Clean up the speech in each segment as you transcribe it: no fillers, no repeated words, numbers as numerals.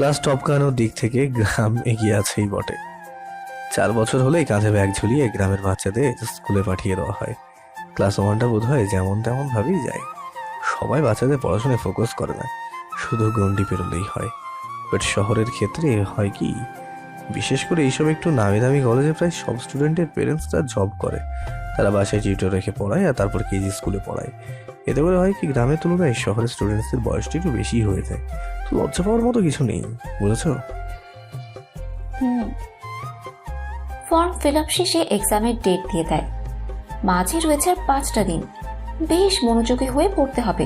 Class top করানোর দিক থেকে গ্রাম এগিয়ে আছেই বটে। 4 বছর হলেই কাঁধে ব্যাগ ঝুলিয়ে গ্রামের বাচ্চাদের স্কুলে পাঠিয়ে দেওয়া হয়। ক্লাস ওয়ানটা বোধ হয় যেমন তেমন ভাবেই যায়। সবাই বাচ্চাদের পড়াশোনায় ফোকাস করে না, শুধু গণ্ডি পেরোলেই হয়। বাট শহরের ক্ষেত্রে হয় কি, বিশেষ করে এইসব একটু নামি দামি কলেজে প্রায় সব স্টুডেন্টের পেরেন্টসরা জব করে। তারা বাসায় টিউটর রেখে পড়ায় আর তারপর কেজি স্কুলে পড়ায়। এতে করে হয় কি, গ্রামের তুলনায় শহরের স্টুডেন্টসদের বয়সটা একটু বেশি হয়ে যায়। তো লজ্জা পাওয়ার মতো কিছু নেই, বুঝেছো? ফর্ম ফিল আপ শেষে এক্সামের ডেট দিয়ে দেয়। মাঝে রয়েছে আর 5টা দিন। বেশ মনোযোগী হয়ে পড়তে হবে।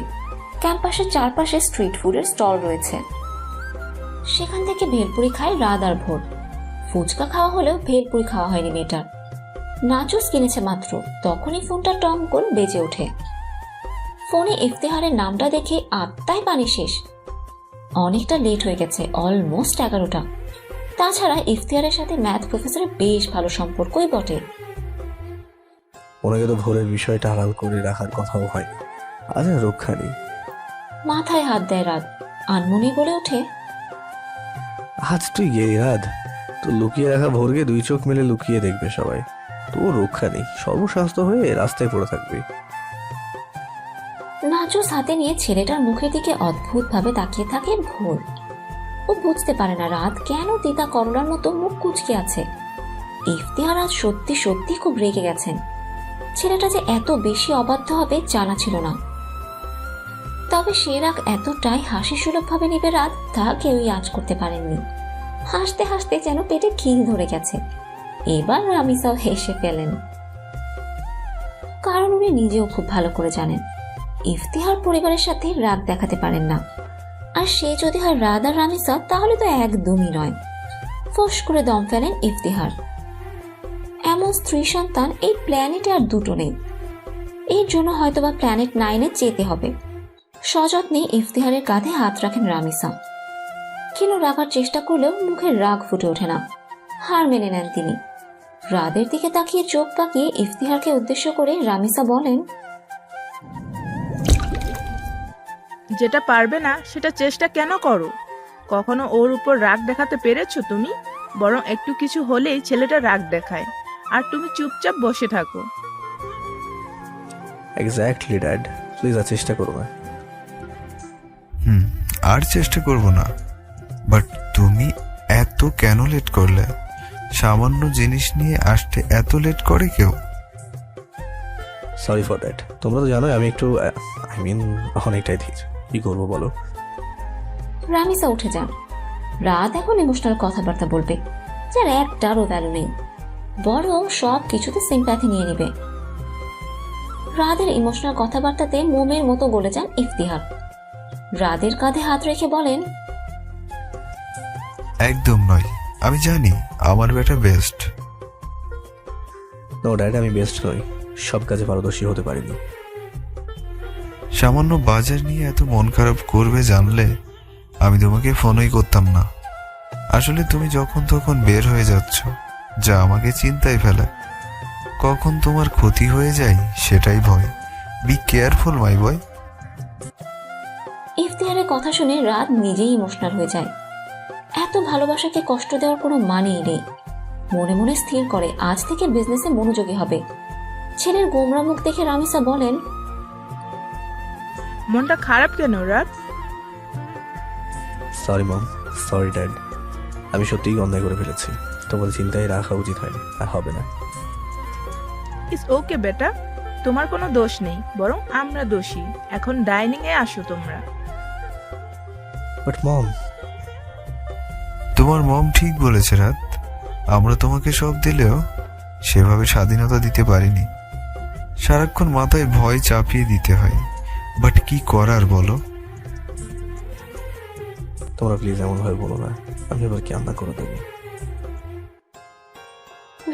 ক্যাম্পাসের চারপাশে স্ট্রিট ফুডের স্টল রয়েছে, সেখান থেকে ভেলপুরি খায় রাত আর ভোর। ফুচকা খাওয়া হলেও ভেলপুরি খাওয়া হয়নি মেয়েটার। নাচুস কিনেছে মাত্র, তখনই ফোনটা টং করে বেজে ওঠে। ফোনে ইফতেহারের নামটা দেখে আত্মায় পানি শেষ। অনেকটা লেট হয়ে গেছে, অলমোস্ট 11টা। তাছাড়া ইফতেহারের সাথে ম্যাথ প্রফেসরের বেশ ভালো সম্পর্কই বটে। ওনাকে তো ভোরের বিষয়টা আড়াল করে রাখার কথাও হয়, আজ আর রক্ষা নেই। মাথায় হাত দেয় রাত, আনমনেই বলে ওঠে, আজ তুই গেলি রাত, তো লুকিয়ে রাখা ভোরকে 2 চোখ মেলে লুকিয়ে দেখবে সবাই। তো রক্ষা নেই, সর্বস্বাস্থ্য হয়ে রাস্তায় পড়ে থাকবে। নাচুস হাতে নিয়ে ছেলেটার মুখের দিকে অদ্ভুত ভাবে তাকিয়ে থাকে ভোর। ও বুঝতে পারে না রাত কেন তিতা করলার মতো মুখ কুঁচকে আছে। ইফতিহার আজ সত্যি সত্যি খুব রেগে গেছেন। ছেলেটা যে এত বেশি অবাধ্য হবে জানা ছিল না। তবে সে রাগ এতটাই হাসি সুলভ ভাবে নিবে রাত, তা কেউই আজ করতে পারেননি। হাসতে হাসতে যেন পেটে খিল ধরে গেছে। এবার রামিসাও হেসে ফেলেন, কারণ উনি নিজেও খুব ভালো করে জানেন ইফতিহার পরিবারের সাথে রাগ দেখাতে পারেন না। আর সে যদি হয় রাত আর রামিসা, তাহলে তো একদমই নয়। ফোঁস করে দম ফেলেন ইফতিহার। এমন স্ত্রী সন্তান এই প্ল্যানেটে আর দুটো নেই। এর জন্য হয়তোবা প্ল্যানেট 9-এ যেতে হবে। সযত্নে ইফতিহারের কাঁধে হাত রাখেন রামিসা। ক্ষীণ রাখার চেষ্টা করলেও মুখের রাগ ফুটে ওঠে না, হার মেনে নেন তিনি। রাদের দিকে তাকিয়ে চোখ পাকিয়ে ইফতিহারকে উদ্দেশ্য করে রামিসা বলেন, যেটা পারবে না সেটা চেষ্টা কেন করো? কখনো ওর উপর রাগ দেখাতে পেরেছো তুমি? বরং একটু কিছু হলেই ছেলেটা রাগ দেখায়, আর তুমি চুপচাপ বসে থাকো। এক্স্যাক্টলি ড্যাড, প্লিজ আর চেষ্টা করো না। আর চেষ্টা করব না, বাট তুমি এত কেন লেট করলে? সামান্য জিনিস নিয়ে আসতে এত লেট করে কেউ? Sorry for that. তোমরা তো জানোই আমি একটু অনেকটাই ধীর। কি করবো বলো? রামিসা উঠে যান। রাত এখন ইমোশনাল কথাবার্তা বলবে, যার একটারও ভ্যালু নেই, বরং সব কিছুতে সিম্প্যাথি নিয়ে নিবে। রাদের ইমোশনাল কথাবার্তাতে মোমের মতো গলে যান ইফতিহার। রাদের কাঁধে হাত রেখে বলেন, একদম নয়, আমি জানি আমার বেটা বেস্ট। নো ড্যাড, আমি বেস্ট নই, সব কাজে পারদর্শী হতে পারিনি। সামান্য বাজার নিয়ে এত মন খারাপ করবে জানলে আমি তোমাকে ফোনই করতাম না। আসলে তুমি যখন তখন বের হয়ে যাচ্ছ, যা আমাকে চিন্তায় ফেলে। কখন তোমার ক্ষতি হয়ে যায় সেটাই ভয়। বি কেয়ারফুল মাই বয়। ইফতিহারের কথা শুনে রাত নিজেই ইমোশনাল হয়ে যায়। এত ভালোবাসাকে কষ্ট দেওয়ার কোনো মানেই নেই। মনে মনে স্থির করে আজ থেকে বিজনেসে মনোযোগী হবে। ছেলের গোমরা মুখ দেখে রামিসা বলেন, মনটা খারাপ কেন রাত? সরি মম, সরি ড্যাড, আমি সত্যিই অন্যায় করে ফেলেছি। তোমার চিন্তায় রাখা উচিত হয়নি, আর হবে না। ইটস ওকে বেটা, তোমার কোনো দোষ নেই, বরং আমরা দোষী। এখন ডাইনিং এ আসো তোমরা। বাট মম। তোমার মম ঠিক বলেছে রাত, আমরা তোমাকে সব দিলেও সেভাবে স্বাধীনতা দিতে পারিনি। সারাক্ষণ মাথায় ভয় চাপিয়ে দিতে হয়। বাট কি করার বলো? তোমরা প্লিজ এমন ভাবে বলো না, আমি এবার কান্না করে দেবো।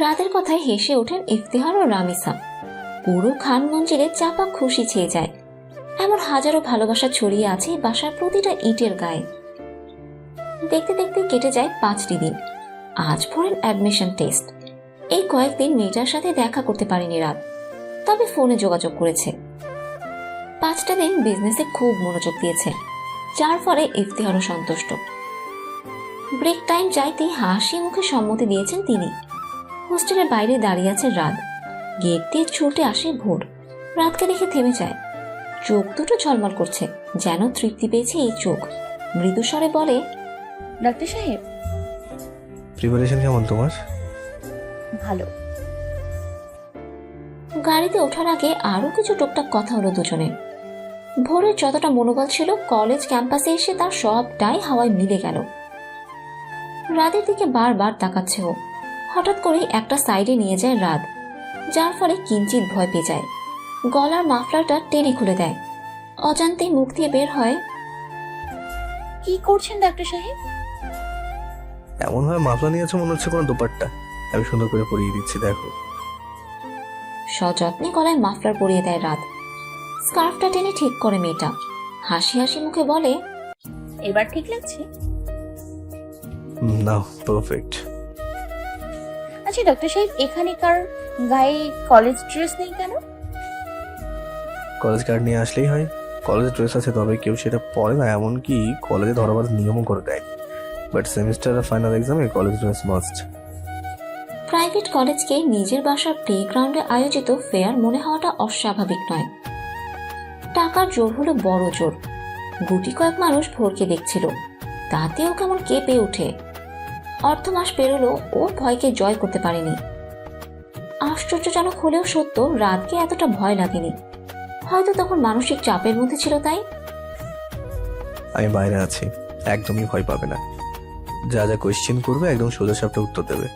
রাতের কথায় হেসে ওঠেন ইফতিহার ও রামিসা। পুরো খান মঞ্জিলে চাপা খুশি ছেয়ে যায়। এমন হাজারো ভালোবাসা ছড়িয়ে আছে বাসার প্রতিটা ইটের গায়ে। দেখতে দেখতে কেটে যায় 5টি দিন। আজ ভোরের অ্যাডমিশন টেস্ট। এই কয়েকদিন মেয়েটার সাথে দেখা করতে পারেনি রাত, তবে ফোনে যোগাযোগ করেছে। 5টা দিন বিজনেসে খুব মনোযোগ দিয়েছে, যার ফলে ইফতিহারও সন্তুষ্ট। ব্রেক টাইম যাইতেই হাসি মুখে সম্মতি দিয়েছেন তিনি। হোস্টেলের বাইরে দাঁড়িয়ে আছে রাত। গেট দিয়ে ছুটে আসে ভোর। রাতকে দেখে থেমে যায়। চোখ দুটো ঝলমল করছে, যেন তৃপ্তি পেয়েছে এই চোখ। মৃদু স্বরে বলে, ডাক্তার সাহেব। প্রিপারেশন কেমন তোমার? ভালো। গাড়িতে ওঠার আগে আরো কিছু টুকটাক কথা হলো দুজনের। ভোরের যতটা মনোবল ছিল কলেজ ক্যাম্পাসে এসে তার সবটাই হাওয়ায় মিলে গেল। রাতের দিকে বারবার তাকাচ্ছে ও। হঠাৎ করেই একটা সাইডে নিয়ে যায় রাত, যার ফলে কিঞ্চিত ভয় পেয়ে যায়। গলার মাফলারটা টেনে খুলে দেয়। অজান্তেই মুখ দিয়ে বের হয়, কি করছেন ডাক্তার সাহেব? এমন ভাবে মাফলা নিয়েছো মনে হচ্ছে কোনো দোপাট্টা। আমি সুন্দর করে পরিয়ে দিচ্ছি, দেখো। সযত্নে গলায় মাফলার পরিয়ে দেয় রাত। স্কার্ফটা টেনে ঠিক করে মেয়েটা। হাসি হাসি মুখে বলে, এবার ঠিক লাগছে? নাও, পারফেক্ট। আচ্ছা ডাক্তার সাহেব, এখানেকার গায়ে কলেজ ড্রেস নেই কেন? কলেজ কার্ড নিয়ে আসলেই হয়। কলেজ ড্রেস আছে, তবে কেউ সেটা পরে না, এমনকি কলেজে ধরাবাধ নিয়মও করে দেয়। বাট সেমিস্টার আর ফাইনাল এক্সামে কলেজ ড্রেস মাস্ট। প্রাইভেট কলেজকে নিজের বাসার প্লেগ্রাউন্ডে আয়োজিত ফেয়ার মনে হওয়াটা অস্বাভাবিক নয়। টাকার জোর হলো বড় জোর। গুটি কয়েক মানুষ ভোরকে দেখছিল, তাতেও কেমন কেঁপে ওঠে। অর্ধ মাস পেরোলো, ও ভয়কে জয় করতে পারেনি। আশ্চর্যজনক হলেও সত্য, রাতকে এতটা ভয় লাগেনি। হয়তো তখন মানসিক চাপের মধ্যে ছিল তাই। আমি বাইরে আছি, একদমই ভয় পাবে না। যা যা কোয়েশ্চেন করবে একদম সোজা সাপটা উত্তর দেবে।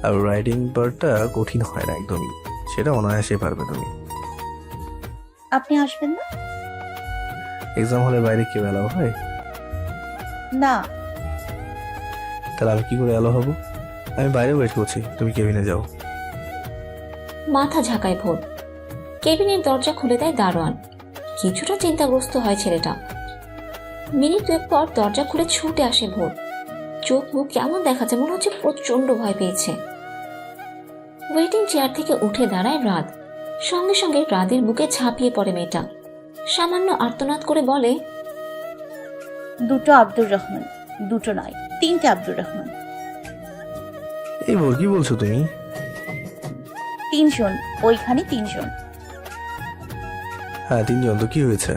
আর রাইটিং পার্টটা কঠিন হয় না একদমই, সেটা অনায়াসে পারবে তুমি। আপনি আসবেন না? এক্সাম হলের বাইরে কেউ অ্যালাউ হয়? না। তাহলে আমি কি করে অ্যালাউ হব? আমি বাইরে ওয়েট করছি, তুমি কেবিনে যাও। মাথা ঝাঁকায় ভোর। কেবিনের দরজা খুলে দেয় দারোয়ান। কিছুটা চিন্তাগ্রস্ত হয় ছেলেটা। মিনিট দুয়েক পর দরজা খুলে ছুটে আসে ভোর। চোখ মুখ কেমন দেখাচ্ছে, মনে হচ্ছে প্রচন্ড ভয় পেয়েছে। ওয়েটিং চেয়ার থেকে উঠে দাঁড়ায় রাত। সঙ্গে সঙ্গে রাতের বুকে ঝাঁপিয়ে পড়ে মেয়েটা। সামান্য আর্তনাদ করে বলে, দুটো আব্দুর রহমান। দুটো নয়, তিনটে আব্দুর রহমান। এই ভোর, কি বলছো তুমি? তিনজন, ওইখানে তিনজন। হ্যাঁ, তিনজন তো কি হয়েছে?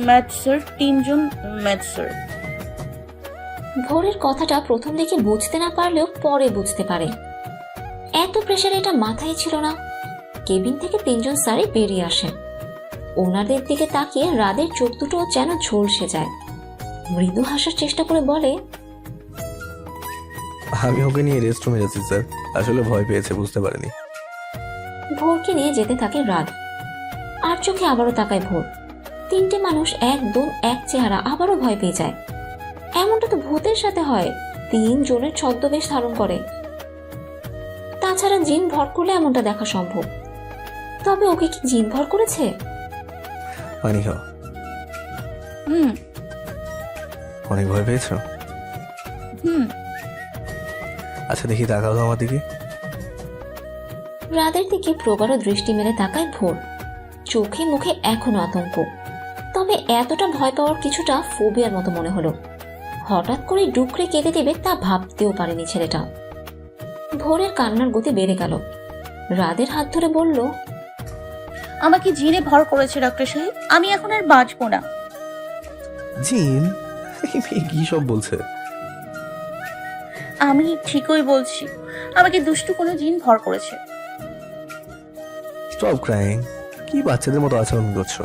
ম্যাথ স্যার, তিনজন ম্যাথ স্যার। ভোরের কথাটা প্রথম দিকে বুঝতে না পারলেও পরে বুঝতে পারে। এত প্রেশার এটা মাথায় ছিল না। কেবিন থেকে তিনজন স্যারই বেরিয়ে আসেন। ওনাদের দিকে তাকিয়ে রাদের চোখ দুটো যেন ঝলসে যায়। মৃদু হাসার চেষ্টা করে বলে, আমি ওকে নিয়ে রেস্টরুমে যাচ্ছি স্যার, আসলে ভয় পেয়েছে, বুঝতে পারিনি। ভোরকে নিয়ে যেতে থাকে রাত। আর চোখে আবারও তাকায় ভোর। তিনটে মানুষ একদম এক চেহারা, আবারও ভয় পেয়ে যায়। এমনটা তো ভূতের সাথে হয়, তিনজনের ছদ্মবেশ ধারণ করে। তাছাড়া জিন ভর করলে এমনটা দেখা সম্ভব। তবে ওকে কি জিন ভর করেছে? পানি খাও। হুম অনেক ভয় পেয়েছো? হুম। আচ্ছা দেখি, তাকাও তো আমার দিকে। রাতের দিকে প্রগাঢ় দৃষ্টি মেলে তাকায় ভোর। চোখে মুখে এখনো আতঙ্ক, তবে এতটা ভয় পাওয়ার কিছুটা ফোবিয়ার মতো মনে হলো। হঠাৎ করে ডুকরে কেঁদে দেবে তা ভাবতেও পারেনি ছেলেটা। ভোরের কান্নার গতি বেড়ে গেল। রাদের হাত ধরে বলল, আমাকে জিনে ভর করেছে ডক্টর সাহেব, আমি এখন আর বাঁচবো না। জিন? এই মেয়ে কি সব বলছে? আমি ঠিকই বলছি, আমাকে দুষ্টু কোনো জিন ভর করেছে। Stop crying. কি বাচ্চাদের মতো আচরণ করছো?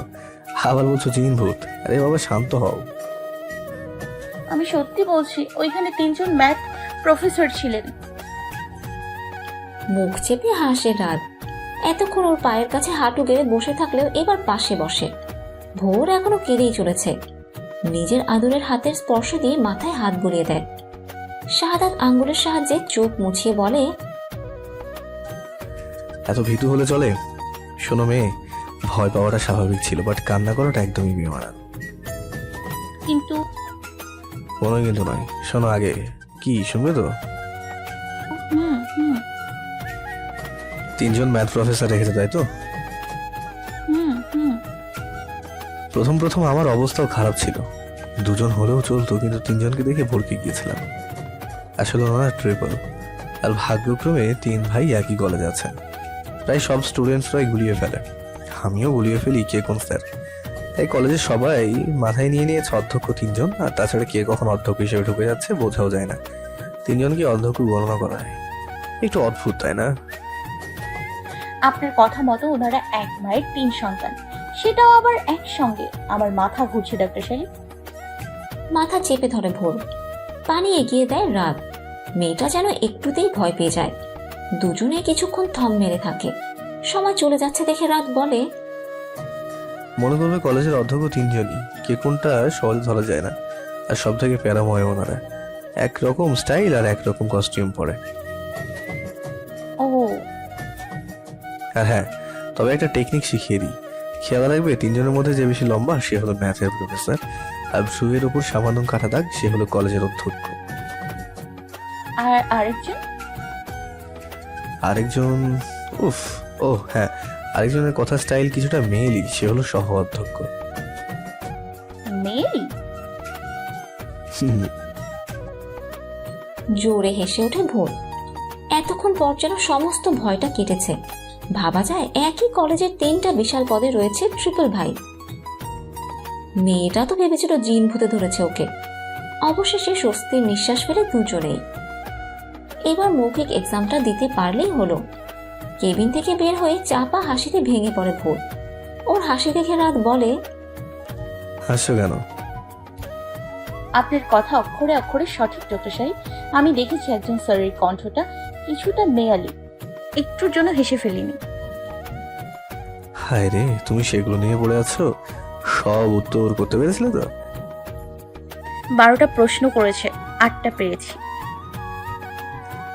আবার বলছো জিন ভূত? আরে বাবা, শান্ত হও। আমি সত্যি বলছি, ওইখানে তিনজন ম্যাথ প্রফেসর ছিলেন। মুখ চেপে হাসে রাত। এতক্ষণ ওর পায়ের কাছে হাঁটু গেড়ে বসে থাকলেও এবার পাশে বসে। ভোর এখনো কেঁদেই চলেছে। নিজের আদরের হাতের স্পর্শ দিয়ে মাথায় হাত বুলিয়ে দেয়। শাহাদাত আঙ্গুলের সাহায্যে চোখ মুছিয়ে বলে, এত ভীতু হলে চলে? শোনো মেয়ে, ভয় পাওয়াটা স্বাভাবিক ছিল, বাট কান্না করাটা একদমই বেমানান। কিন্তু কোনো কিন্তু নয়। শোনো, আগে কি শুনবে তো? হুম হুম তিনজন ম্যাথ প্রফেসর রেখেছে, তাই তো? হুম হুম প্রথম প্রথম আমার অবস্থাও খারাপ ছিল। দুজন হলেও চলতো, কিন্তু তিনজনকে দেখে ভরকে গিয়েছিলাম। আসলে ওনারা ট্রিপল, আর ভাগ্যক্রমে 3 ভাই একই কলেজে আছেন। প্রায় সব স্টুডেন্টসরাই গুলিয়ে ফেলে, আমিও গুলিয়ে ফেলি কে কোন স্যার। তাই কলেজের সবাই মাথায় নিয়ে নিয়েছে অধ্যক্ষ 3 জন, আর তাছাড়া কে কখন অধ্যক্ষ হিসেবে ঢুকে যাচ্ছে বোঝাও যায় না। 3 জনকে অধ্যক্ষ গণনা করা হয়, একটু অদ্ভুত তাই না? আপনার কথা মতো ওনারা এক মায়ের 3 সন্তান, সেটাও আবার একসঙ্গে। আমার মাথা ঘুরছে ডক্টর সাহেব। মাথা চেপে ধরে ভোর, পানি এগিয়ে দেয় রাত। মেয়েটা যেন একটুতেই ভয় পেয়ে যায়। দুজনে কিছুক্ষণ থম মেরে থাকে। সময় চলে যাচ্ছে দেখে রাত বলে, মনে করবে কলেজের অধ্যক্ষ 3 জনই, কে কোনটা সহজে ধরা যায় না। আর সব থেকে প্যারাময় ওনারা, একরকম স্টাইল আর একরকম কস্টিউম পরে। ও আর হ্যাঁ, তবে একটা টেকনিক শিখিয়ে দিই, খেয়াল রাখবে 3 জনের মধ্যে যে বেশি লম্বা সে হলো ম্যাথের প্রফেসর, আর শুয়ের উপর সামান্য কাটা দাগ সে হলো কলেজের অধ্যক্ষ। আর আরেকজন? আরেকজন, উফ, ও হ্যাঁ, আরেকজনের কথা স্টাইল কিছুটা মেয়েলি, সে হলো সহ অধ্যক্ষ। মেয়েলি? জোরে হেসে ওঠে ভোর। এতক্ষণ পর যেন সমস্ত ভয়টা কেটেছে। ভাবা যায় একই কলেজের 3টা বিশাল পদে রয়েছে ট্রিপল ভাই। মেয়েটা তো ভেবেছিল জিন ভূতে ধরেছে ওকে। অবশেষে স্বস্তির নিঃশ্বাস ফেলে দুজনেই। এবার মৌখিক এক্সামটা দিতে পারলেই হলো। কেবিন থেকে বের হয়ে চাপা হাসিতে ভেঙে পড়ে ভোর। ওর হাসি দেখে রাত বলে, হাসছো কেন? আপনার কথা অক্ষরে অক্ষরে সঠিক ডক্টর সাহেব। আমি দেখেছি একজন স্যারের কণ্ঠটা কিছুটা মেয়ালি, একটুর জন্য হেসে ফেলিনি। হায় রে, তুমি সেগুলো নিয়ে পড়ে আছো? সব উত্তর করতে পেরেছিলে তো? 12টা প্রশ্ন করেছে, 8টা পেয়েছি।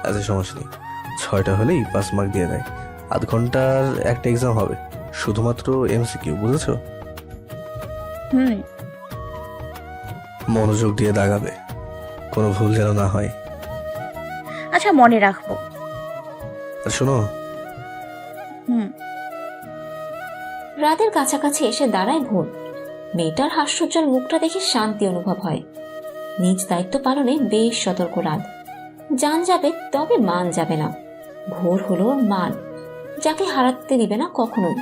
আচ্ছা সমস্যা নেই, 6টা হলেই 5 মার্ক দিয়ে দেয়। আধ ঘন্টার একটা এক্সাম হবে, শুধুমাত্র এমসিকিউ, বুঝেছো? হুম। মনোযোগ দিয়ে দাগাবে, কোনো ভুল যেন না হয়। আচ্ছা, মনে রাখবো। আর শোনো, হুম। রাতের কাছাকাছি এসে দাঁড়ায় ভোর। মেয়েটার হাস্যোজ্জ্বল মুখটা দেখে শান্তি অনুভব হয়। নিজ দায়িত্ব পালনে বেশ সতর্ক রাত। জান যাবে তবে মান যাবে না। ভোর হলো ওর মান, যাকে হারাতে দিবে না কখনোই।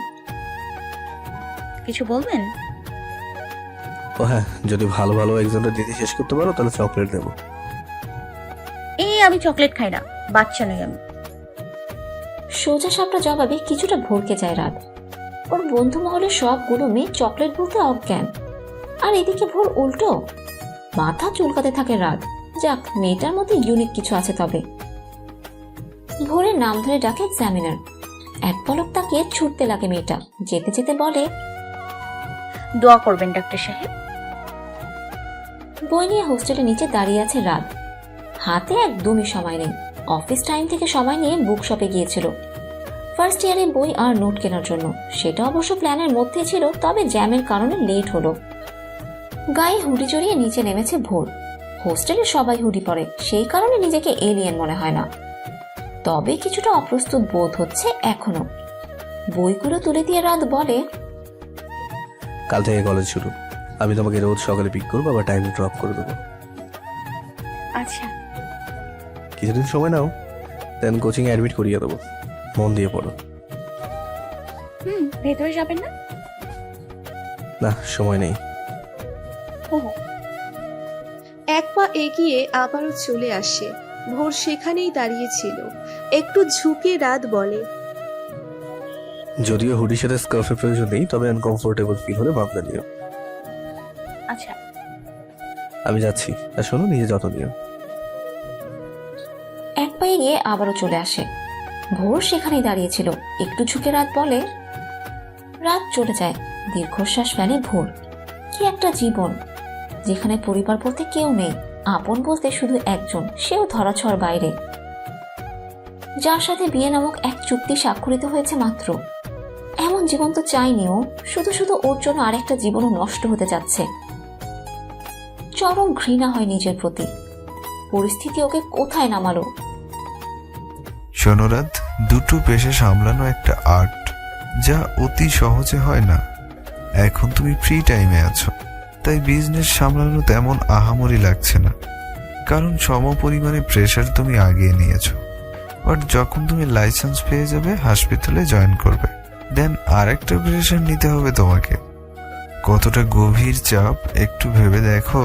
কিছু বলবেন? ও হ্যাঁ, যদি ভালো ভালো এক্সামটা দিতে শেষ করতে পারো তাহলে চকলেট দেবো। আমি চকলেট খাই না, বাচ্চা নই আমি। সোজা সাপটা জবাবে কিছুটা ভরকে যায় রাত। ওর বন্ধু মহলের সবগুলো মেয়ে চকলেট বলতে অজ্ঞান, আর এদিকে ভোর উল্টো। মাথা চুলকাতে থাকে রাত। যাক, মেয়েটার মধ্যে ইউনিক কিছু আছে। তবে ভোরের নাম ধরে ডাকে এক্সামিনার। এক পলক তাকিয়ে ছুটতে লাগে মেয়েটা। যেতে যেতে বলে, দোয়া করবেন ডক্টর সাহেব। বই নিয়ে হোস্টেলের নিচে দাঁড়িয়ে আছে রাত। হাতে একদমই সময় নেই। অফিস টাইম থেকে সময় নিয়ে বুক শপে গিয়েছিল ফার্স্ট ইয়ারে বই আর নোট কেনার জন্য। সেটা অবশ্য প্ল্যানের মধ্যে ছিল, তবে জ্যামের কারণে লেট হলো। গায়ে হুডি জড়িয়ে নিচে নেমেছে ভোর। হোস্টেলে সবাই হুডি পরে, সেই কারণে নিজেকে এলিয়েন মনে হয় না। তবে কিছুটা অপ্রস্তুত বোধ হচ্ছে এখনো। বইগুলো তুলে দিয়ে রাত বলে, কাল থেকে কলেজ শুরু, আমি তোমাকে রোজ সকালে পিক করবো, আবার টাইমে ড্রপ করে দেবো। আচ্ছা। কিছুদিন সময় নাও, দেন কোচিং অ্যাডমিট করিয়ে দেবো। মন দিয়ে পড়ো। ভেতরে যাবেন না? না, সময় নেই। ও, এক পা এগিয়ে আবারও চলে আসে। ভোর সেখানেই দাঁড়িয়েছিল। একটু ঝুঁকে রাত বলে, যদিও হুডির সাথে স্কার্ফের প্রয়োজন নেই, তবে আনকমফোর্টেবল ফিল হলে ভাবনা নিও। আচ্ছা। আমি যাচ্ছি, আর শোনো, নিজে যত্ন নিও। এক পায়ে গিয়ে আবারও চলে আসে। ভোর সেখানেই দাঁড়িয়েছিল। একটু ঝুঁকে রাত বলে, রাত চলে যায়। দীর্ঘশ্বাস ফেলে ভোর। কি একটা জীবন, যেখানে পরিবার বলতে কেউ নেই, আপন বলতে শুধু একজন, সেও ধরাছোঁয়ার বাইরে। যার সাথে বিয়ে নামক এক চুক্তি স্বাক্ষরিত হয়েছে মাত্র। এমন জীবন তো চাইনি ও। শুধু শুধু ওর জন্য আরেকটা জীবনও নষ্ট হতে যাচ্ছে। চরম ঘৃণা হয় নিজের প্রতি। পরিস্থিতি ওকে কোথায় নামালো। শোনোরাত, দুটো পেশা সামলানো একটা আর্ট, যা অতি সহজে হয় না। এখন তুমি ফ্রি টাইমে আছো, তাই বিজনেস সামলানো তেমন আহামরি লাগছে না, কারণ সমপরিমাণে প্রেশার তুমি আগিয়ে নিয়েছো। বাট যখন তুমি লাইসেন্স পেয়ে যাবে, হসপিটালে জয়েন করবে, দেন আরেকটা প্রেশার নিতে হবে তোমাকে। কতটা গভীর চাপ একটু ভেবে দেখো।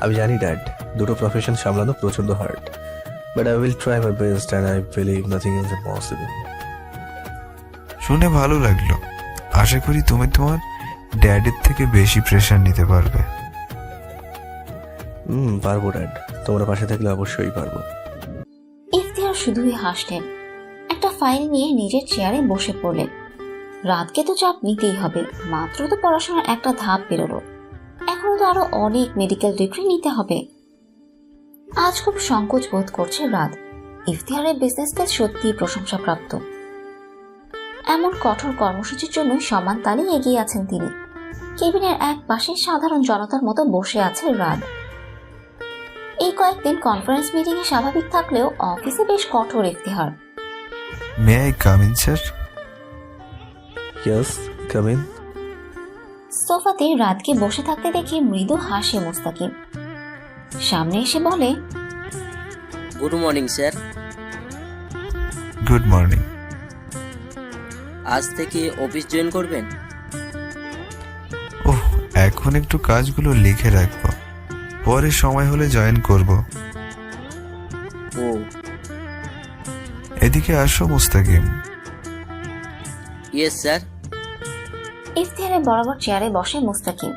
আমি জানি ড্যাড, দুটো প্রফেশন সামলানো প্রচন্ড hard, but I will try my best and I believe nothing is impossible. শুনে ভালো লাগলো। আশা করি তুমি তোমার ড্যাডের থেকে বেশি প্রেশার নিতে পারবে। পারবো ড্যাড, তোমরা পাশে থাকলে অবশ্যই পারবো। ইফতিহার শুধুই হাসলেন। একটা ফাইল নিয়ে নিজের চেয়ারে বসে পড়লেন। রাতকে তো চাপ নিতেই হবে, মাত্র তো পড়াশোনার একটা ধাপ বেরোলো, এখনো তো আরো অনেক মেডিকেল ডিগ্রি নিতে হবে। আজ খুব সংকোচ বোধ করছে রাত। ইফতিহারের বিজনেস স্কিল সত্যিই প্রশংসাপ্রাপ্ত। এমন কঠোর কর্মসূচির জন্যই সমান তালে এগিয়ে আছেন তিনি। কেবিনের এক পাশে সাধারণ জনতার মতো বসে আছে রাত। এই কয়েকদিন কনফারেন্স মিটিং এ স্বাভাবিক থাকলেও অফিসে বেশ কঠোর Iftihar. May I come in sir? Yes, come in. সোফাতে রাতকে বসে থাকতে দেখে মৃদু হাসে মুস্তাকিম। সামনে এসে বলে, good morning sir. Good morning. আজ থেকে অফিস জয়েন করবেন? ওহ, এখন একটু কাজগুলো লিখে রাখবো, পরে সময় হলে জয়েন করব। ও, এদিকে আসো মুস্তাকিম। Yes sir. ইফতিহারের বরাবর চেয়ারে বসে মুস্তাকিম।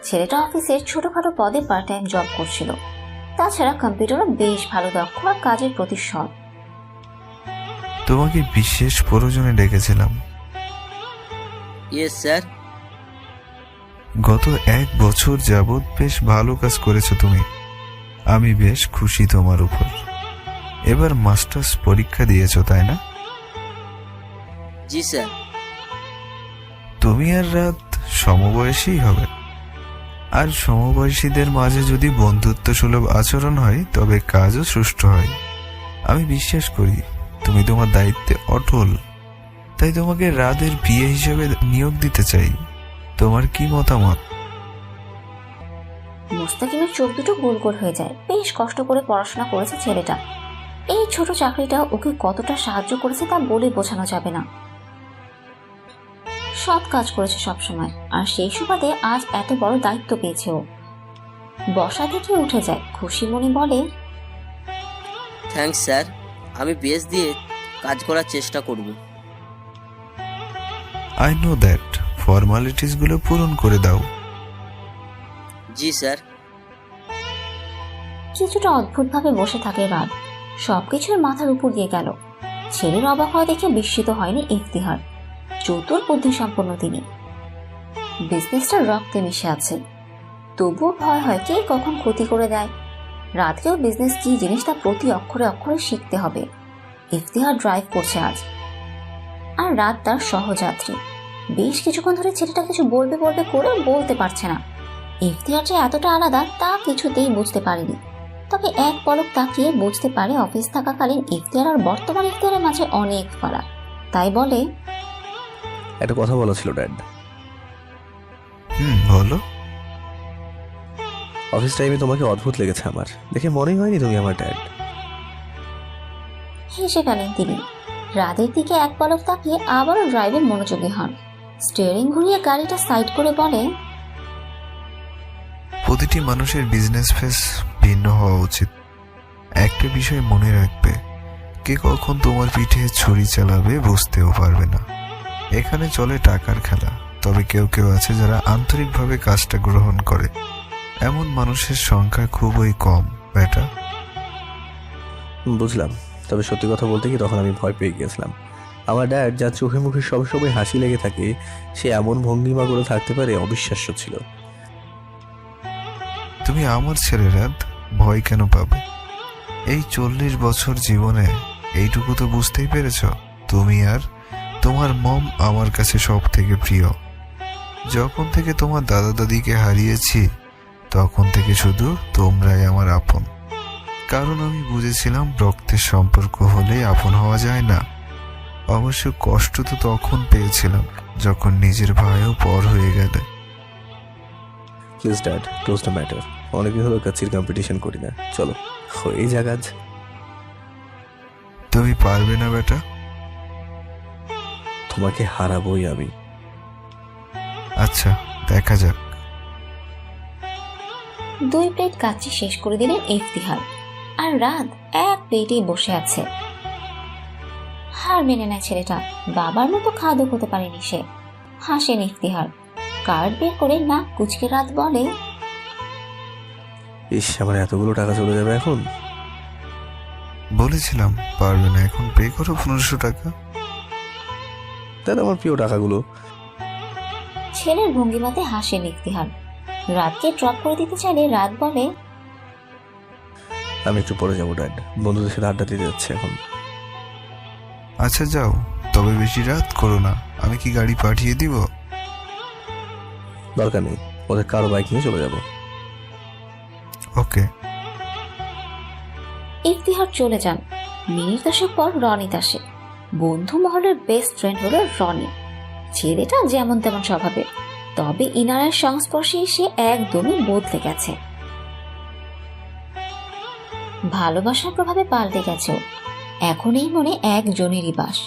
ছেলেটা অফিসের ছোটখাটো পদে পার্ট টাইম জব করছিল। তাছাড়া কম্পিউটারও বেশ ভালো দক্ষ আর কাজের প্রতি সৎ। তোমাকে বিশেষ প্রয়োজনে ডেকেছিলাম। Yes sir. গত 1 বছর যাবৎ বেশ ভালো কাজ করেছো তুমি। আমি বেশ খুশি তোমার উপর। এবার মাস্টার্স পরীক্ষা দিয়েছো, তাই না? জি স্যার। তুমি আর রাত সমবয়সী হবে, আর সমবয়সীদের মাঝে যদি বন্ধুত্ব সুলভ আচরণ হয় তবে কাজও সুষ্ঠু হয়। আমি বিশ্বাস করি তুমি তোমার দায়িত্বে অটল, তাই তোমাকে রাতের বিয়ে হিসেবে নিয়োগ দিতে চাই। তোমার কি মতামত? মুস্তাকিমের চোখ দুটো গোল গোল হয়ে যায়। বেশ কষ্ট করে পড়াশোনা করেছে ছেলেটা। এই ছোট চাকরিটা ওকে কতটা সাহায্য করেছে তা বলে বোঝানো যাবে না। সৎ কাজ করেছে সবসময়, আর সেই সুবাদে আজ এত বড় দায়িত্ব পেয়েছে ও। বসা থেকে উঠে যায়, খুশি মনে বলে, থ্যাঙ্কস স্যার। আমি বেস্ট দিয়ে কাজ করার চেষ্টা করব। I know that. ফর্মালিটিস গুলো পূরণ করে দাও। জি স্যার। কিছুটা অদ্ভুতভাবে বসে থাকে রাত। সবকিছুর মাথার উপর দিয়ে গেল। ছেলের অবাক হওয়া দেখে বিস্মিত হয়নি ইফতিহার। চতুর বুদ্ধি সম্পন্ন তিনি। বিজনেসটা রক্তে মিশে আছে, তবুও ভয় হয় কে কখন ক্ষতি করে দেয়। রাতকেও বিজনেস কি জিনিস তা প্রতি অক্ষরে অক্ষরে শিখতে হবে। ইফতিহার ড্রাইভ করছে আজ, আর রাত তার সহযাত্রী। বেশ কিছুক্ষণ ধরে ছেলেটা কিছু বলবে বলবে করে বলতে পারছে না। ইফতিহার যে এতটা আলাদা তা কিছুতেই বুঝতে পারেনি। তবে এক পলক তাকিয়ে বুঝতে পারে অফিস থাকাকালীন ইফতিহার আর বর্তমান ইফতিহারের মাঝে অনেক ফারাক। তাই বলে, একটা কথা বলা ছিল ড্যাড। বলো। অফিস টাইমে তোমাকে অদ্ভুত লেগেছে আমার, দেখে মনেই হয়নি তুমি আমার ড্যাড। হেসে ফেলেন তিনি। রাতের দিকে এক পলক তাকিয়ে আবারও ড্রাইভে মনোযোগী হন। স্টিয়ারিং ঘুরিয়ে গাড়িটা সাইড করে বলে, প্রতিটি মানুষের বিজনেস ফেস ভিন্ন হওয়া উচিত। একটা বিষয় মনে রাখবে, কে কখন তোমার পিঠে ছুরি চালাবে বুঝতেও পারবে না। এখানে চলে টাকার খেলা, তবে কেউ কেউ আছে যারা আন্তরিকভাবে কাজটা গ্রহণ করে। এমন মানুষের সংখ্যা খুবই কম বেটা। বুঝলাম, তবে সত্যি কথা বলতে কি তখন আমি ভয় পেয়ে গিয়েছিলাম। আমার ড্যাড যার চোখে মুখে সবসময় হাসি লেগে থাকে, সে এমন ভঙ্গিমা করে থাকতে পারে, অবিশ্বাস্য ছিল। তুমি আমার ছেলে রাত, ভয় কেন পাবে? এই 40 বছর জীবনে এইটুকু তো বুঝতেই পেরেছ, তুমি আর তোমার মম আমার কাছে সব থেকে প্রিয়। যখন থেকে তোমার দাদা দাদিকে হারিয়েছি তখন থেকে শুধু তোমরাই আমার আপন। কারণ আমি বুঝেছিলাম রক্তের সম্পর্ক হলে আপন হওয়া যায় না। অবশ্য কষ্ট তো তখন পেয়েছিলাম যখন নিজের ভাইও পর হয়ে গেলে। Please dad, close the matter. অনেকদিন হলো কাচ্চির কম্পিটিশন করি না, চলো হয়েই যাক আজ। তুমি পারবে না বেটা? তোমাকে হারাবোই আমি। আচ্ছা, দেখা যাক। 2 প্লেট কাচ্চি শেষ করে দিলেন ইফতিহার, আর রাত এক প্লেটেই বসে আছে। হার মেনে নেয় ছেলেটা, বাবার মতো খাদক হতে পারেনি সে। হাসেন ইফতিহার, কার্ড বের করে নাক কুচকে রাত বলে, ইস, আমার এতগুলো টাকা চলে যাবে এখন। বলেছিলাম পারবে না, এখন পে করো 1500 টাকা। দাদা, আমার প্রিয় টাকাগুলো। ছেলের ভঙ্গিমাতে হাসেন ইফতিহার। রাতকে ড্রপ করে দিতে চাইলে রাত বলে, আমি একটু পরে যাবো ড্যাড, বন্ধুদের সাথে আড্ডা দিতে যাচ্ছে এখন। আচ্ছা যাও, তবে বেশি রাত করো না। আমি কি গাড়ি পাঠিয়ে দিব? দরকার নেই, ওদের কারো বাইক নিয়ে চলে যাবো। ওকে। ইফতিহার চলে যান। মিনিট 10 পর রনিত আসে। বন্ধু মহলের বেস্ট ফ্রেন্ড হলো রনি। ছেলেটা যেমন তেমন স্বভাবে, তবে ইনারের সংস্পর্শে এসে একদমই বদলে গেছে। ভালোবাসার প্রভাবে পাল্টে গেছে ও। এখন এই মনে একজনেরই বাস।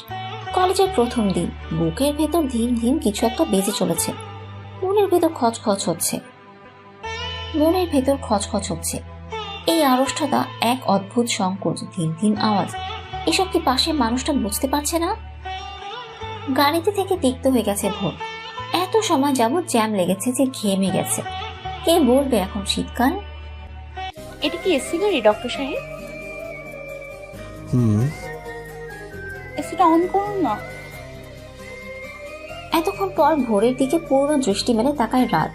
কলেজের প্রথম দিন, বুকের ভেতর ধিম ধিম কিছু একটা বেজে চলেছে। মনের ভেতর খচখচ হচ্ছে। এই আড়ষ্টতা, এক অদ্ভুত সংকোচ, ধিম ধিম আওয়াজ, এসব কি পাশে মানুষটা বুঝতে পারছে না? গাড়িতে থেকে তিক্ত হয়ে গেছে ভোর। এত সময় যাবত জ্যাম লেগেছে যে ঘেমে গেছে। কে বলবে এখন শীতকাল? এটা কি এসি গাড়ি ডক্টর সাহেব? এসিটা অন করুন না। এতক্ষণ পর ভোরের দিকে পূর্ণ দৃষ্টি মেলে তাকায় রাত।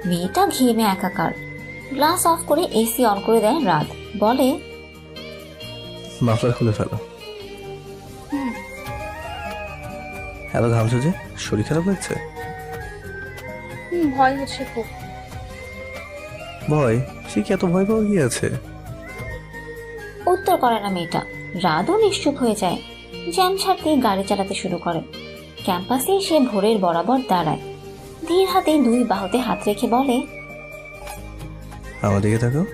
মেয়েটা ঘেমে একাকার। গ্লাস অফ করে এসি অন করে দেয় রাত, বলে, মাফলার খুলে ফেলো। এত ঘামছো যে, শরীর খারাপ লাগছে? ভয় হচ্ছে খুব। ভয়? সে কি এত ভয় পাওয়া গিয়েছে? উত্তর করে না মেয়েটা। রাতও নিশ্চুপ হয়ে যায়। জ্যাম ছাড়তেই গাড়ি চালাতে শুরু করে। ক্যাম্পাসে এসে ভোরের বরাবর দাঁড়ায়। ধীর হাতে 2 বাহুতে হাত রেখে বলে, আমার দিকে তাকাও।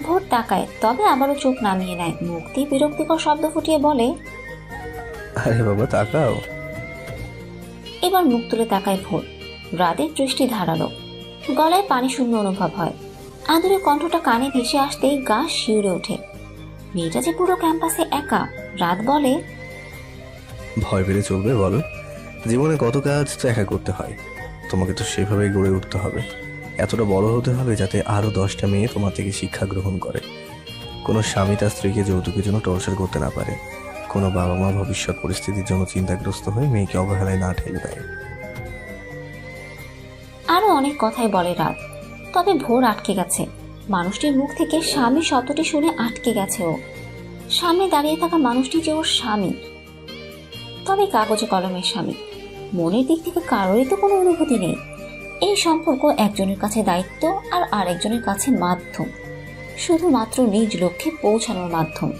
ভোর তাকায়, তবে আবারও চোখ নামিয়ে নেয়। মুখ দিয়ে বিরক্তিকর শব্দ ফুটিয়ে বলে, আরে বাবা তাকাও। এবার মুখ তুলে তাকায় ভোর। রাতের দৃষ্টি ধারালো, গলায় পানি শূন্য অনুভব হয়। আদুরে কণ্ঠটা কানে ভেসে আসতেই গা শিউরে ওঠে। মেয়েটা যে পুরো ক্যাম্পাসে একা। রাত বলে, ভয় পেলে চলবে বলো? জীবনে কত কাজ তো একা করতে হয়, তোমাকে তো সেভাবেই গড়ে উঠতে হবে। এতটা বড় হতে হবে যাতে আরো 10টা মেয়ে তোমার থেকে শিক্ষা গ্রহণ করে। কোনো স্বামী তার স্ত্রীকে যৌতুকের জন্য টর্চার করতে না পারে। কোনো বাবা মা ভবিষ্যৎ পরিস্থিতির জন্য চিন্তাগ্রস্ত হয়ে মেয়েকে অবহেলায় না ঠেলে দেয়। আরো অনেক কথাই বলে রাত, তবে ভোর আটকে গেছে। মানুষটির মুখ থেকে স্বামী শব্দটি শুনে আটকে গেছে ও। সামনে দাঁড়িয়ে থাকা মানুষটি যে ওর স্বামী, তবে কাগজে কলমের স্বামী। মনের দিক থেকে কারোরই তো কোনো অনুভূতি নেই। এই সম্পর্ক একজনের কাছে দায়িত্ব আর আরেকজনের কাছে মাধ্যম, শুধুমাত্র নিজ লক্ষ্যে পৌঁছানোর মাধ্যম।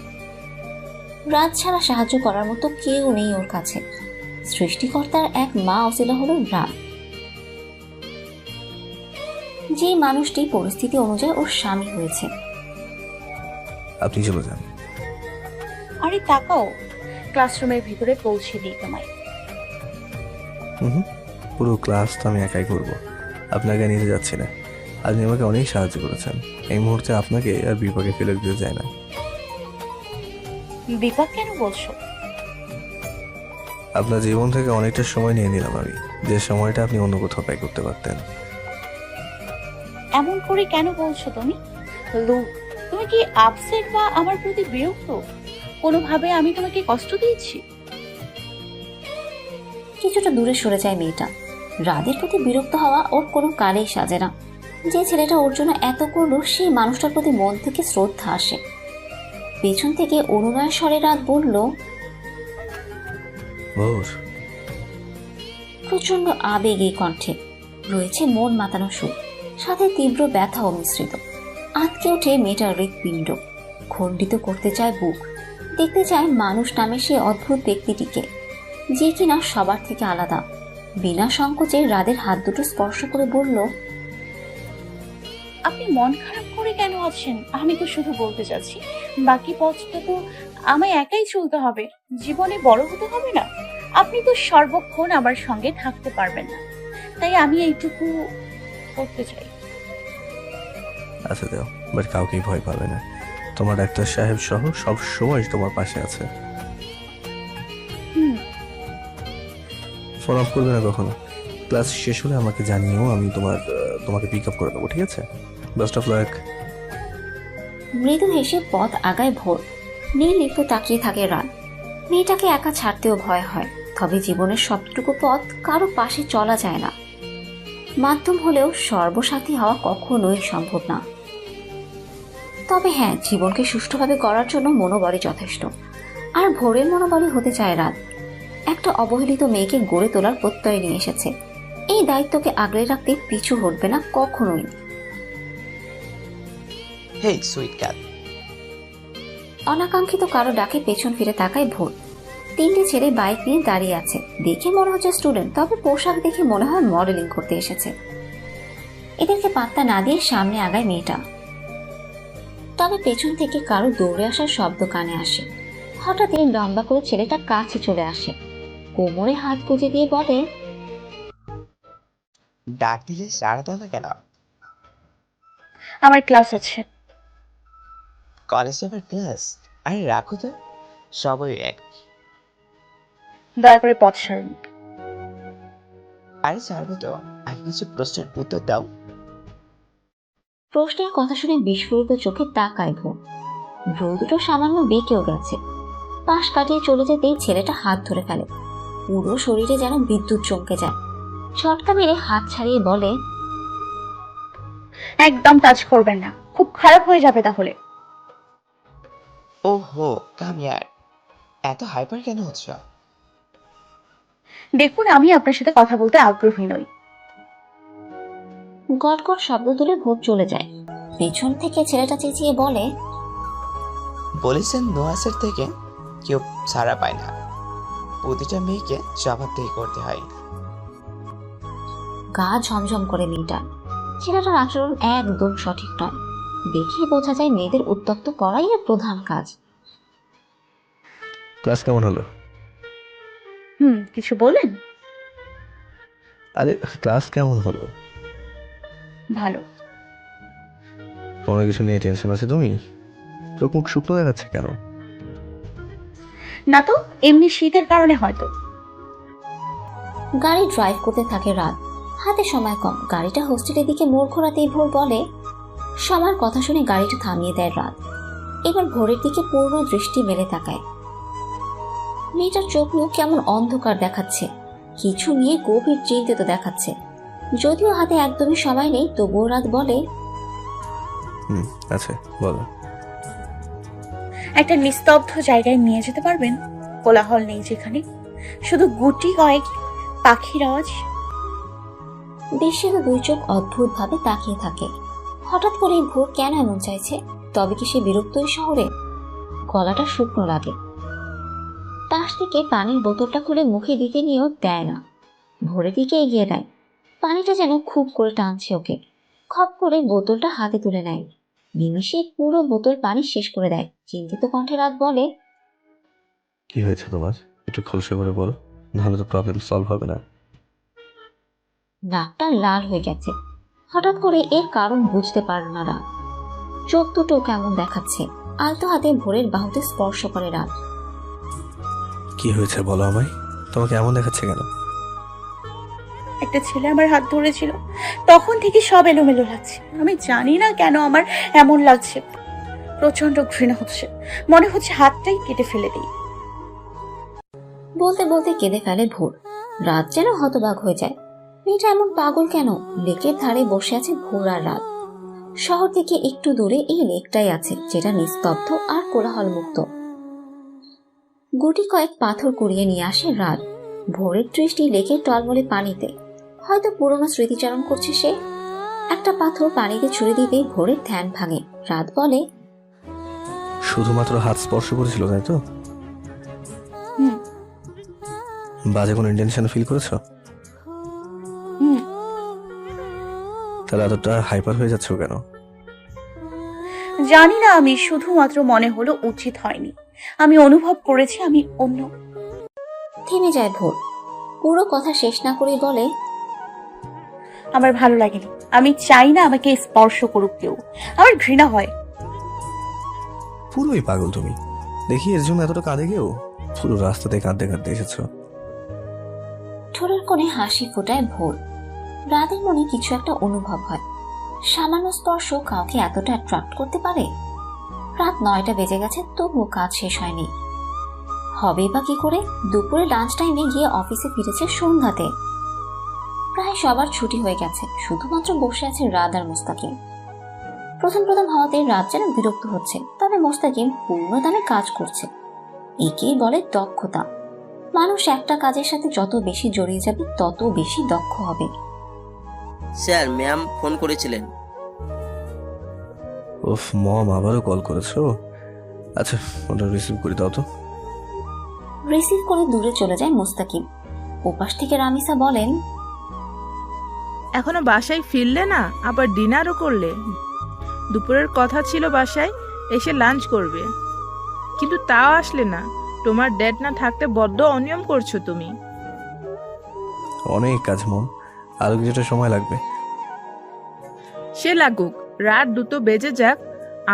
রাত ছাড়া সাহায্য করার মতো কেউ নেই ওর কাছে। সৃষ্টিকর্তার এক মা অসিলা হলো রাত, যে মানুষটি পরিস্থিতি অনুযায়ী ওর স্বামী হয়েছে। আপনি চলে যান। আরে তাকাও, ক্লাসরুমের ভিতরে পৌঁছে দিই তোমায়। পুরো ক্লাস তো আমি একাই করবো, আপনাকে নিতে যাচ্ছি না। আপনি আমাকে অনেক সাহায্য করেছেন। এই মুহূর্তে আপনাকে আর বিপাকে ফেলে দিতে চাই না। বিপাক কেন বলছো? আপনার জীবন থেকে অনেকটা সময় নিয়ে নিলাম আমি, যে সময়টা আপনি অন্য কোথাও ব্যয় করতে পারতেন। এমন করে কেন বলছো তুমি? লু, তুমি কি আপসেট বা আমার প্রতি বিরক্ত? কোনোভাবে আমি তোমাকে কষ্ট দিয়েছি? কিছুটা দূরে সরে যায় মেয়েটা। রাদের প্রতি বিরক্ত হওয়া ওর কোনো কালেই সাজে না। যে ছেলেটা ওর জন্য এত করলো, সেই মানুষটার প্রতি মন থেকে শ্রদ্ধা আসে। পেছন থেকে অনুনয়ের স্বরে রাত বলল, ভোর। প্রচন্ড আবেগ এই কণ্ঠে, রয়েছে মন মাতানো সুর, সাথে তীব্র ব্যথা ও মিশ্রিত। আঁতকে ওঠে মেয়েটার হৃৎপিণ্ড, খণ্ডিত করতে চায় বুক। দেখতে চায় মানুষ নামে সে অদ্ভুত ব্যক্তিটিকে, যে কিনা সবার থেকে আলাদা, বিনা সংকোচে রাদের হাত দুটো স্পর্শ করে বলল, আপনি মন খারাপ করে কেন আছেন? আমি তো শুধু বলতে চাচ্ছি, বাকি পথটা তো আমায় একাই চলতে হবে। জীবনে বড় হতে হবে না? আপনি তো সর্বক্ষণ আমার সঙ্গে থাকতে পারবেন না, তাই আমি এইটুকু করতে চাই। আচ্ছা দাও, বাট কাউকেই ভয় পাবে না। তোমার ডাক্তার সাহেব সহ সব সময় তোমার পাশে আছে। হুম। ফোন অফ করবে না কখনো। ক্লাস শেষ হলে আমাকে জানিও, আমি তোমাকে পিক আপ করে দেবো, ঠিক আছে? Best of luck. মৃদু হেসে পথ আগায় ভোর। নির্লিপ্ত তাকিয়ে থাকে রাত। মেয়েটাকে একা ছাড়তেও ভয় হয়, তবে জীবনের সবটুকু পথ কারো পাশে চলা যায় না। মাধ্যম হলেও সর্বসাথী হওয়া কখনোই সম্ভব না। তবে হ্যাঁ, জীবনকে সুষ্ঠুভাবে গড়ার জন্য মনোবলই যথেষ্ট। আর ভোরের মনোবলই হতে চায় রাত। একটা অবহেলিত মেয়েকে গড়ে তোলার প্রত্যয় নিয়ে এসেছে। এই দায়িত্বকে আগলে রাখতে পিছু হটবে না কখনোই। হেই সুইট ক্যাট। অনাকাঙ্ক্ষিত কারো ডাকে পেছন ফিরে তাকায় ভোর। 3টে ছেলে বাইক নিয়ে দাঁড়িয়ে আছে। দেখে মনে হচ্ছে স্টুডেন্ট, তবে পোশাক দেখে মনে হয় মডেলিং করতে এসেছে। এদেরকে পাত্তা না দিয়ে সামনে আগায় মেয়েটা। তবে পেছন থেকে কারো দৌড়ে আসার শব্দ কানে আসে। হঠাৎই লম্বা করে ছেলেটা কাছে চলে আসে, কোমরে হাত গুজে দিয়ে বলে, ডাক দিলে সারা দাও না কেন? আমার ক্লাস আছে। কলেজে আবার ক্লাস? আরে রাখো তো, সবাই এক। দয়া করে পথ সারুন। আরে ছাড়বো তো, আমি কিছু প্রশ্নের উত্তর দাও। প্রশ্নের কথা শুনে বিস্ফোরিত চোখে তাকায় ভোর। ভ্রু দুটো সামান্য বেঁকেও গেছে। পাশ কাটিয়ে চলে যেতেই ছেলেটা হাত ধরে ফেলে। পুরো শরীরে যেন বিদ্যুৎ চমকে যায়। ঝটকা মেরে হাত ছাড়িয়ে বলে, একদম টাচ করবেন না, খুব খারাপ হয়ে যাবে তাহলে। ও হো কামিয়ার, এত হাইপার কেন হচ্ছ? দেখুন, আমি আপনার সাথে কথা বলতে আগ্রহী নই। গট গট শব্দ তুলে ভোর চলে যায়। পেছন থেকে ছেলেটা চেঁচিয়ে বলে, বলেছেন নো আসার থেকে কেউ ছাড়া পায় না, প্রতিটা মেয়েকে জবাবদিহি করতে হয়। গা ঝমঝম করে মেয়েটা। ছেলেটার আচরণ একদম সঠিক নয়। দেখেই বোঝা যায় মেয়েদের উত্তপ্ত করাই এর প্রধান কাজ। ক্লাস কেমন হলো? কিছু বলেন? আরে ক্লাস কেমন হলো? ভালো। কোনো কিছু নিয়ে টেনশন আছে তুমি? চোখ মুখ শুকনো দেখাচ্ছে কেন? না তো, এমনি শীতের কারণে হয়তো। গাড়ি ড্রাইভ করতে থাকে রাত। হাতে সময় কম। গাড়িটা হোস্টেলের দিকে মোড় ঘোরাতেই ভোর বলে, সময়ের কথা শুনে গাড়িটা থামিয়ে দেয় রাত। এবার ভোরের দিকে পূর্ণ দৃষ্টি মেলে তাকায়। মেয়েটার চোখ মুখ কেমন অন্ধকার দেখাচ্ছে, কিছু নিয়ে গভীর চিন্তিত দেখাচ্ছে। যদিও হাতে একদমই সময় নেই, তবুও রাত বলে, আছে, বলো। একটা নিস্তব্ধ জায়গায় নিয়ে যেতে পারবেন? কোলাহল নেই যেখানে, শুধু গুটি কয়েক পাখির আওয়াজ। বিস্মিত দুই চোখ অদ্ভুত ভাবে তাকিয়ে থাকে। হঠাৎ করে ভোর কেন এমন চাইছে? তবে কি সে বিরক্ত এই শহরে? গলাটা শুকনো লাগে। পাশ থেকে পানির বোতলটা খুলে মুখে দিতে নিয়েও দেয় না। ভোরের দিকে এগিয়ে নেয়। পানিটা যেন খুব করে টানছে ওকে। খপ করে বোতলটা হাতে তুলে নেয়। নিমিষে পুরো বোতল পানি শেষ করে দেয়। চিন্তিত কণ্ঠে রাত বলে, কি হয়েছে তোমার? একটু খোলসা করে বলো, নাহলে তো প্রবলেম সলভ হবে না। নাকটা লাল হয়ে গেছে। হঠাৎ করে এর কারণ বুঝতে পারল না রাত। চোখ দুটো কেমন দেখাচ্ছে। আলতো হাতে ভোরের বাহুতে স্পর্শ করে রাত। কি হয়েছে বলো আমায়, তোমাকে এমন দেখাচ্ছে কেন? একটা ছেলে আমার হাত ধরেছিল, তখন থেকে সব এলোমেলো লাগছে। আমি জানি না কেন আমার এমন লাগছে। প্রচন্ড ঘৃণা হচ্ছে, মনে হচ্ছে হাতটাই কেটে ফেলে দিই। বলতে বলতে কেঁদে ফেলে ভোর। রাত যেন হতবাক হয়ে যায়। মেয়েটা এমন পাগল কেন? লেকের ধারে বসে আছে ভোর আর রাত। শহর থেকে একটু দূরে এই লেকটাই আছে, যেটা নিস্তব্ধ আর কোলাহল মুক্ত। গুটি কয়েক পাথর কুড়িয়ে নিয়ে আসে রাত। ভোরের দৃষ্টি লেকের টলমলে পানিতে। হয়তো পুরনো স্মৃতিচারণ করছে সে। একটা পাথর পানিতে ছুড়ে দিতেই ভোরের ধ্যান ভাঙে। রাত বলে, শুধুমাত্র হাত স্পর্শ করেছিল, তাই তো? বাজে কোনো ইন্টেনশন ফিল করেছো? তাহলে এতটা হাইপার হয়ে যাচ্ছ কেন? জানি না, আমি শুধুমাত্র মনে হলো উচিত হয়নি। আমি অনুভব করেছি আমি অন্য। থেমে যায় ভোর। পুরো কথা শেষ না করেই বলে, আমার ভালো লাগেনি। আমি চাই না আমাকে স্পর্শ করুক কেউ। আমার ঘৃণা হয়। পুরোই পাগল তুমি। দেখি এর জন্য এতটা কাঁদে গেও? পুরো রাস্তাতে কাঁদতে কাঁদতে এসেছো। ঠোঁটের কোণে হাসি ফোটায় ভোর। রাতের মনে কিছু একটা অনুভব হয়। সামান্য স্পর্শ কাউকে এতটা অ্যাট্রাক্ট করতে পারে? রাত 9টা বেজে গেছে, তবুও কাজ শেষ হয়নি। হবেই বা কি করে? দুপুরে লাঞ্চ টাইমে গিয়ে অফিসে ফিরেছে সন্ধ্যাতে। প্রায় সবার ছুটি হয়ে গেছে, শুধুমাত্র বসে আছে রাত আর মোস্তাকিম। প্রথম হওয়াতে রাত যেন বিরক্ত হচ্ছে, তবে মোস্তাকিম পূর্ণ দামে কাজ করছে। একেই বলে দক্ষতা। মানুষ একটা কাজের সাথে যত বেশি জড়িয়ে যাবে তত বেশি দক্ষ হবে। স্যার, ম্যাম ফোন করেছিলেন। ওফ মম, আবারও কল করেছো? আচ্ছা, ওটা রিসিভ করে দাও তো। রিসিভ করে দূরে চলে যায় মোস্তাকিম। ওপাশ থেকে রামিসা বলেন, এখনো বাসায় ফিরলে না, আবার ডিনারও করলে? দুপুরের কথা ছিল বাসায় এসে লাঞ্চ করবে, কিন্তু তাও আসলে না। তোমার ড্যাড না থাকতে বড্ড অনিয়ম করছো তুমি। অনেক কাজ মম, আরো কিছুটা সময় লাগবে। সে লাগুক, রাত 2 বেজে যাক,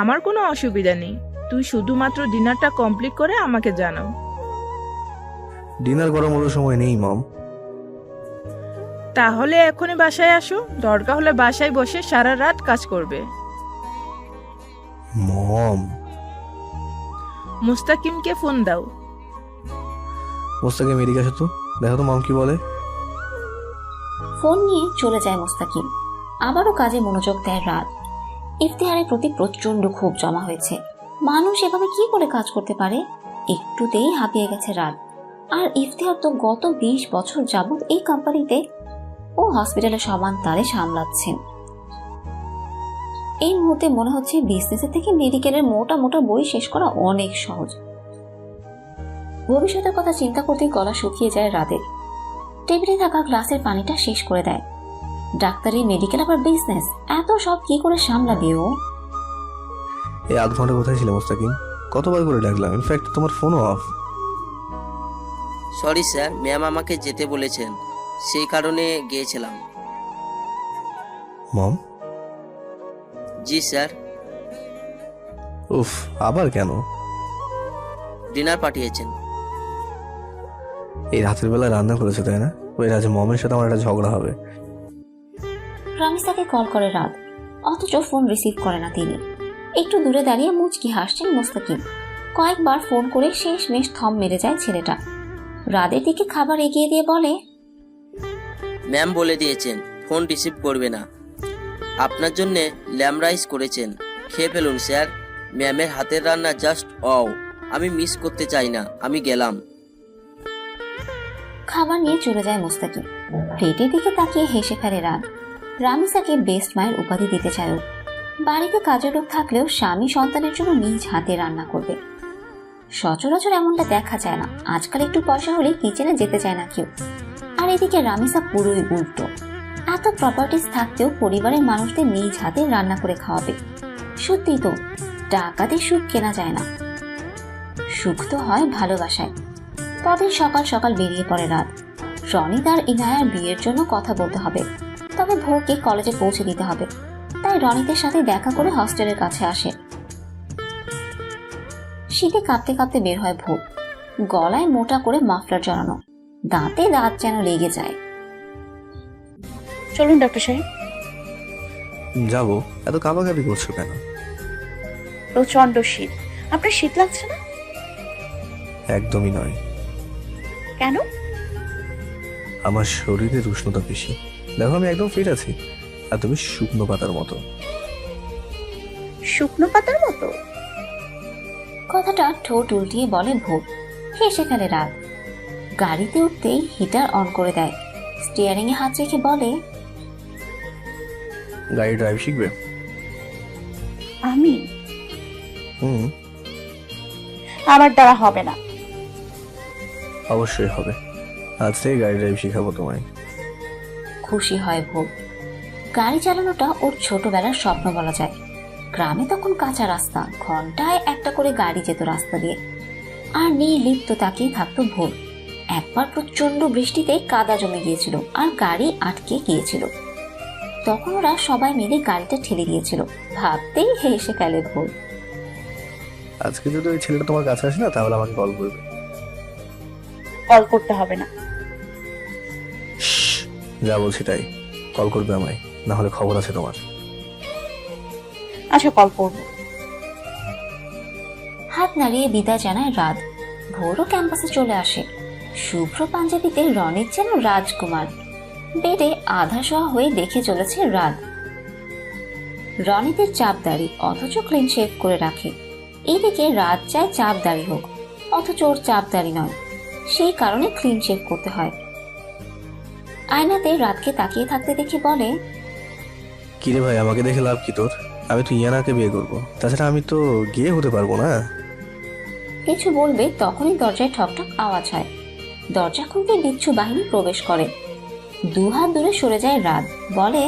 আমার কোনো অসুবিধা নেই। তুই শুধুমাত্র ডিনারটা কমপ্লিট করে আমাকে জানাও। ডিনার করার মতো সময় নেই মম। তাহলে এখনই বাসায় আসো, দরকার হলে বাসায় বসে সারা রাত কাজ করবে। মম, মুস্তাকিমকে ফোন দাও। মোস্তাকিম এদিকে আসো তো, দেখো তো মম কি বলে। ফোন নিয়ে চলে যায় মোস্তাকিম। আবারও কাজে মনোযোগ দেয় রাত। ইফতিহারের প্রতি প্রচন্ড ক্ষোভ জমা হয়েছে। মানুষ এভাবে কি করে কাজ করতে পারে? একটুতেই হাঁপিয়ে গেছে রাত। আর ইফতিহার তো গত 20 বছর যাবত এই কোম্পানিতে ও হসপিটালে সমান তারে সামলাচ্ছেন। এই মুহূর্তে মনে হচ্ছে বিজনেসের থেকে মেডিকেলের মোটা মোটা বই শেষ করা অনেক সহজ। ভবিষ্যতের কথা চিন্তা করতেই গলা শুকিয়ে যায় রাতের। টেবিলে থাকা গ্লাসের পানিটা শেষ করে দেয়। ডাক্তারি, মেডিকেল, আবার বিজনেস, এত সব কি করে সামলাবে ও? এই আধ ঘন্টা কোথায় ছিল মোস্তাকিম? কতবার করে ডাকলাম, ইনফ্যাক্ট তোমার ফোনও অফ। সরি স্যার, ম্যাম আমাকে যেতে বলেছেন, সেই কারণে গিয়েছিলাম। মম? জি স্যার। উফ, আবার কেন? ডিনার পাঠিয়েছেন। এই রাতের বেলা রান্না করেছে তাই না? ওই রাজে মমের সাথে আমার একটা ঝগড়া হবে। রামিসাকে কল করে রাত, অথচ ফোন রিসিভ করে না তিনি। একটু দূরে দাঁড়িয়ে মুচকি হাসছেন মোস্তাকিম। কয়েকবার ফোন করে শেষমেশ থম মেরে যায় ছেলেটা। রাতের দিকে খাবার এগিয়ে দিয়ে বলে, ম্যাম বলে দিয়েছেন ফোন রিসিভ করবে না। আপনার জন্য ল্যাম রাইস করেছেন, খেয়ে ফেলুন স্যার। ম্যামের হাতের রান্না জাস্ট ওয়াও, আমি মিস করতে চাই না। আমি গেলাম। খাবার নিয়ে চলে যায় মোস্তাকিম। প্লেটের দিকে তাকিয়ে হেসে ফেলে রাত। রামিসাকে বেস্ট মায়ের উপাধি দিতে চায় ও। বাড়িতে কাজের লোক থাকলেও স্বামী সন্তানের জন্য নিজ হাতে রান্না করবে। সচরাচর এমনটা দেখা যায় না। আজকাল একটু পয়সা হলে কিচেনে যেতে চায় না কেউ। আর এদিকে রামিসা পুরোই উল্টো। এত প্রপার্টিজ থাকতেও পরিবারের মানুষদের নিজ হাতে রান্না করে খাওয়াবে। সত্যি তো, টাকাতে সুখ কেনা যায় না, সুখ তো হয় ভালোবাসায়। পরদিন সকাল সকাল বেরিয়ে পড়ে রাত। রনিত আর ইনায়ার বিয়ের জন্য কথা বলতে হবে, তবে ভোরকে কলেজে পৌঁছে দিতে হবে। তাই রনিতের সাথে দেখা করে হস্টেলের কাছে আসে। শীতে কাঁপতে কাঁপতে বের হয় ভোর। গলায় মোটা করে মাফলার জড়ানো, দাঁতে দাঁত যেন লেগে যায়। চলুন ডক্টর সাহেব। যাবো, এত কাবাকাবি করছো কেন? প্রচন্ড শীত। আপনার শীত লাগছে না? একদমই নয়। কেন? আমার শরীরের উষ্ণতা বেশি। দেখো আমি একদম ফিট আছি, আর তুমি শুকনো পাতার মতো। শুকনো পাতার মতো? কথাটা ঠোঁট উল্টিয়ে বলে ভোর। হেসে ফেলে রাত। গাড়িতে উঠতেই হিটার অন করে দেয়। স্টিয়ারিং এ হাত রেখে বলে, গাড়ি ড্রাইভ শিখবে? আমি? হুম, আমার দ্বারা হবে না। অবশ্যই হবে। আজ থেকে গাড়ি ড্রাইভ শিখাবো তোমায়। খুশি হয় ভোর। গাড়ি চালানোটা ওর ছোটবেলার স্বপ্ন বলা যায়। গ্রামে তখন কাঁচা রাস্তা, ঘন্টায় একটা করে গাড়ি যেত রাস্তা দিয়ে, আর নির্লিপ্ত তাকিয়ে থাকতো ভোর। একবার প্রচন্ড বৃষ্টিতে কাদা জমে গিয়েছিল আর গাড়ি আটকে গিয়েছিল। তখন ওরা সবাই মিলে গাড়িটা ঠেলে দিয়েছিল। ভাবতেই হেসে ফেলে ভোর। আজকে যদি ওই ছেলেটা তোমার কাছে আসে না, তাহলে আমাকে কল করবে। কল করতে হবে না। শ্শ্, যা বলছি তাই, কল করবে আমায়, না হলে খবর আছে তোমার। আচ্ছা, কল করবো। হাত নাড়িয়ে বিদায় জানায় রাত। ভোরও ক্যাম্পাসে চলে আসে। শুভ্র পাঞ্জাবিতে রনিত যেন রাজকুমার। বেডে আধা শোয়া হয়ে দেখে চলেছে রাত। রনিতের চাপ দাড়ি, অথচ ক্লিন শেভ করে রাখে। এইদিকে রাত চায় চাপ দাড়ি হোক, অথচ ওর চাপ দাড়ি নয়, সেই কারণে ক্লিন শেভ করতে হয়। আয়নাতে রাতকে তাকিয়ে থাকতে দেখে বলে, কিরে ভাই, আমাকে দেখে লাভ কি তোর? আমি তো ইয়ানাকে বিয়ে করবো, তাছাড়া আমি তো গিয়ে হতে পারবো না। কিছু বলবে তখনই দরজায় ঠকঠক আওয়াজ হয়। দরজা খুলতে বিচ্ছু বাহিনী প্রবেশ করে। দুহাত দূরে সরে যায় রাত, বলে,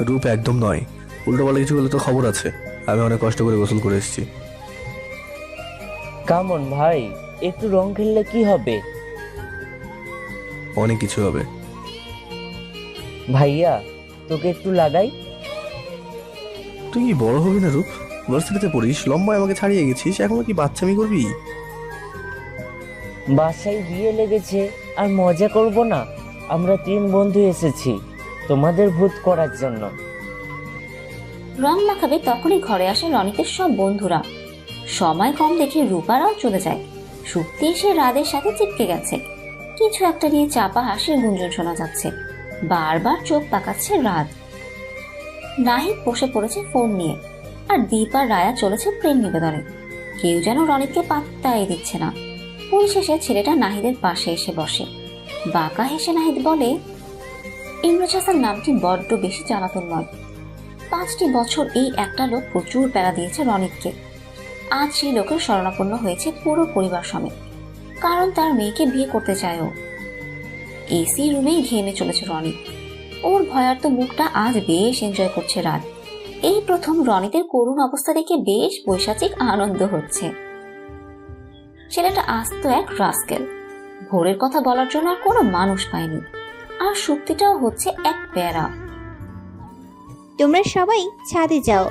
রূপ একদম নয়, উল্টো পাল্টা কিছু বলে তো খবর আছে। আমি অনেক কষ্ট করে গোসল করে এসেছি। কামন ভাই, একটু রং খেললে কি হবে? অনেক কিছু হবে। ভাইয়া, তোকে একটু লাগাই। তুই কি বড় হবি না রূপ? ভার্সিটিতে পড়িস, লম্বায় আমাকে ছাড়িয়ে গেছিস, এখন কি বাচ্চামি করবি? বাসায় বিয়ে লেগেছে আর মজা করব না? আমরা 3 বন্ধু এসেছি তোমাদের ভূত করার জন্য। রং মাখাবে তখনই ঘরে আসে রনিতের সব বন্ধুরা। সময় কম দেখে রূপারাও চলে যায়। শুক্তি এসে রাদের সাথে চিপকে গেছে। কিছু একটা নিয়ে চাপা হাসির গুঞ্জন শোনা যাচ্ছে। বারবার চোখ তাকাচ্ছে রাত। নাহিদ বসে পড়েছে ফোন নিয়ে, আর দীপ আর রায়া চলেছে প্রেম নিবেদনে। কেউ যেন রনিতকে পাত্তাই দিচ্ছে না। পরিশেষে ছেলেটা নাহিদের পাশে এসে বসে। বাঁকা হেসে নাহিদ বলে, ইমরাজ হাসান নামটি বড্ড বেশি জ্বালাতন নয়। 5টি বছর এই একটা লোক প্রচুর প্যারা দিয়েছে রনিতকে। আজ সেই লোকের শরণাপন্ন হয়েছে পুরো পরিবার সমেত, কারণ তার মেয়েকে বিয়ে করতে চায় ও। এসি রুমেই ঘেমে চলেছে রনিত। ওর ভয়ার্ত মুখটা আজ বেশ এনজয় করছে রাত। এই প্রথম রনিতের করুণ অবস্থা দেখে বেশ বৈশাচিক আনন্দ হচ্ছে। ছেলেটা আস্ত এক রাস্কেল। ভোরের কথা বলার জন্য আর কোনো মানুষ পায়নি। আর শক্তিটাও হচ্ছে এক প্যারা। তোমরা সবাই ছাদে যাও,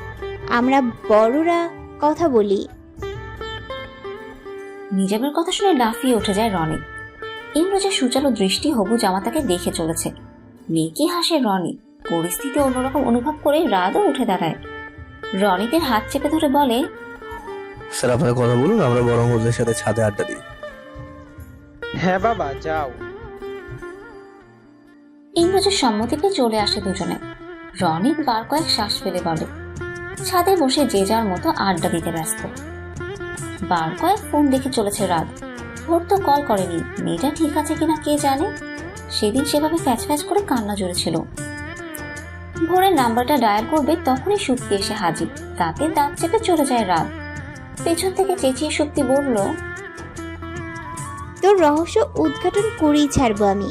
আমরা বড়রা কথা বলি। নিজামের কথা শুনে লাফিয়ে উঠে যায় রনি। ইমরাজের সুচালো দৃষ্টি হবু জামাতাকে দেখে চলেছে। মেয়েকে হাসে রনি। পরিস্থিতি অন্যরকম অনুভব করে রাতও উঠে দাঁড়ায়। রনিতের হাত চেপে ধরে বলে, স্যার, আপনারা কথা বলুন, আমরা বরং ওদের সাথে ছাদে আড্ডা দিই। হ্যাঁ বাবা, যাও। ইমরাজের সম্মতিতে চলে আসে দুজনে। রনিত বার কয়েক শ্বাস ফেলে বলে, ছাদে বসে যে যার মতো আড্ডা দিতে ব্যস্ত। বার কয়েক ফোন দেখে চলেছে রাত। ভোর তো কল করেনি, মেয়েটা ঠিক আছে কিনা কে জানে। সেদিন সেভাবে ফ্যাচ ফ্যাচ করে কান্না জড়েছিল। ভোরের নাম্বারটা ডায়াল করবে তখনই শক্তি এসে হাজির। তাতে দাঁত চেপে চলে যায় রাত। পেছন থেকে চেঁচিয়ে শক্তি বলল, তোর রহস্য উদ্ঘাটন করেই ছাড়বো আমি।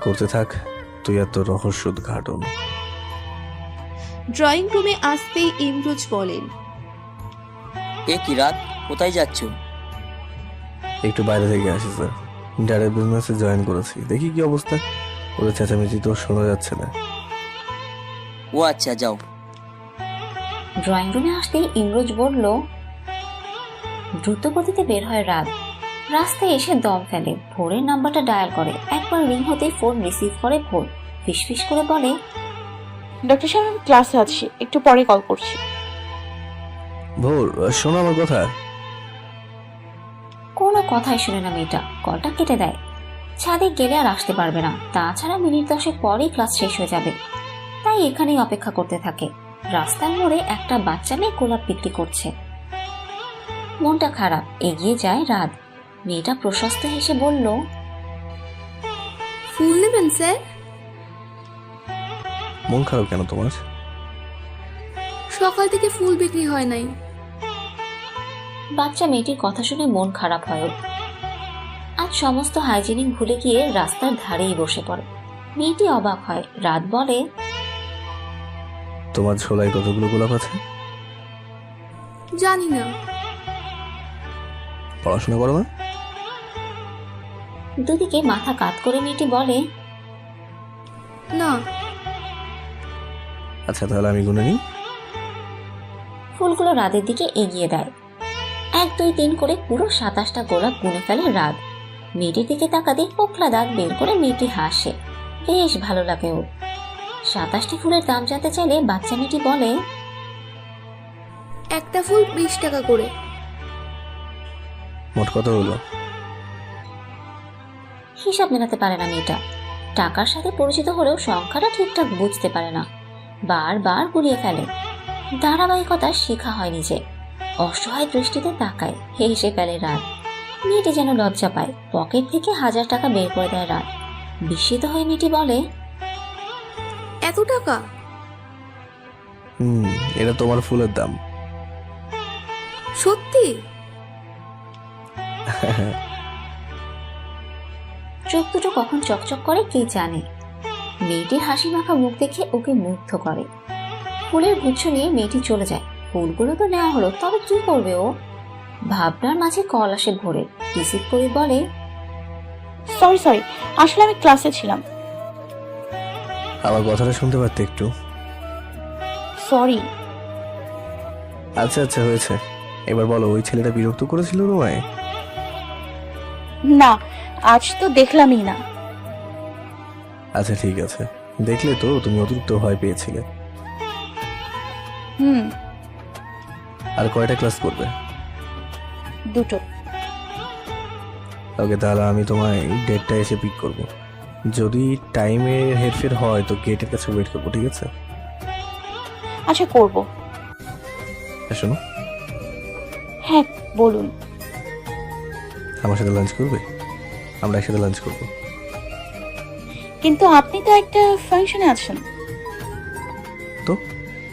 করতে থাক তুই এত রহস্য উদ্ঘাটন। ড্রয়িং রুমে আসতেই ইমরোজ বলেন, এ কি রাত, কোথায় যাচ্ছ? একটু বাইরে থেকে আসি স্যার, ডাইরেক্ট বিজনেসে জয়েন করেছি, দেখি কি অবস্থা। ওদের চেঁচামেচি তো শোনা যাচ্ছে না। ও আচ্ছা, যাও। ড্রয়িং রুমে আসতেই ইমরোজ বলল। দ্রুত গতিতে বের হয় রাত। রাস্তায় এসে দম ফেলে। ভোরের নাম্বারটা ডায়াল করে। একবার রিং হতেই ফোন রিসিভ করে ভোর। ফিসফিস করে বলে, ডক্টর সাহেব, আমি ক্লাসে আছি, একটু পরে কল করছি। ভোর, শোনো আমার কথা। কোনো কথাই শুনে না মেয়েটা, কলটা কেটে দেয়। ছাদে গেলে আর আসতে পারবে না, তাছাড়া মিনিট 10 পরেই ক্লাস শেষ হয়ে যাবে। তাই এখানেই অপেক্ষা করতে থাকে। রাস্তার মোড়ে একটা বাচ্চা মেয়ে গোলাপ বিক্রি করছে। মনটা খারাপ, এগিয়ে যায় রাত। মেয়েটা প্রশস্ত হেসে বলল, ফুল নেবেন স্যার? মন খারাপ কেন তোমার? সকাল থেকে ফুল বিক্রি হয় নাই। বাচ্চা মেয়েটির কথা শুনে মন খারাপ হয় ওর। আজ সমস্ত হাইজিনিক ভুলে গিয়ে রাস্তার ধারেই বসে পড়ে। মেয়েটি অবাক হয়। রাত বলে, তোমার ঝোলায় কতগুলো গোলাপ আছে? জানি না। পড়াশোনা করো না? দুদিকে মাথা কাত করে মেয়েটি বলে, না। আচ্ছা তাহলে আমি গুনে নিই। ফুলগুলো রাতের দিকে এগিয়ে দেয়। 1 2 3 করে পুরো 27টা গোলাপ গুনে ফেলে রাত। মেয়েটির দিকে তাকাতে পোকলা দাঁত বের করে মেয়েটি হাসে। বেশ ভালো লাগে ওর। 27টি ফুলের দাম জানতে চাইলে বাচ্চা মেয়েটি বলে, একটা ফুল 20 টাকা করে। মোট কত হলো? হিসাব মেলাতে পারে না মেয়েটা। টাকার সাথে পরিচিত হলেও সংখ্যাটা ঠিকঠাক বুঝতে পারে না, বারবার গুলিয়ে ফেলে। ধারাবাহিকতা শেখা হয়নি যে। অসহায় দৃষ্টিতে তাকায়, হেসে ফেলে রাত। মেয়েটি যেন লজ্জা পায়। পকেট থেকে 1000 টাকা বের করে দেয় রাত। বিস্মিত হয়ে মেয়েটি বলে, এত টাকা? এটা তোমার ফুলের দাম। সত্যি? চোখ দুটো কখন চকচক করে কে জানে। মেয়েটির হাসি মাখা মুখ দেখে ওকে মুগ্ধ করে। ফুলের গুচ্ছ নিয়ে মেয়েটি চলে যায়। ফুলগুলো তো নেওয়া হলো, তবে কি করবে ও? ভাবনার মাঝে কল আসে ভোরে। রিসিভ করে বলে, সরি, আসলে আমি ক্লাসে ছিলাম। আমার কথাটা শুনতে পারতে একটু? সরি। আচ্ছা হয়েছে, এবার বলো, ওই ছেলেটা বিরক্ত করেছিল তোমায়? না, আজ তো দেখলামই না। আচ্ছা ঠিক আছে, দেখলে তো তুমি অতিরিক্ত ভয় পেয়েছিলে। আর কয়টা ক্লাস করবে? 2টো। ওকে, তাহলে আমি তোমায় ডেটটা এসে পিক করব। যদি টাইমে হেরফের হয় তো গেটের কাছে ওয়েট করবো, ঠিক আছে? আচ্ছা, করব। শোনো, হ্যাঁ বলুন। আমার সাথে লাঞ্চ করবে? আমরা একসাথে লাঞ্চ করব। কিন্তু আপনি তো একটা ফাংশনে আছেন। তো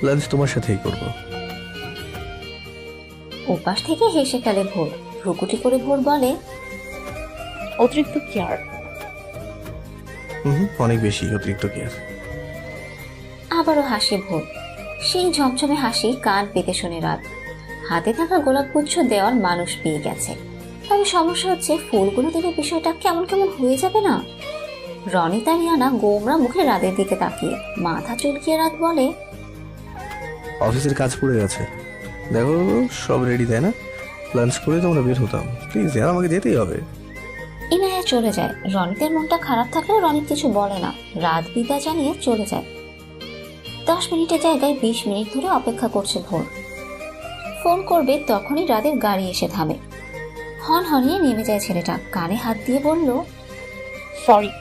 লাঞ্চ তোমার সাথেই করব। ওপাশ থেকে হেসে ফেলে ভোর। ভ্রুকুটি করে ভোর বলে, অতিরিক্ত কেয়ার। অনেক বেশি অতিরিক্ত কেয়ার। আবারও হাসে ভোর। সেই ঝমঝমে হাসি কান পেতে শোনে রাত। হাতে থাকা গোলাপগুচ্ছ দেওয়ার মানুষ পেয়ে গেছে। তবে সমস্যা হচ্ছে, ফুলগুলো দিলে বিষয়টা কেমন হয়ে যাবে না? রনিতা রিয়ানা গোমরা মুখে রাতের দিকে তাকিয়ে মাথা চুলকিয়ে রাত বলে, অফিসের কাজ পড়ে গেছে, দেখো সব রেডি, তাই না? লাঞ্চ করে তোমরা বের হতাম, প্লিজ यार, আমাকে যেতেই হবে। ইনায়া চলে যায়। রনিতের মনটা খারাপ থাকলেও রনিত কিছু বলে না। রাত বিদায় জানিয়ে চলে যায়। 10 মিনিটের জায়গায় 20 মিনিট ধরে অপেক্ষা করছে ভোর। ফোন করবে তখনই রাতের গাড়ি এসে থামে। হন হনিয়ে নেমে যায় ছেলেটা। কানে হাত দিয়ে বলল, সরি।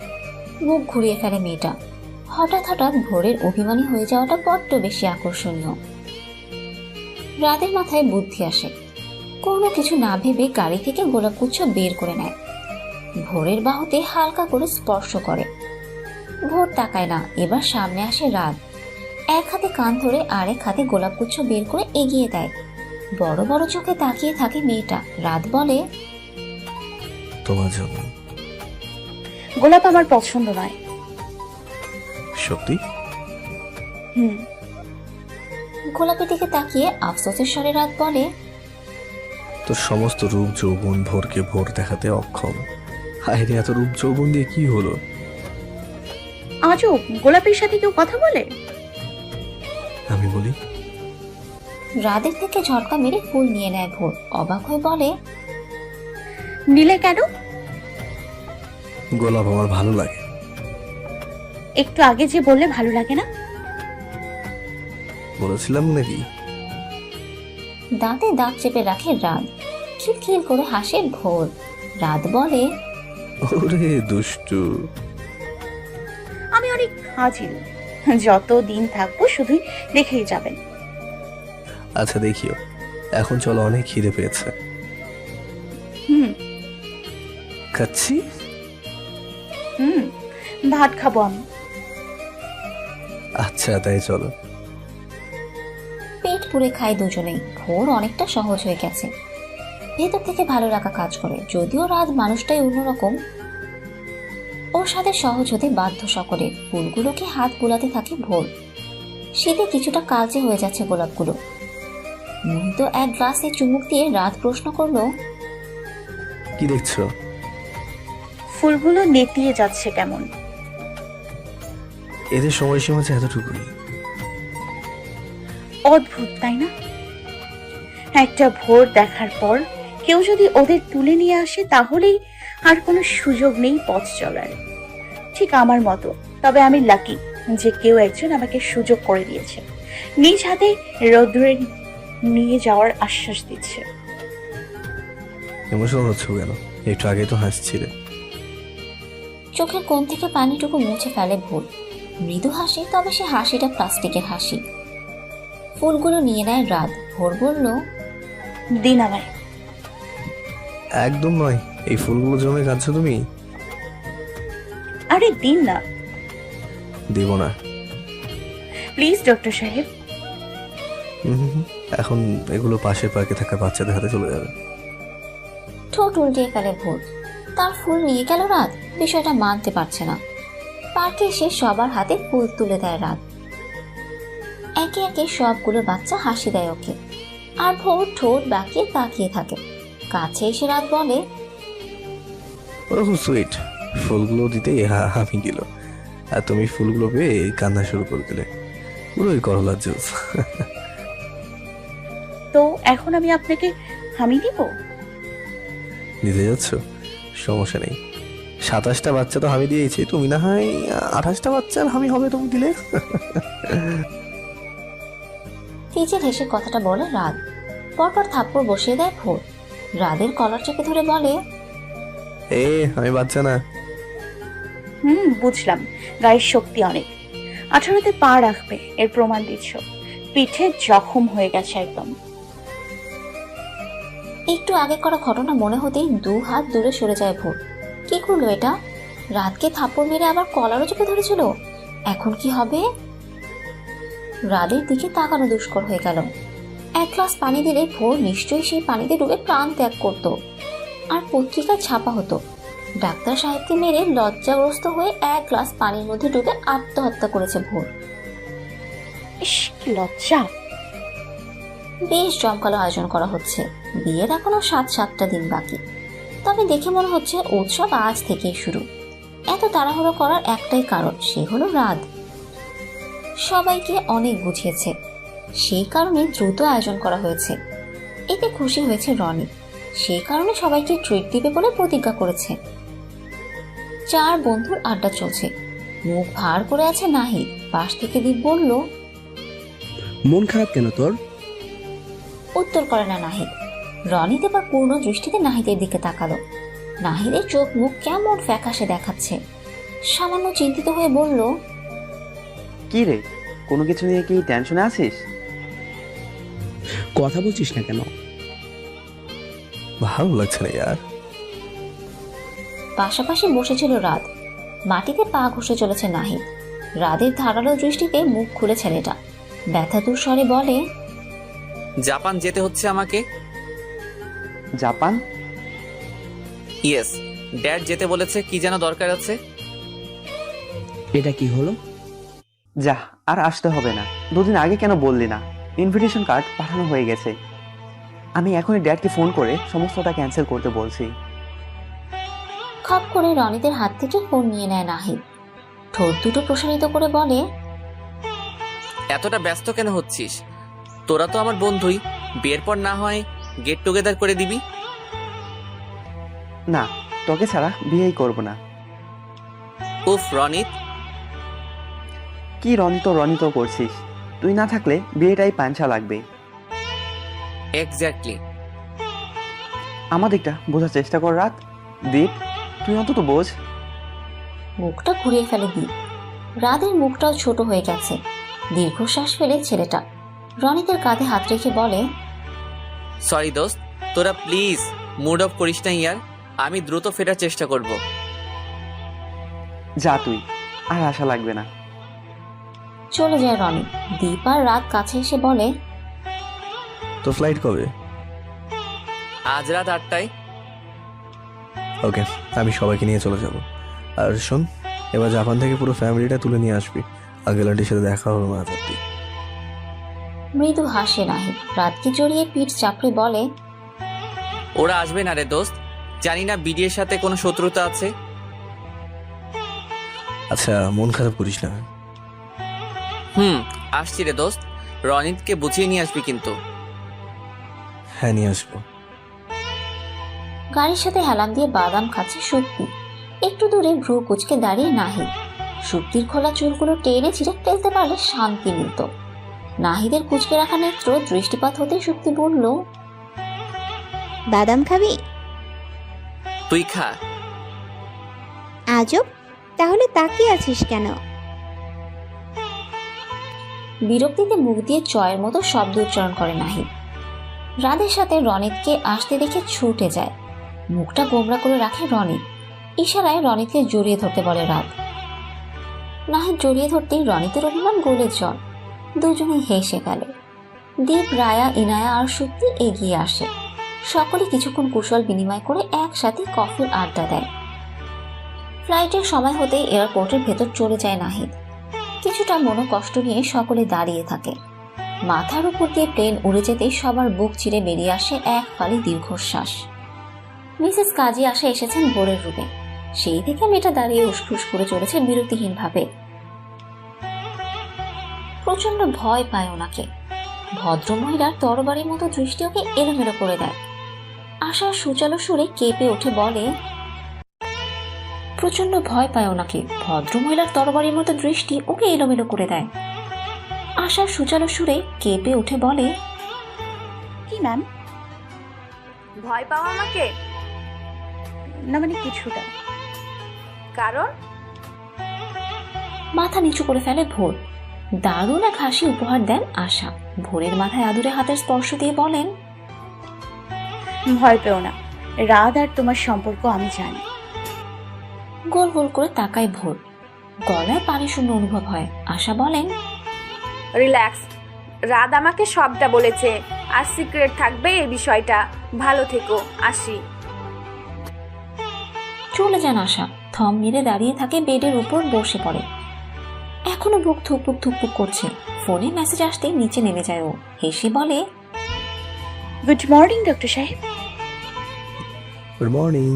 মুখ ঘুরিয়ে ফেলে মেয়েটা। হঠাৎ ভোরের অভিমানী হয়ে যাওয়াটা বড্ড বেশি আকর্ষণীয়। রাতের মাথায় বুদ্ধি আসে। কোনো কিছু না ভেবে গাড়ি থেকে গোলাপগুচ্ছ বের করে নেয়। ভোরের বাহুতে হালকা করে স্পর্শ করে। ভোর তাকায় না। এবার সামনে আসে রাত। এক হাতে কান ধরে আরেক হাতে গোলাপগুচ্ছ বের করে এগিয়ে দেয়। বড় বড় চোখে তাকিয়ে থাকে মেয়েটা। রাত বলে, তোমার জন্য। গোলাপ আমার পছন্দ নয়। সত্যি? গোলাপের দিকে তাকিয়ে আফসোসের স্বরে রাত বলে, তোর সমস্ত রূপ যৌবন ভোরকে ভোর দেখাতে অক্ষম। হায় রে, এত রূপ যৌবন দিয়ে কি হলো? আজও গোলাপের সাথে কেউ কথা বলে? আমি বলি। রাতের থেকে ঝটকা মেরে ফুল নিয়ে নেয় ভোর। অবাক হয়ে বলে, নিলে কেন? গোলাপ আমার ভালো লাগে। একটু আগে যে বললে ভালো লাগে না। বলেছিলাম নাকি? দাঁতে দাঁত চেপে রাখে রাত। খিলখিল করে হাসে ভোর। রাত বলে, ওরে দুষ্টু। আমি অনেক হাজির, যত দিন থাকবো শুধুই দেখেই যাবেন। আচ্ছা দেখিও, এখন চলো, অনেক খিদে পেয়েছে। খাচ্ছি। ভাত খাবো আমি। আচ্ছা তাই চলো। পেট পুরে খায় দুজনেই। ভোর অনেকটা সহজ হয়ে গেছে। ভেতর থেকে ভালো লাগা কাজ করে। যদিও রাত মানুষটাই অন্যরকম। ওর সাথে সহজ হতে বাধ্য সকলে ফুলগুলোকে হাত বুলাতে থাকে ভোর। শীতে কিছুটা কালচে হয়ে যাচ্ছে গোলাপগুলো। মোহিত এক গ্লাসে চুমুক দিয়ে রাত প্রশ্ন করলো, কি দেখছো? ফুলগুলো নেতিয়ে যাচ্ছে কেমন? এদের সময়সীমা হচ্ছে এতটুকুই। অদ্ভুত তাই না? একটা ভোর দেখার পর কেউ যদি ওদের তুলে নিয়ে আসে তাহলেই আর কোনো সুযোগ নেই পথ চলার। ঠিক আমার মতো। তবে আমি লাকি যে কেউ একজন আমাকে সুযোগ করে দিয়েছে, নিজ হাতে রৌদ্রে নিয়ে যাওয়ার আশ্বাস দিচ্ছে। ইমোশনাল হচ্ছে কেন? একটু আগে তো হাসছিলে। চোখের কোণ থেকে পানিটুকু মুছে ফেলে ভোর। মৃদু হাসি, তবে সে হাসিটা প্লাস্টিকের হাসি। ফুলগুলো নিয়ে নেয় রাত। ভোর বলল, দিন আমায়। একদম নয়, এই ফুলগুলো জমে কাঁদছো তুমি? আরে দিন না দিব না। প্লিজ ডক্টর সাহেব। এখন এগুলো পাশের পার্কে থাকা বাচ্চাদের হাতে চলে যাবে। ঠোঁট উল্টিয়ে ফেলে ভোর। তার ফুল নিয়ে গেল রাত। বিষয়টা মানতে পারছে না। পার্কে এসে সবার হাতে ফুল তুলে দেয় রাত। একে একে সবগুলো বাচ্চা হাসি দেয় ওকে, আর ভোর ঠোঁট বাঁকিয়ে তাকিয়ে থাকে। কাছে এসে রাত বলে, ওরা খুব সুইট। ফুলগুলো দিতে আমি দিল, আর তুমি ফুলগুলো পেয়ে কান্না শুরু করে দিলে। পুরোই করলার জুস। তো এখন আমি আপনাকে হামি দিব? দিতে যাচ্ছ? সমস্যা নেই, 27টা বাচ্চা তো আমি দিয়েছি, তুমি না হয় 28টা বাচ্চার আমি হবে তুমি দিলে। তেজের হেসে কথাটা বলে রাত। পরপর থাপ্পড় বসিয়ে দেয় ভোর। রাদের কলার চেপে ধরে বলে, আমি বাচ্চা না। বুঝলাম, গায়ের শক্তি অনেক। 18তে পা রাখবে এর প্রমাণ দিচ্ছ। পিঠে জখম হয়ে গেছে একদম। একটু আগে করা ঘটনা মনে হতেই 2 হাত দূরে সরে যায় ভোর। কি করলো এটা? রাতকে থাপ্পড় মেরে আবার কলারও চেপে ধরেছিল। এখন কি হবে? রাদের দিকে তাকানো দুষ্কর হয়ে গেল। এক গ্লাস পানি দিলে ভোর নিশ্চয়ই সেই পানিতে ডুবে প্রাণ ত্যাগ করত। আর পত্রিকা ছাপা হতো, ডাক্তার সাহেবকে মেরে লজ্জাগ্রস্ত হয়ে এক গ্লাস পানির মধ্যে ডুবে আত্মহত্যা করেছে ভোর। ইস, কি লজ্জা! বেশ জমকালো আয়োজন করা হচ্ছে। বিয়ের এখনো 7টা দিন বাকি। তবে দেখে মনে হচ্ছে উৎসব আজ থেকেই শুরু। এত তাড়াহুড়ো করার একটাই কারণ, সে হলো রাত। সবাইকে অনেক বুঝিয়েছে, সেই কারণে দ্রুত আয়োজন করা হয়েছে। এতে খুশি হয়েছে রনি, সেই কারণে সবাইকে ট্রিট দিবে বলে প্রতিজ্ঞা করেছে। 4 বন্ধুর আড্ডা চলছে। মুখ ভার করে আছে নাহিদ। পাশ থেকে দীপ বলল, মন খারাপ কেন তোর? উত্তর করে না নাহিদ। রনি এবার পূর্ণ দৃষ্টিতে নাহিদের দিকে তাকালো। নাহিদের চোখ মুখ কেমন ফ্যাকাশে দেখাচ্ছে। সামান্য চিন্তিত হয়ে বলল, কি রে, কোনো কিছু নিয়ে কি টেনশনে আছিস? কথা বলছিস না কেন? ভালো লাগছে না ইয়ার। পাশাপাশি বসেছিল রাত। মাটিতে পা ঘষে চলেছে নাহিদ। রাদের ধারালো দৃষ্টিতে মুখ খুলে ছেলেটা ব্যথাতুর স্বরে বলে, জাপান যেতে হচ্ছে আমাকে। জাপান? ইয়েস, ড্যাড যেতে বলেছে, কি যেন দরকার আছে। এটা কি হলো? যা, আর আসতে হবে না। 2 দিন আগে কেন বললি না? ইনভিটেশন কার্ড পাঠানো হয়ে গেছে। আমি এখনই ড্যাডকে ফোন করে সমস্তটা ক্যান্সেল করতে বলছি। খপ করে রনিদের হাত থেকে ফোন নিয়ে নেয় নাহিদ। ঠোঁট দুটো প্রসারিত করে বলে, এতটা ব্যস্ত কেন হচ্ছিস? তোরা তো আমার বন্ধুই, বিয়ের পর না হয় গেট টুগেদার করে দিবি। না, তোকে ছাড়া বিয়েই করব না। উফ রনিত। কি রনিত করছিস? তুই না থাকলে বিয়েটাই পাঞ্চা লাগবে। এক্স্যাক্টলি। আমাদেরটা বোঝার চেষ্টা কর রাত। দীপ, তুই অন্তত বোঝ। মুখটা ঘুরিয়ে ফেলে দীপ। রাদের মুখটাও ছোট হয়ে গেছে। দীর্ঘশ্বাস ফেলে ছেলেটা রনিতের কাঁধে হাত রেখে বলে, সরি দোস্ত, তোরা প্লিজ মুড অফ করিস না ইয়ার। আমি দ্রুত ফেরার চেষ্টা করব। যা তুই, আর আশা লাগবে না। চলে যায় রনি। দীপ আর রাত কাছে এসে বলে, তো ফ্লাইট কবে? আজ রাত 8টায়। ওকে, আমি সবাইকে নিয়ে চলে যাব। আর শোন, এবার জাপান থেকে পুরো ফ্যামিলিটা তুলে নিয়ে আসবি। আঙ্কেল আন্টির সাথে দেখা হবে মাঝ রাত্রি। মৃদু হাসে নাহিদ, রাতকে জড়িয়ে পিঠ চাপড়ে বলে, ওরা আসবে না রে দোস্ত, জানি না বিডিএর সাথে কোনো শত্রুতা আছে। আচ্ছা, মন খারাপ করিস না। আসছি রে দোস্ত, রনিতকে বুঝিয়ে নিয়ে আসবি কিন্তু। হ্যাঁ, নিয়ে আসবো। গাড়ির সাথে হেলান দিয়ে বাদাম খাচ্ছে শক্তি। একটু দূরে ভ্রু কুচকে দাঁড়িয়ে নাহিদ। শক্তির খোলা চুলগুলো টেনে ছিঁড়ে ফেলতে পারলে শান্তি মিলত। নাহিদের কুচকে রাখা নেত্র দৃষ্টিপাত হতে শক্তি বলল, বাদাম খাবি? তুই খা। আজব, তাহলে তাকিয়ে আছিস কেন? বিরক্তিতে মুখ দিয়ে চয়ের মতো শব্দ উচ্চারণ করে নাহিদ। রাদের সাথে রনিতকে আসতে দেখে ছুটে যায়। মুখটা গোমরা করে রাখে রনিত। ইশারায় রনিতকে জড়িয়ে ধরতে বলে রাত। নাহিদ জড়িয়ে ধরতেই রনিতের অভিমান গলে জল। দুজনেই হেসে গেল। দীপ, রায়া, ইনায়া আর শক্তি এগিয়ে আসে। সকলে কিছুক্ষণ কুশল বিনিময় করে একসাথে কফির আড্ডা দেয়। ফ্লাইটের সময় হতে এয়ারপোর্টের ভেতর চলে যায় নাহিদ। কিছুটা মনোকষ্ট নিয়ে সকলে দাঁড়িয়ে থাকে। মাথার উপর দিয়ে প্লেন উড়ে যেতেই সবার বুক চিরে বেরিয়ে আসে এক ফালি দীর্ঘশ্বাস। মিসেস কাজী আসা এসেছেন ভোরের রূপে। সেই থেকে মেয়েটা দাঁড়িয়ে উসখুস করে চলেছে বিরতিহীন ভাবে। প্রচন্ড ভয় পায় ওনাকে। ভদ্রমহিলার তরবারির মতো দৃষ্টি ওকে এলোমেলো করে দেয়। আশা সুচালো সুরে কেঁপে উঠে বলে, প্রচন্ড ভয় পায় ওনাকে। ভদ্রমহিলার তরবারির মতো দৃষ্টি ওকে এলোমেলো করে দেয়। আশা সুচালো সুরে কেঁপে উঠে বলে, কি ম্যাম? ভয় পাও আমাকে? না মানে কিছুটা। কারণ? মাথা নিচু করে ফেলে ভোর। দারুণ এক হাসি উপহার দেন আশা। ভোরের মাথায় আদুরে হাতের স্পর্শ দিয়ে বলেন, ভয় পেও না, রাত আর তোমার সম্পর্ক আমি জানি। গোল গোল করে তাকায় ভোর। গলায় পানি শূন্য অনুভব হয়। আশা বলেন, রিল্যাক্স, রাত আমাকে সবটা বলেছে, আর সিক্রেট থাকবে এই বিষয়টা। ভালো থেকো, আসি। চলে যান আশা। থম মেরে দাঁড়িয়ে থাকে বেডের উপর বসে পড়ে। এখনো বুক ধুকপুক ধুকপুক করছে। ফোনে মেসেজ আসতে নিচে নেমে যায় ও। হেসে বলে, গুড মর্নিং ডক্টর সাহেব। Good morning.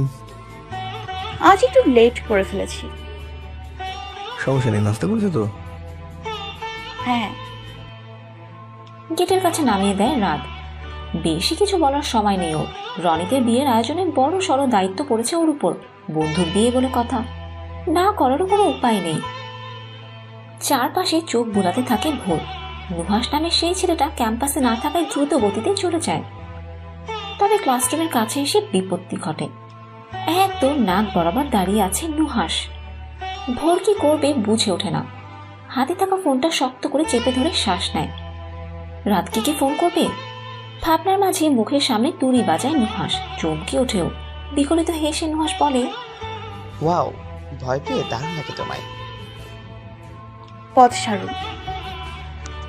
আজ একটু লেট করে ফেলেছি। সমস্যা নেই, নাস্তা করছো তো? হ্যাঁ। গেটের কাছে নামিয়ে দেয় রাত। বেশি কিছু বলার সময় নেই ওর। রনিতের বিয়ের আয়োজনে বড় সড় দায়িত্ব পড়েছে ওর উপর। বন্ধুর বিয়ে বলে কথা, না করারও কোনো উপায় নেই। চারপাশে চোখ বুলাতে থাকে ভোর। নুহাস নামের সেই ছেলেটা ক্যাম্পাসে না থাকায় দ্রুত গতিতে চলে যায়। তবে ক্লাসরুমের কাছে এসে বিপত্তি ঘটে। একদম নাক বরাবর দাঁড়িয়ে আছে নুহাস। ভোর কি করবে বুঝে ওঠে না। হাতে থাকা ফোনটা শক্ত করে চেপে ধরে শ্বাস নেয়। রাতকে কি ফোন করবে? ভাবনার মাঝে মুখের সামনে তুড়ি বাজায় নুহাস। চমকে ওঠেও। বিকলিত হেসে নুহাস বলে, ওয়াও, ভয় পেয়ে দারুণ লাগে তোমায়। পথ সারুন।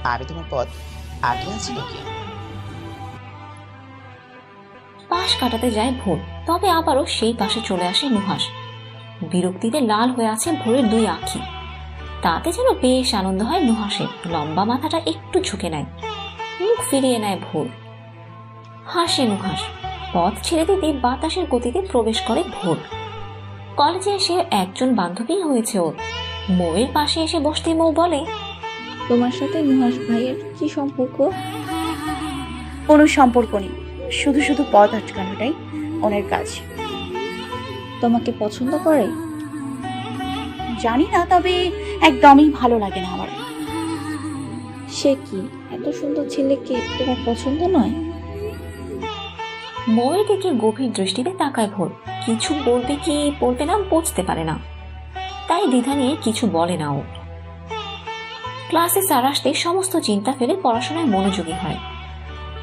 আমি তোমার পথ আগে আছি নাকি? পাশ কাটাতে যায় ভোর। তবে আবারও সেই পাশে চলে আসে নুহাস। বিরক্তিতে লাল হয়ে আছে ভোরের দুই আঁখি। তাতে যেন বেশ আনন্দ হয় নুহাসের। লম্বা মাথাটা একটু ঝুঁকে নেয়। মুখ ফিরিয়ে নেয় ভোর। হাসে নুহাস। পথ ছেড়ে দিতে বাতাসের গতিতে প্রবেশ করে ভোর। কলেজে এসে একজন বান্ধবী হয়েছে ওর। মৌয়ের পাশে এসে বসতে মৌ বলে, তোমার সাথে নুহাস ভাইয়ের কি সম্পর্ক? কোনো সম্পর্ক নেই, শুধু শুধু পথ আটকানোটাই ওনার কাজ। তোমাকে পছন্দ করে? জানি না, তবে একদমই ভালো লাগে না আমার। সে কি, এত সুন্দর ছেলেকে তোমার পছন্দ নয়? মৌয়ের দিকে গভীর দৃষ্টিতে তাকায় ভোর। কিছু বলবে কি বলবে না বুঝতে পারে না, তাই দ্বিধা নিয়ে কিছু বলে না ও। ক্লাসে স্যার আসতে সমস্ত চিন্তা ফেলে পড়াশোনায় মনোযোগী হয়।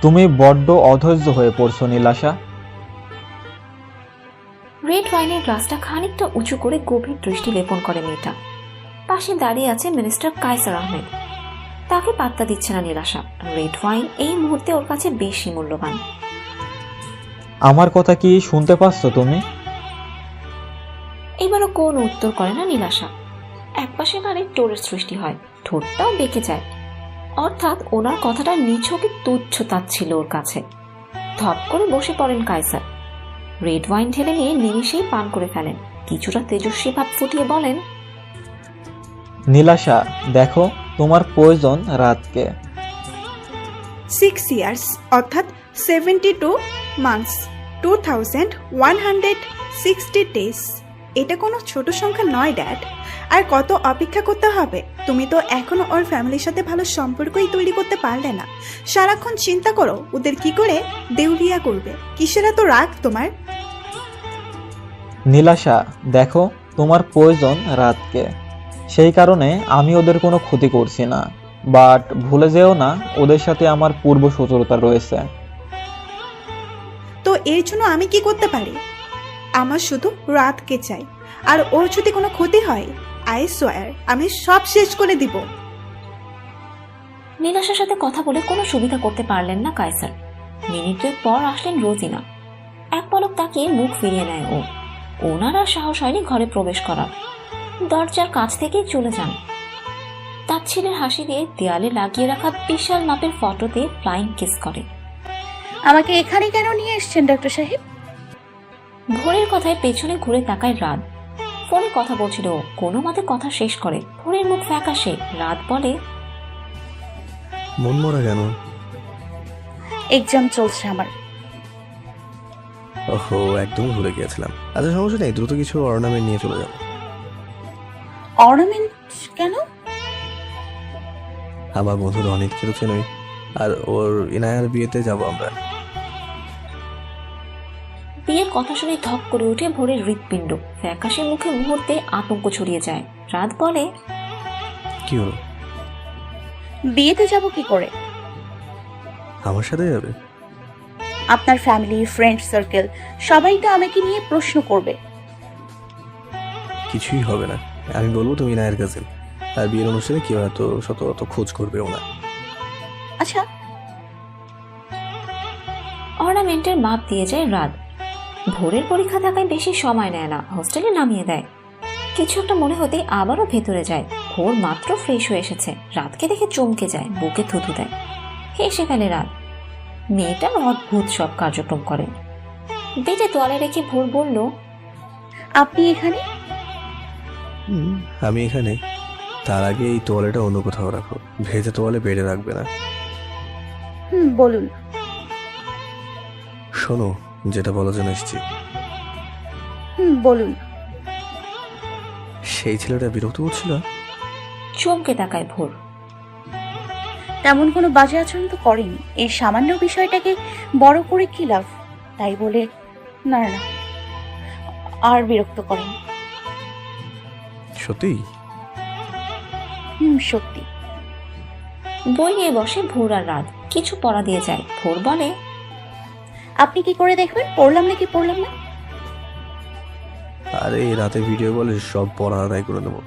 তুমি বড্ড অধৈর্য হয়ে পড়ছো নীলাশা। রেড ওয়াইনের গ্লাসটা খানিকটা উঁচু করে গভীর দৃষ্টি লেপন করে মেয়েটা। পাশে দাঁড়িয়ে আছে মিনিস্টার কায়সার আহমেদ। তাকে পাত্তা দিচ্ছে না নীলাশা। রেড ওয়াইন এই মুহূর্তে ওর কাছে বেশি মূল্যবান। আমার কথা কি শুনতে পাচ্ছ তুমি? এবারও কোনো উত্তর করে না নীলাশা। একপাশে গাড়ির টোরের সৃষ্টি হয়, ঠোঁটটাও বেঁকে যায়। অর্থাৎ ওনার কথাটা নিছকে তুচ্ছ তাচ্ছিল ওর কাছে। ধপ করে বসে পড়েন কায়সার। রেড ওয়াইন ঢেলে নিয়ে নিমিষেই পান করে ফেলেন। কিছুটা তেজস্বী ভাব ফুটিয়ে বলেন, নীলাশা, দেখো তোমার প্রয়োজন রাতকে। 6 ইয়ার্স অর্থাৎ 72 মান্থস, 2160 ডেজ। এটা কোনো ছোট সংখ্যা নয় ড্যাড। আর কত অপেক্ষা করতে হবে? তুমি তো এখনো ওর ফ্যামিলির সাথে ভালো সম্পর্কই তৈরি করতে পারলে না। সারাক্ষণ চিন্তা করো ওদের কি করে দেউলিয়া করবে। কিসের এত রাগ তোমার? নীলাশা, দেখো তোমার প্রয়োজন রাতকে, সেই কারণে আমি ওদের কোনো ক্ষতি করছি না। বাট ভুলে যেও না, ওদের সাথে আমার পূর্ব শত্রুতা রয়েছে। তো এর জন্য আমি কি করতে পারি? আমার শুধু রাতকে চাই। আর ওর যদি কোনো ক্ষতি হয়, আই সোয়ার আমি সব শেষ করে দিব। নীলাশার সাথে কথা বলে কোনো সুবিধা করতে পারলেন না কায়সার। মিনিট দুই পর আসলেন রোজিনা। এক পলক তাকিয়ে মুখ ফিরিয়ে নেয় ও। ওনার আর সাহস হয়নি ঘরে প্রবেশ করার। দরজার কাছ থেকেই চলে যান। তার ছেলের হাসি দিয়ে দেয়ালে লাগিয়ে রাখা বিশাল মাপের ফটোতে ফ্লাইং কিস করে। আমাকে এখানে কেন নিয়ে এসেছেন ডক্টর সাহেব? ভোরের কথায় পেছনে ঘুরে তাকায় রাত। ফোনে কথা বলছিল ও। কোনো মতে কথা শেষ করে ভোরের মুখ ফ্যাকাশে। রাত বলে, মন মরা কেন? এক্সাম চলছে আমার। ওহো, একদম ভুলে গিয়েছিলাম। আচ্ছা সমস্যা নেই, দ্রুত কিছু অর্নামেন্ট নিয়ে চলে যাবো। অর্নামেন্ট কেন? আমার বন্ধু রনিতকে তো চেনই, আর ওর ইনায়ার বিয়েতে যাব আমরা। বিয়ের কথা শুনে ধক করে উঠে ভোরের হৃৎপিণ্ড। ফ্যাকাশে মুখে মুহূর্তে আতঙ্ক ছড়িয়ে যায়। রাত বলে, কি হলো? বিয়েতে যাব কি করে? আমার সাথে যাবে? আপনার ফ্যামিলি, ফ্রেন্ড সার্কেল সবাই তো আমাকে নিয়ে প্রশ্ন করবে। কিছুই হবে না, আমি বলবো তুমি ইনায়ের কাজিন। আর বিয়ের অনুষ্ঠানে কেউ এত শত খোঁজ করবেও না। আচ্ছা। অর্নামেন্টের মাপ দিয়ে যায় রাত। ভোরের পরীক্ষা থাকায় বেশি সময় নেয় না, হোস্টেলে নামিয়ে দেয়। কিছু একটা মনে হতে আবারও ভেতরে যায়। ভোর মাত্র ফ্রেশ হয়ে এসেছে। রাতকে দেখে চমকে যায়, বুকে থুথু দেয়। হেসে ফেলে রাত। মেয়েটার অদ্ভুত সব কার্যক্রম করে। বেটে তোয়ালে রেখে ভোর বলল, আপনি এখানে? আমি এখানে। তার আগে এই তোয়ালেটা অন্য কোথাও রাখো। ভেজা তোয়ালে বেড়ে রাখবে না। বলুন। শোনো, যেটা বলার জন্য এসেছি। বলুন। সেই ছেলেটা বিরক্ত করছিল। চমকে তাকায় ভোর। তেমন কোনো বাজে আচরণ তো করেনি। এই সামান্য বিষয়টাকে বড় করে কি লাভ? তাই বলে না না, আর বিরক্ত করেন? সত্যি? সত্যি। বই নিয়ে বসে ভোর আর রাত। কিছু পড়া দিয়ে যায়। ভোর বলে, আপনি কি করে দেখবেন পড়লাম নাকি পড়লাম না? আরে রাতে ভিডিও বলে সব পড়া আদায় করে নেবো।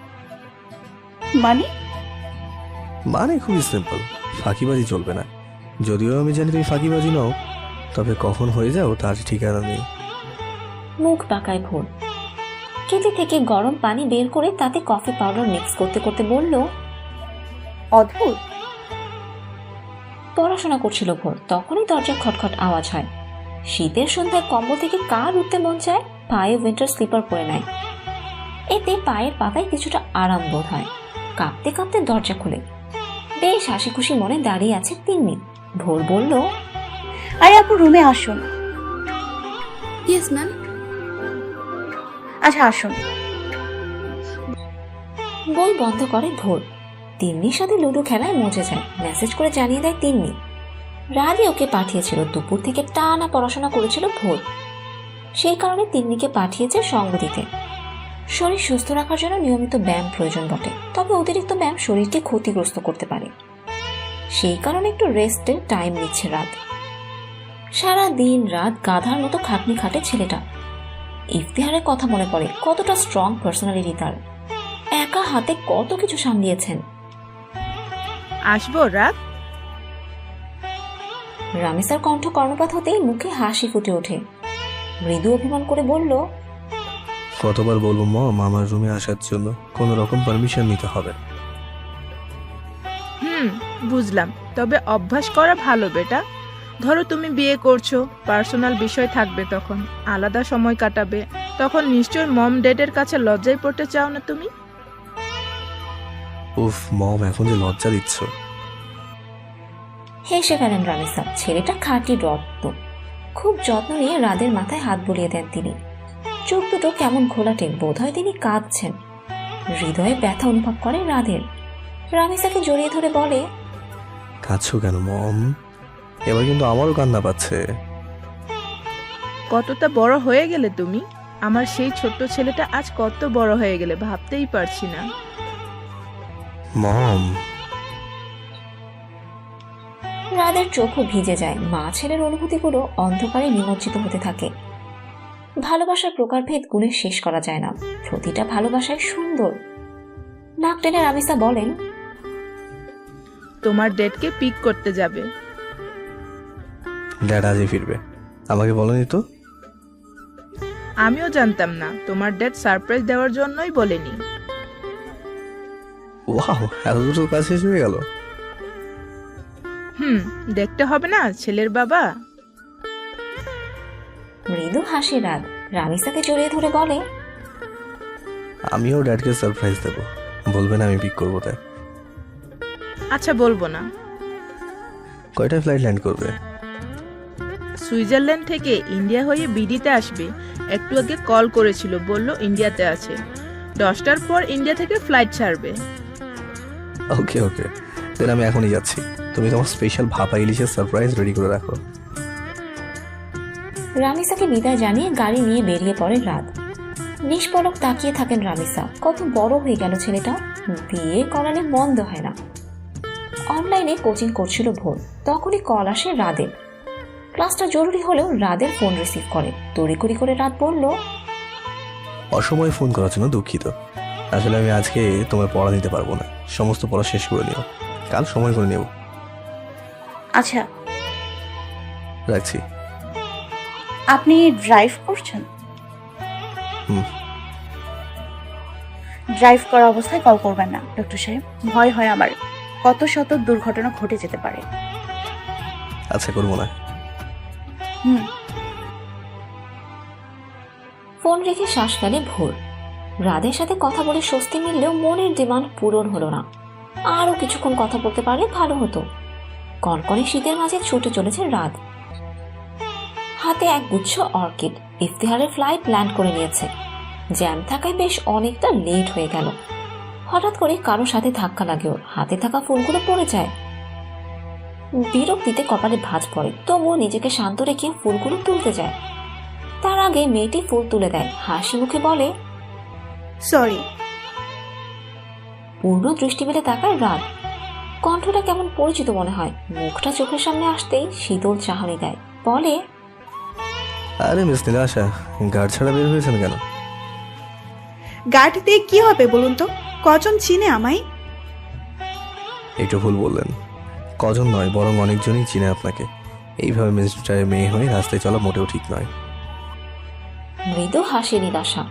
মানে খুবই সিম্পল, ফাঁকিবাজি চলবে না। যদিও আমি জানি তুমি ফাঁকিবাজি নও, তবে কখন হয়ে যাও তার ঠিকানা নেই। মুখ বাঁকায় ভোর। কেটলি থেকে গরম পানি বের করে তাতে কফি পাউডার মিক্স করতে করতে বলল, অদ্ভুত। পড়াশোনা করছিল ভোর। তখনই দরজার খটখট আওয়াজ হয়। শীতের সন্ধ্যায় কম্বল থেকে কার উঠতে মন চায়? পায়ে উইন্টার স্লিপার পরে নেয়। এতে পায়ের পাতায় কিছুটা আরাম বোধ হয়। কাঁপতে কাঁপতে দরজা খুলে বেশ হাসি খুশি মনে দাঁড়িয়ে আছে তিন্নি। ভোর বলল, আরে আপু রুমে আসুন। Yes ma'am. আচ্ছা আসুন। বই বন্ধ করে ভোর। তিন্নির সাথে লুডো খেলায় মজে যায়। মেসেজ করে জানিয়ে দেয় তিন্নি। রাতে ওকে পাঠিয়েছিল। দুপুর থেকে টানা পড়াশোনা করেছিল ভোর। সেই কারণে তিন্নিকে পাঠিয়েছে সঙ্গ দিতে। শরীর সুস্থ রাখার জন্য নিয়মিত ব্যায়াম প্রয়োজন বটে, তবে অতিরিক্ত ব্যায়াম শরীরকে ক্ষতিগ্রস্ত করতে পারে। সেই কারণে একটু রেস্টের টাইম নিচ্ছে রাত। সারা দিন রাত গাধার মতো খাটনি খাটে ছেলেটা। ইফতিহারের কথা মনে পড়ে, কতটা স্ট্রং পার্সোনালিটি তার। একা হাতে কত কিছু সামলিয়েছেন। আসবো রাত? রামিসার কণ্ঠ কর্ণপাত হতেই মুখে হাসি ফুটে ওঠে। মৃদু অভিমান করে বলল, কতবার বলবো মম আমার রুমে আসার জন্য? কোনো রকম পারমিশন নিতে হবে। বুঝলাম, তবে অভ্যাস করা ভালো বেটা। ধরো তুমি বিয়ে করছো, পার্সোনাল বিষয় থাকবে, তখন আলাদা সময় কাটাবে, তখন নিশ্চয় মম ড্যাডের কাছে লজ্জায় পড়তে চাও না তুমি? উফ মম, এখন যে লজ্জা দিচ্ছ। হেসে ফেলেন রামিসা। ছেলেটা খাঁটি রত্ন। খুব যত্ন নিয়ে রাদের মাথায় হাত বুলিয়ে দেন তিনি। চোখ দুটো কেমন ঘোলাটে, বোধ হয় তিনি কাঁদছেন। হৃদয়ে ব্যথা অনুভব করে রাদের। রামিসাকে জড়িয়ে ধরে বলে, কাঁদছো কেন মম? এবার কিন্তু আমারও কান্না পাচ্ছে। কতটা বড় হয়ে গেলে তুমি! আমার সেই ছোট্ট ছেলেটা আজ কত বড় হয়ে গেলে ভাবতেই পারছি না। মম। রাদের চোখও ভিজে যায়। মা ছেলের অনুভূতিগুলো অন্ধকারে নিমজ্জিত হতে থাকে। ভালোবাসার প্রকারভেদ গুণে শেষ করা যায় না। প্রতিটা ভালোবাসায় সুন্দর। নাক টেনে রামিসা বলেন, তোমার ডেটকে পিক করতে যাবে। ড্যাড আজই ফিরবে, আমাকে বলেনি তো। আমিও জানতাম না, তোমার ডেট সারপ্রাইজ দেওয়ার জন্যই বলেনি। ওয়াও, এত দ্রুত কাজ শেষ হয়ে গেল। দেখতে হবে না ছেলের বাবা। মৃদু হাসি রাত। রামিসাকে জড়িয়ে ধরে বলে, আমিও ড্যাডকে সারপ্রাইজ দেবো, বলবেন আমি পিক করবো তাই। আচ্ছা বলবো না। কয়টা ফ্লাইট ল্যান্ড করবে? সুইজারল্যান্ড থেকে ইন্ডিয়া হয়ে বিডিতে আসবে। একটু আগে কল করেছিল, বলল ইন্ডিয়াতে আছে। 10টার পর ইন্ডিয়া থেকে ফ্লাইট ছাড়বে। ওকে ওকে, দেন আমি এখনই যাচ্ছি। তুমি তোমার স্পেশাল ভাপা ইলিশের সারপ্রাইজ রেডি করে রাখো। রামিসাকে বিদায় জানিয়ে গাড়ি নিয়ে বেরিয়ে পড়ে রাত। নিষ্পলক তাকিয়ে থাকেন রামিসা। কত বড় হয়ে গেল ছেলেটা। বিয়ে করালে মন্দ হয় না। অনলাইনে কোচিং করছিল ভোর, তখনই কল আসে রাদের। ক্লাসটা জরুরি হলেও রাদের ফোন রিসিভ করে। তড়িঘড়ি করে রাত বলল, অসময়ে ফোন করার জন্য দুঃখিত। আসলে আমি আজকে তোমার পড়া নিতে পারবো না, সমস্ত পড়া শেষ করে নিও, কাল সময় করে নেব। আচ্ছা, রাখছি। আপনি ড্রাইভ করছেন? ড্রাইভ করা অবস্থায় কল করবেন না ডক্টর সাহেব, ভয় হয় আমার। কত শত দুর্ঘটনা ঘটে যেতে পারে। আচ্ছা, করবো না। ফোন রেখে শ্বাস ফেলে ভোর। রাদের সাথে কথা বলে স্বস্তি মিললেও মনের ডিমান্ড পূরণ হলো না। আরো কিছুক্ষণ কথা বলতে পারলে ভালো হতো। কনকনে শীতের মাঝে ছুটে চলেছে রাত। হাতে এক গুচ্ছ অর্কিড। ইফতিহারের ফ্লাইট ল্যান্ড করে নিয়েছে। জ্যাম থাকায় বেশ অনেকটা লেট হয়ে গেল। হঠাৎ করে কারো সাথে ধাক্কা লাগে ওর। হাতে থাকা ফুলগুলো পড়ে যায়। বিরক্তিতে কপালে ভাঁজ পড়ে, তবুও নিজেকে শান্ত রেখে ফুলগুলো তুলতে যায়। তার আগে মেয়েটি ফুল তুলে দেয়, হাসি মুখে বলে, সরি। পূর্ণ দৃষ্টি মেলে তাকায় রাত। কণ্ঠটা কেমন পরিচিত মনে হয়। মুখটা চোখের সামনে আসতেই শীতল চাহনি দেয়। বলে, আরে মিস নীলাশা, গার্ড ছাড়া বের হয়েছেন কেন? গার্ড দিয়ে কি হবে বলুন তো? কজন চিনে আমায়? একটু ভুল বললেন। কজন নয়, বরং অনেকজনই চিনে আপনাকে। এইভাবে মিনিস্টারের মেয়ে হয়ে রাস্তায় চলা মোটেও ঠিক নয়। মৃদু হাসি নীলাশা।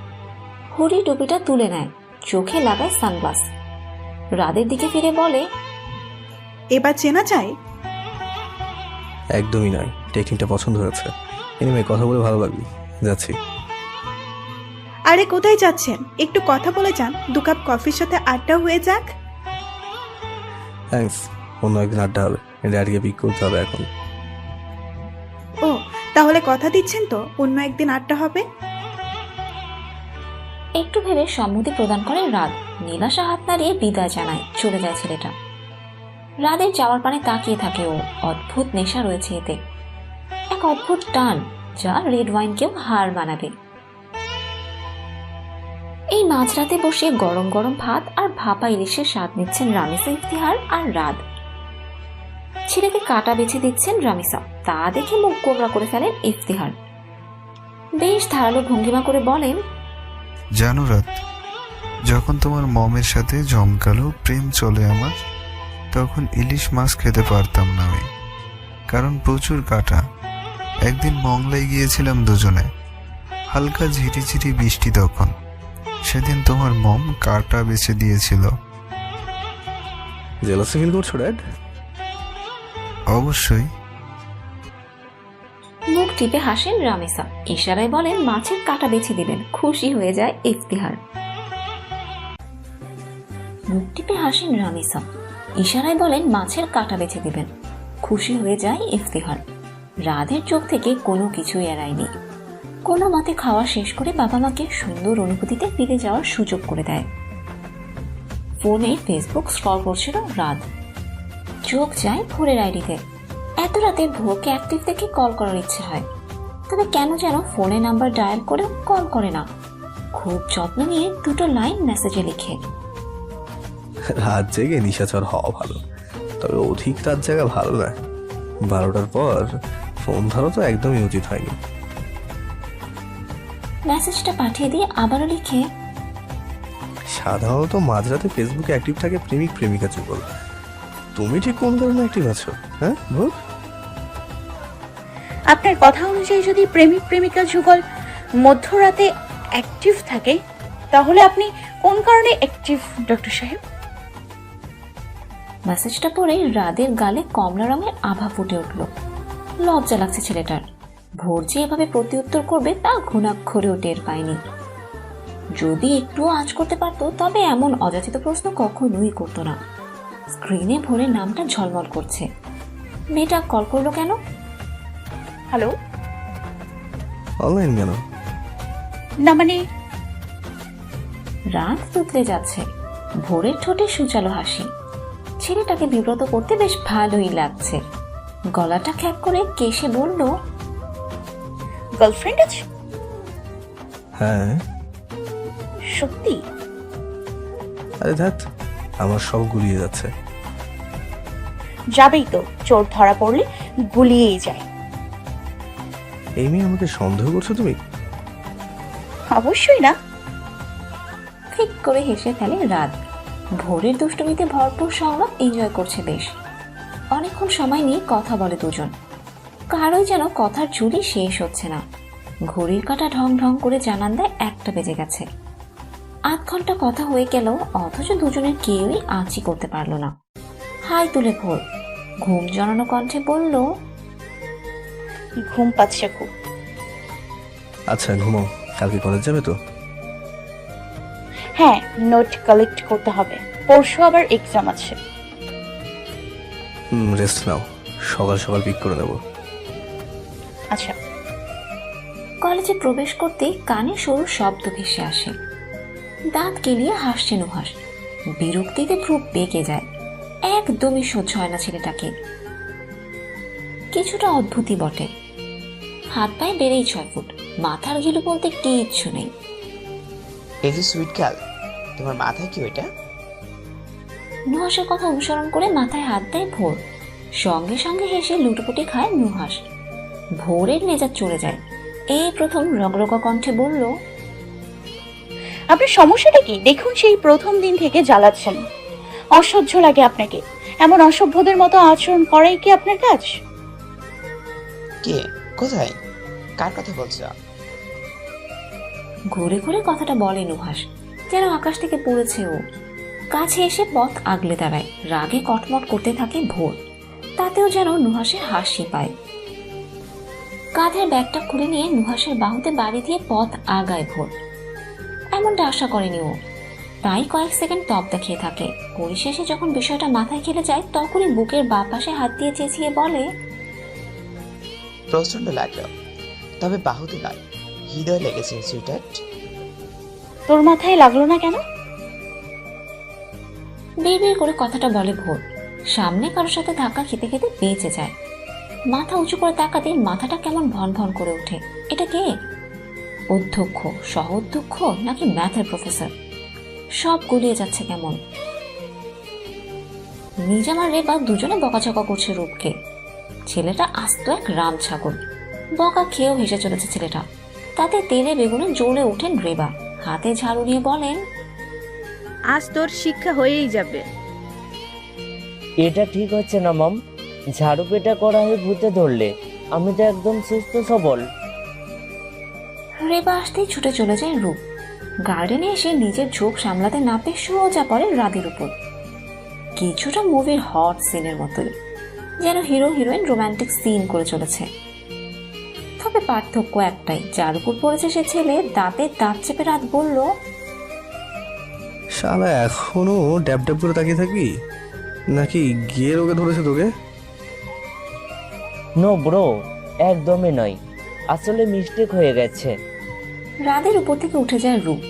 হুড়ি টুপিটা তুলে নেয়, চোখে লাগায় সানগ্লাস। রাদের দিকে ফিরে বলে, এবার চেনা যায়? একদমই নয়, টেকনিকটা পছন্দ হয়েছে। এনিমে, কথা বলে ভালো লাগলো, যাচ্ছি। আরে কোথায় যাচ্ছেন? একটু কথা বলে যান, 2 কাপ কফির সাথে আড্ডা হয়ে যাক। থ্যাঙ্কস, অন্য একদিন আড্ডা হবে। ড্যাডকে পিক করতে হবে এখন। ও, তাহলে কথা দিচ্ছেন তো অন্য একদিন আড্ডা হবে? একটু ভেবে সম্মতি প্রদান করে রাত। নীলাশা হাত নাড়িয়ে বিদায় জানায়। চলে যায় ছেলেটা। রাদের যাওয়ার পানে তাকিয়ে থাকে ও। অদ্ভুত নেশা রয়েছে এতে, এক অদ্ভুত টান যা রেড ওয়াইনকেও হার মানাবে। এই মাঝরাতে বসে গরম গরম ভাত আর ভাপা ইলিশের স্বাদ নিচ্ছেন রামিসা, ইফতিহার আর রাত। ছেলেকে কাটা বেছে দিচ্ছেন রামিসা, তা দেখে মুখ গোমরা করে ফেলেন ইফতিহার। বেশ ধারালো ভঙ্গিমা করে বলেন, জানো রাত, যখন তোমার মমের সাথে জমকালো প্রেম চলে আমার, তখন ইলিশ মাছ খেতে পারতাম না আমি, কারণ প্রচুর কাটা। একদিন মংলায় গিয়েছিলাম দুজনে, হালকা ঝিরিঝিরি বৃষ্টি তখন। সেদিন তোমার মম কারটা বেছে দিয়েছিল। জেলাসি ফিল করছো ড্যাড? অবশ্যই। মুখ টিপে হাসেন রামেসা, ইশারায় বলেন মাছের কাঁটা বেছে দিবেন। খুশি হয়ে যায় ইফতিহার। মুখ টিপে হাসেন রামেসা, ইশারায় বলেন মাছের কাঁটা বেছে দিবেন। খুশি হয়ে যায় ইফতিহার। রাদের চোখ থেকে কোনো কিছুই এড়ায়নি। কোনো মতে খাওয়া শেষ করে বাবা মাকে সুন্দর অনুভূতিতে ফিরে যাওয়ার সুযোগ করে দেয়। ফোনে ফেসবুক স্ক্রল করছিল রাত। চোখ যায় ভোরের আইডিতে। এত রাতে ভোরকে অ্যাক্টিভ দেখে কল করার ইচ্ছে হয়, তবে কেন যেন ফোনে নাম্বার ডায়াল করেও কল করে না। খুব যত্ন নিয়ে দুটো লাইন মেসেজে লিখে। রাত জেগে নিশাচর হওয়া ভালো, তবে অধিক রাত জাগা ভালো না। 12টার পর ফোন ধরা তো একদমই উচিত হয়নি। মেসেজটা পাঠিয়ে দিয়ে আবারও লিখে, সাধারণত মাঝরাতে ফেসবুকে অ্যাক্টিভ থাকে প্রেমিক প্রেমিকা যুগল। তুমি ঠিক কোন কারণে অ্যাক্টিভ আছো? হ্যাঁ ভোর? আপনার কথা অনুযায়ী যদি প্রেমিক প্রেমিকা যুগল মধ্যরাতে অ্যাক্টিভ থাকে, তাহলে আপনি কোন কারণে অ্যাক্টিভ ডক্টর সাহেব? মেসেজটা পড়ে রাদের গালে কমলা রঙের আভা ফুটে উঠল। লজ্জা লাগছে ছেলেটার। ভোর যে এভাবে প্রত্যুত্তর করবে তা ঘুণাক্ষরেও টের পায়নি। যদি একটু আঁচ করতে পারতো তবে এমন অযাচিত প্রশ্ন কখনোই করতো না। স্ক্রিনে ভোরের নামটা ঝলমল করছে। মেয়েটা কল করলো কেন? হ্যালো? অনলাইন কেন? না মানে রাত তুতলে যাচ্ছে। ভোরের ঠোঁটে সুচালো হাসি। ছেলেটাকে বিব্রত করতে বেশ ভালোই লাগছে। গলাটা খ্যাপ করে কেশে বলল, গার্লফ্রেন্ড আছে? হ্যাঁ। সত্যি? আরে ধ্যাত, আমার সব গুলিয়ে যাচ্ছে। যাবেই তো, চোর ধরা পড়লে গুলিয়েই যায়। এই মেয়ে আমাকে সন্দেহ করছো তুমি? অবশ্যই না। ঠিক করে হেসে ফেলে রাত। ভোরের দুষ্টমিতে ভরপুর সংলাপ এনজয় করছে বেশ। অনেকক্ষণ সময় নিয়ে কথা বলে দুজন। কারোই যেন কথার ঝুলি শেষ হচ্ছে না। ঘড়ির কাঁটা ঢং ঢং করে জানান দেয় 1টা বেজে গেছে। 8 ঘন্টা কথা হয়ে গেল, অথচ দুজনের কেউই আঁচই করতে পারলো না। হাই তুলে ভোর ঘুম জড়ানো কণ্ঠে বলল, ঘুম পাচ্ছে খুব। আচ্ছা ঘুমাও, কালকে কলেজ যাবে তো? হ্যাঁ, নোট কালেক্ট করতে হবে। পরশু আবার এক্সাম আছে। রেস্ট নাও, সকাল সকাল পিক করে নেব। আচ্ছা। কলেজে প্রবেশ করতে কানে সরু শব্দ ভেসে আসে। দাঁত কেলিয়ে হাসছে নুহাস। বিরক্তিতে ভ্রু বেঁকে যায়। একদমই সহ্য হয় না ছেলেটাকে। কিছুটা অদ্ভুতই বটে। হাত পায়ে বেড়েই 6 ফুট, মাথার ঘিলু বলতে কিচ্ছু নেই। এই যে সুইট গার্ল, তোমার মাথায় কি ওইটা? নুহাসের কথা অনুসরণ করে মাথায় হাত দেয় ভোর। সঙ্গে সঙ্গে হেসে লুটোপুটি খায় নুহাস। ভোরের মেজাজ চলে যায়। এই প্রথম রগরগা কণ্ঠে বলল, আপনার সমস্যাটা কি? দেখুন, সেই প্রথম দিন থেকে জ্বালাচ্ছেন। অসহ্য লাগে আপনাকে। এমন অসভ্যদের মতো আচরণ করাই কি আপনার কাজ? কে? কোথায়? কার কথা বলছো? ঘুরে ঘুরে কথাটা বলে নুহাস, যেন আকাশ থেকে পড়েছে ও। কাছে এসে পথ আগলে দাঁড়ায়। রাগে কটমট করতে থাকে ভোর। তাতেও যেন নুহাসের হাসি পায়। কাঁধের ব্যাগটা খুলে নিয়ে নুহাসের বাহুতে বাড়ি দিয়ে পথ আগায় ভোর। এমনটা আশা করেনি ও, তাই কয়েক সেকেন্ড তপ দেখিয়ে থাকে। পরিশেষে যখন বিষয়টা মাথায় খেলে যায়, তখনই বুকের বাঁ পাশে হাত দিয়ে চেঁচিয়ে বলে, প্রচন্ড লাগলো, তবে বাহুতে নয়, হৃদয় লেগেছে সুইটার্ট। তোর মাথায় লাগলো না কেন? বিড়বিড় করে কথাটা বলে ভোর। সামনে কারোর সাথে ধাক্কা খেতে খেতে বেঁচে যায়। মাথা উঁচু করে তাকাতে মাথাটা কেমন ভন ভন করে ওঠে। এটা কে? অধ্যক্ষ, সহ-অধ্যক্ষ নাকি ম্যাথের প্রফেসর? সব গুলিয়ে যাচ্ছে কেমন। নিজাম আর রেবা দুজনে বকাঝকা করছে রূপকে। ছেলেটা আস্ত এক রাম ছাগল। বকা খেয়েও হেসে চলেছে ছেলেটা। তাতে তেলে বেগুনে জ্বলে ওঠেন রেবা। হাতে ঝাড়ু নিয়ে বলেন, আজ তোর শিক্ষা হয়েই যাবে। এটা ঠিক হচ্ছে না মম। ঝাড়ু পেটা করা হয়ে ভূতে ধরলে। আমি তো একদম সুস্থ সবল। রেবা আসতেই ছুটে চলে যায় রূপ। গার্ডেনে এসে নিজের ঝোঁক সামলাতে না পেয়ে সোজা পড়ে রাদের উপর। কিছুটা মুভির হট সিনের মতোই, যেন হিরো হিরোইন রোমান্টিক সিন করে চলেছে। তবে পার্থক্য একটাই, যার উপর পড়েছে সে ছেলে দাঁতে দাঁত চেপে রাত বলল, শালা এখনো ড্যাব ড্যাব করে তাকিয়ে থাকবি নাকি গিয়ে রোগে ধরেছে তোকে? নো ব্রো, একদমই নয়, আসলে মিস্টেক হয়ে গেছে। রাদের উপর থেকে উঠে যায় রূপ।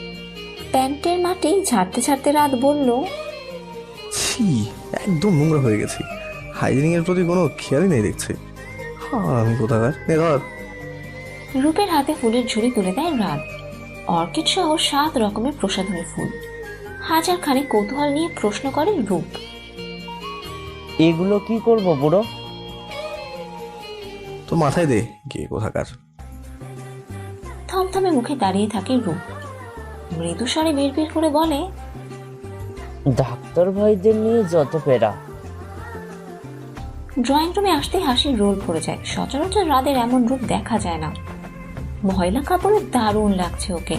প্যান্টের মাটি ঝাড়তে ঝাড়তে রাত বলল, ছি, একদম নোংরা হয়ে গেছি। হাইজিনিং এর প্রতি কোনো খেয়ালই নেই দেখছি। আমি কোথাকার ধর। রূপের হাতে ফুলের ঝুড়ি তুলে দেয় রাত। অর্কিড সহ 7 রকমের প্রসাধনী ফুল। হাজার খানিক কৌতূহল নিয়ে প্রশ্ন করে রূপ, এগুলো কি করব বুড়ো? তো মাথায় দে গিয়ে কোথাকার। থমথমে মুখে দাঁড়িয়ে থাকে রূপ। মৃদু স্বরে বিড়বিড় করে বলে, ডাক্তার ভাইদের নিয়ে যত পেরা। ড্রয়িং রুমে আসতেই হাসির রোল পড়ে যায়। সচরাচর রাদের এমন রূপ দেখা যায় না। ময়লা কাপড়ে দারুণ লাগছে ওকে,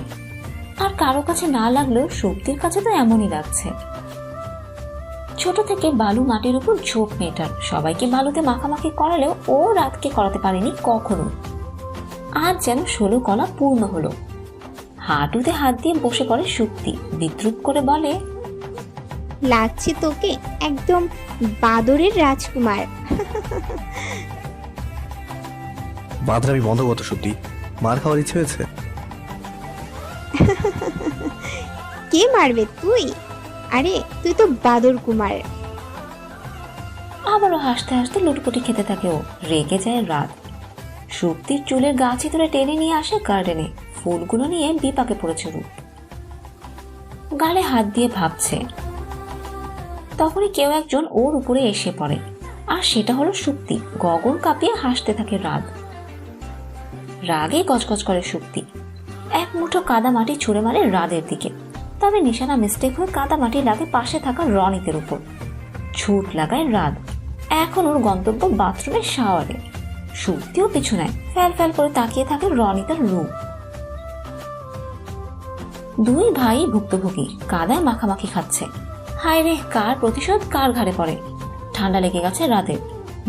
আর কারো কাছে না লাগলেও শক্তির কাছে তো এমনই লাগছে। ছোট থেকে বালু মাটির উপর ঝোঁক মেয়েটার। সবাইকে বালুতে মাখামাখি করালেও ও রাতকে করাতে পারেনি কখনো। আজ যেন 16 কলা পূর্ণ হলো। হাঁটুতে হাত দিয়ে বসে পড়ে শক্তি। বিদ্রুপ করে বলে, লাগছে তোকে একদম বাদরের রাজকুমার। বাদরামি বন্ধ করতো সত্যি, মার খাওয়ার ইচ্ছে হয়েছে। কে মারবে তুই? আরে তুই তো বাদর কুমার। আবারও হাসতে হাসতে লুটপুটি খেতে থাকে ও। রেগে যায় রাত। শক্তির চুলের গাছি ধরে টেনে নিয়ে আসে গার্ডেনে। ফুলগুলো নিয়ে বিপাকে পড়েছে রূপ। গালে হাত দিয়ে ভাবছে। তখনই কেউ একজন ওর উপরে এসে পড়ে, আর সেটা হলো শক্তি। গগন কাঁপিয়ে হাসতে থাকে রাত। রাগে গজগজ করে শক্তি। এক মুঠো কাদা মাটি ছুঁড়ে মারে রাদের দিকে। তবে নিশানা মিস্টেক হয়ে কাদা মাটি লাগে পাশে থাকা রনিতের উপর। ছুট লাগায় রাত। এখন ওর গন্তব্য বাথরুমের শাওয়ারে। শক্তিও পিছু নেয়। ফ্যাল ফ্যাল করে তাকিয়ে থাকে রনিতার রূপ। দুই ভাই ভুক্তভোগী, কাদায় মাখামাখি খাচ্ছে। হায় রে, কার প্রতিশোধ কার ঘাড়ে পড়ে। ঠান্ডা লেগে গেছে রাতের।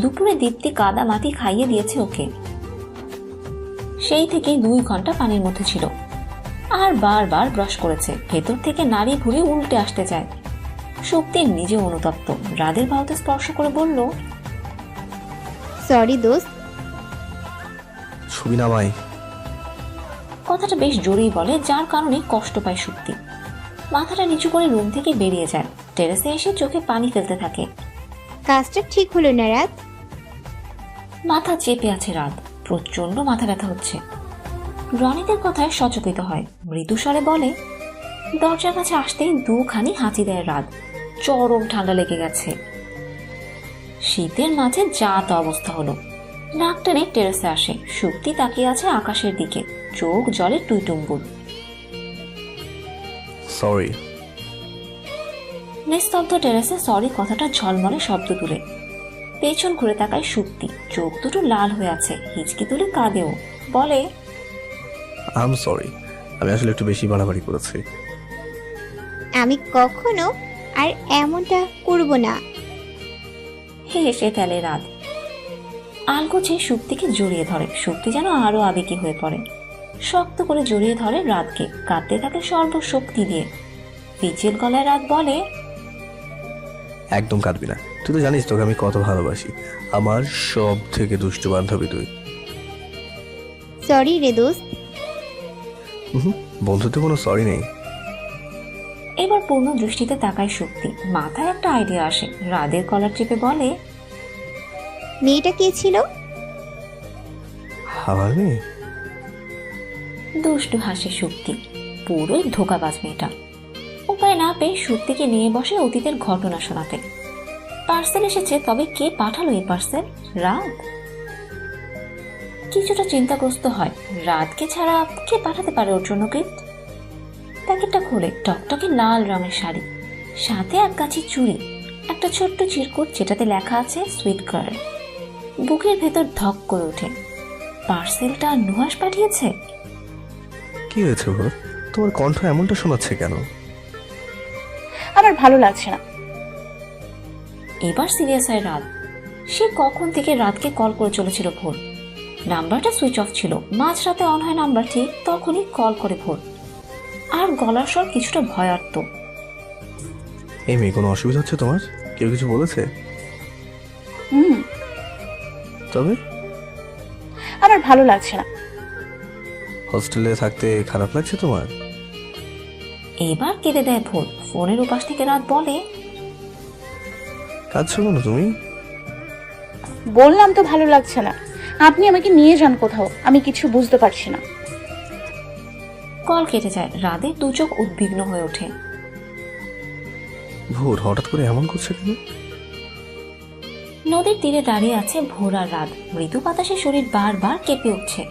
দুপুরে দীপ্তি কাদা মাটি খাইয়ে দিয়েছে ওকে। সেই থেকে 2 ঘন্টা পানির মধ্যে ছিল, আর বারবার ব্রাশ করেছে। ভেতর থেকে নাড়ি ঘুরে উল্টে আসতে চায়। শক্তি নিজে অনুতপ্ত। রাদের বাহুতে স্পর্শ করে বলল, সরি দোস্ত। ছবি নামাই। কথাটা বেশ জোরেই বলে, যার কারণে কষ্ট পায় শক্তি। মাথাটা নিচু করে রুম থেকে বেরিয়ে যায়। টেরেসে এসে চোখে পানি ফেলতে থাকে। কাজটা ঠিক হলো না রাত। মাথা চেপে আছে রাত। প্রচন্ড মাথা ব্যথা হচ্ছে। রনিতের কথায় সচকিত হয়। মৃদু স্বরে বলে, দরজার কাছে আসতেই 2খানি হাঁচি দেয় রাত। চরম ঠান্ডা লেগে গেছে। শীতের মাঝে যা তা অবস্থা হলো। নাক টেনে টেরেসে আসে। শক্তি তাকিয়ে আছে আকাশের দিকে, চোখ জলে টুইটুম্বুর। সরি। নিস্তব্ধ টেরেসে সরি কথাটা ঝলমলে শব্দ তুলে। পেছন ঘুরে তাকায় শক্তি। চোখ দুটো লাল হয়ে আছে। হিচকি তুলে কাঁদেও। বলে, আই এম সরি, আমি আসলে একটু বেশি বাড়াবাড়ি করেছি। আমি কখনো আর এমনটা করব না। হেসে ফেলে রাত। আলগোছে শক্তিকে জড়িয়ে ধরে। শক্তি যেন আরো আবেগী হয়ে পড়ে। শক্ত করে জড়িয়ে ধরে রাতকে। কাঁদতে থাকে সর্বশক্তি দিয়ে। পিচের গলায় রাত বলে, একদম কাঁদবি না। তুই তো জানিস তোকে আমি কত ভালোবাসি। আমার সব থেকে দুষ্টু বান্ধবী তুই। সরি রে দোস্ত। বন্ধুত্বে কোনো সরি নেই। এবার পূর্ণ দৃষ্টিতে তাকায় শক্তি। মাথায় একটা আইডিয়া আসে। রাদের কলার চেপে বলে, মেয়েটা কে ছিল? আমার মেয়ে। দুষ্টু হাসে শক্তি। পুরোই ধোকাবাজ মেয়েটা। উপায় না পেয়ে শক্তিকে নিয়ে বসে অতীতের ঘটনা শোনাতে। পার্সেল এসেছে, তবে কে পাঠালো এই পার্সেল? রাত। কিছুটা চিন্তাগ্রস্ত হয়। রাতকে ছাড়া কে পাঠাতে পারে ওর জন্য গিফট? প্যাকেটটা খোলে। টকটকে লাল রঙের শাড়ি, সাথে এক গাছি চুড়ি, একটা ছোট্ট চিরকুট যেটাতে লেখা আছে সুইট গার্ল। বুকের ভেতর ধক করে ওঠে। পার্সেলটা নুহাস পাঠিয়েছে। কি হয়েছে ভোর? তোমার কণ্ঠ এমনটা শোনাচ্ছে কেন? আমার ভালো লাগছে না। এবার সিরিয়াস হয় রাত। সে কখন থেকে রাতকে কল করে চলেছিল ভোর। নাম্বারটা সুইচ অফ ছিল। মাঝরাতে অন হয় নাম্বার, ঠিক তখনই কল করে ভোর। আর গলার স্বর কিছুটা ভয়ার্ত। এই মেয়ে, কোনো অসুবিধা হচ্ছে তোমার? কেউ কিছু বলেছে? তবে আমার ভালো লাগছে না। হস্টেলে থাকতে খারাপ লাগছে তোমার? এবার কেঁদে দেয় ভোর। ফোনের উপাস থেকে রাত বলে, কাঁদছো কেন তুমি? বললাম তো ভালো লাগছে না। আপনি আমাকে নিয়ে যান কোথাও, আমি কিছু বুঝতে পারছি না। কল কেটে যায়। রাতের দু চোখ উদ্বিগ্ন হয়ে ওঠে। ভোর হঠাৎ করে এমন করছে কেন? নদীর তীরে দাঁড়িয়ে আছে ভোর আর রাত। মৃদু বাতাসে শরীর বারবার কেঁপে উঠছে।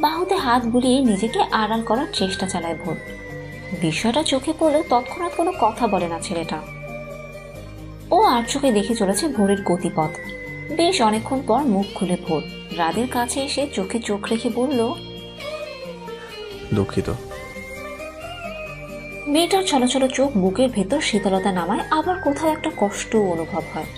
বাহুতে হাত বুলিয়ে নিজেকে আড়াল করার চেষ্টা চালায় ভোর। বিষয়টা চোখে পড়লেও তৎক্ষণাৎ কোনো কথা বলে না ছেলেটা। ও আর চোখে দেখে চলেছে ভোরের গতিপথ। বেশ অনেকক্ষণ পর মুখ খুলে ভোর রাদের কাছে এসে চোখে চোখ রেখে বলল, দুঃখিত। মেয়েটার ছলছল চোখ বুকের ভেতর শীতলতা নামায়, আবার কোথাও একটা কষ্ট অনুভব হয়।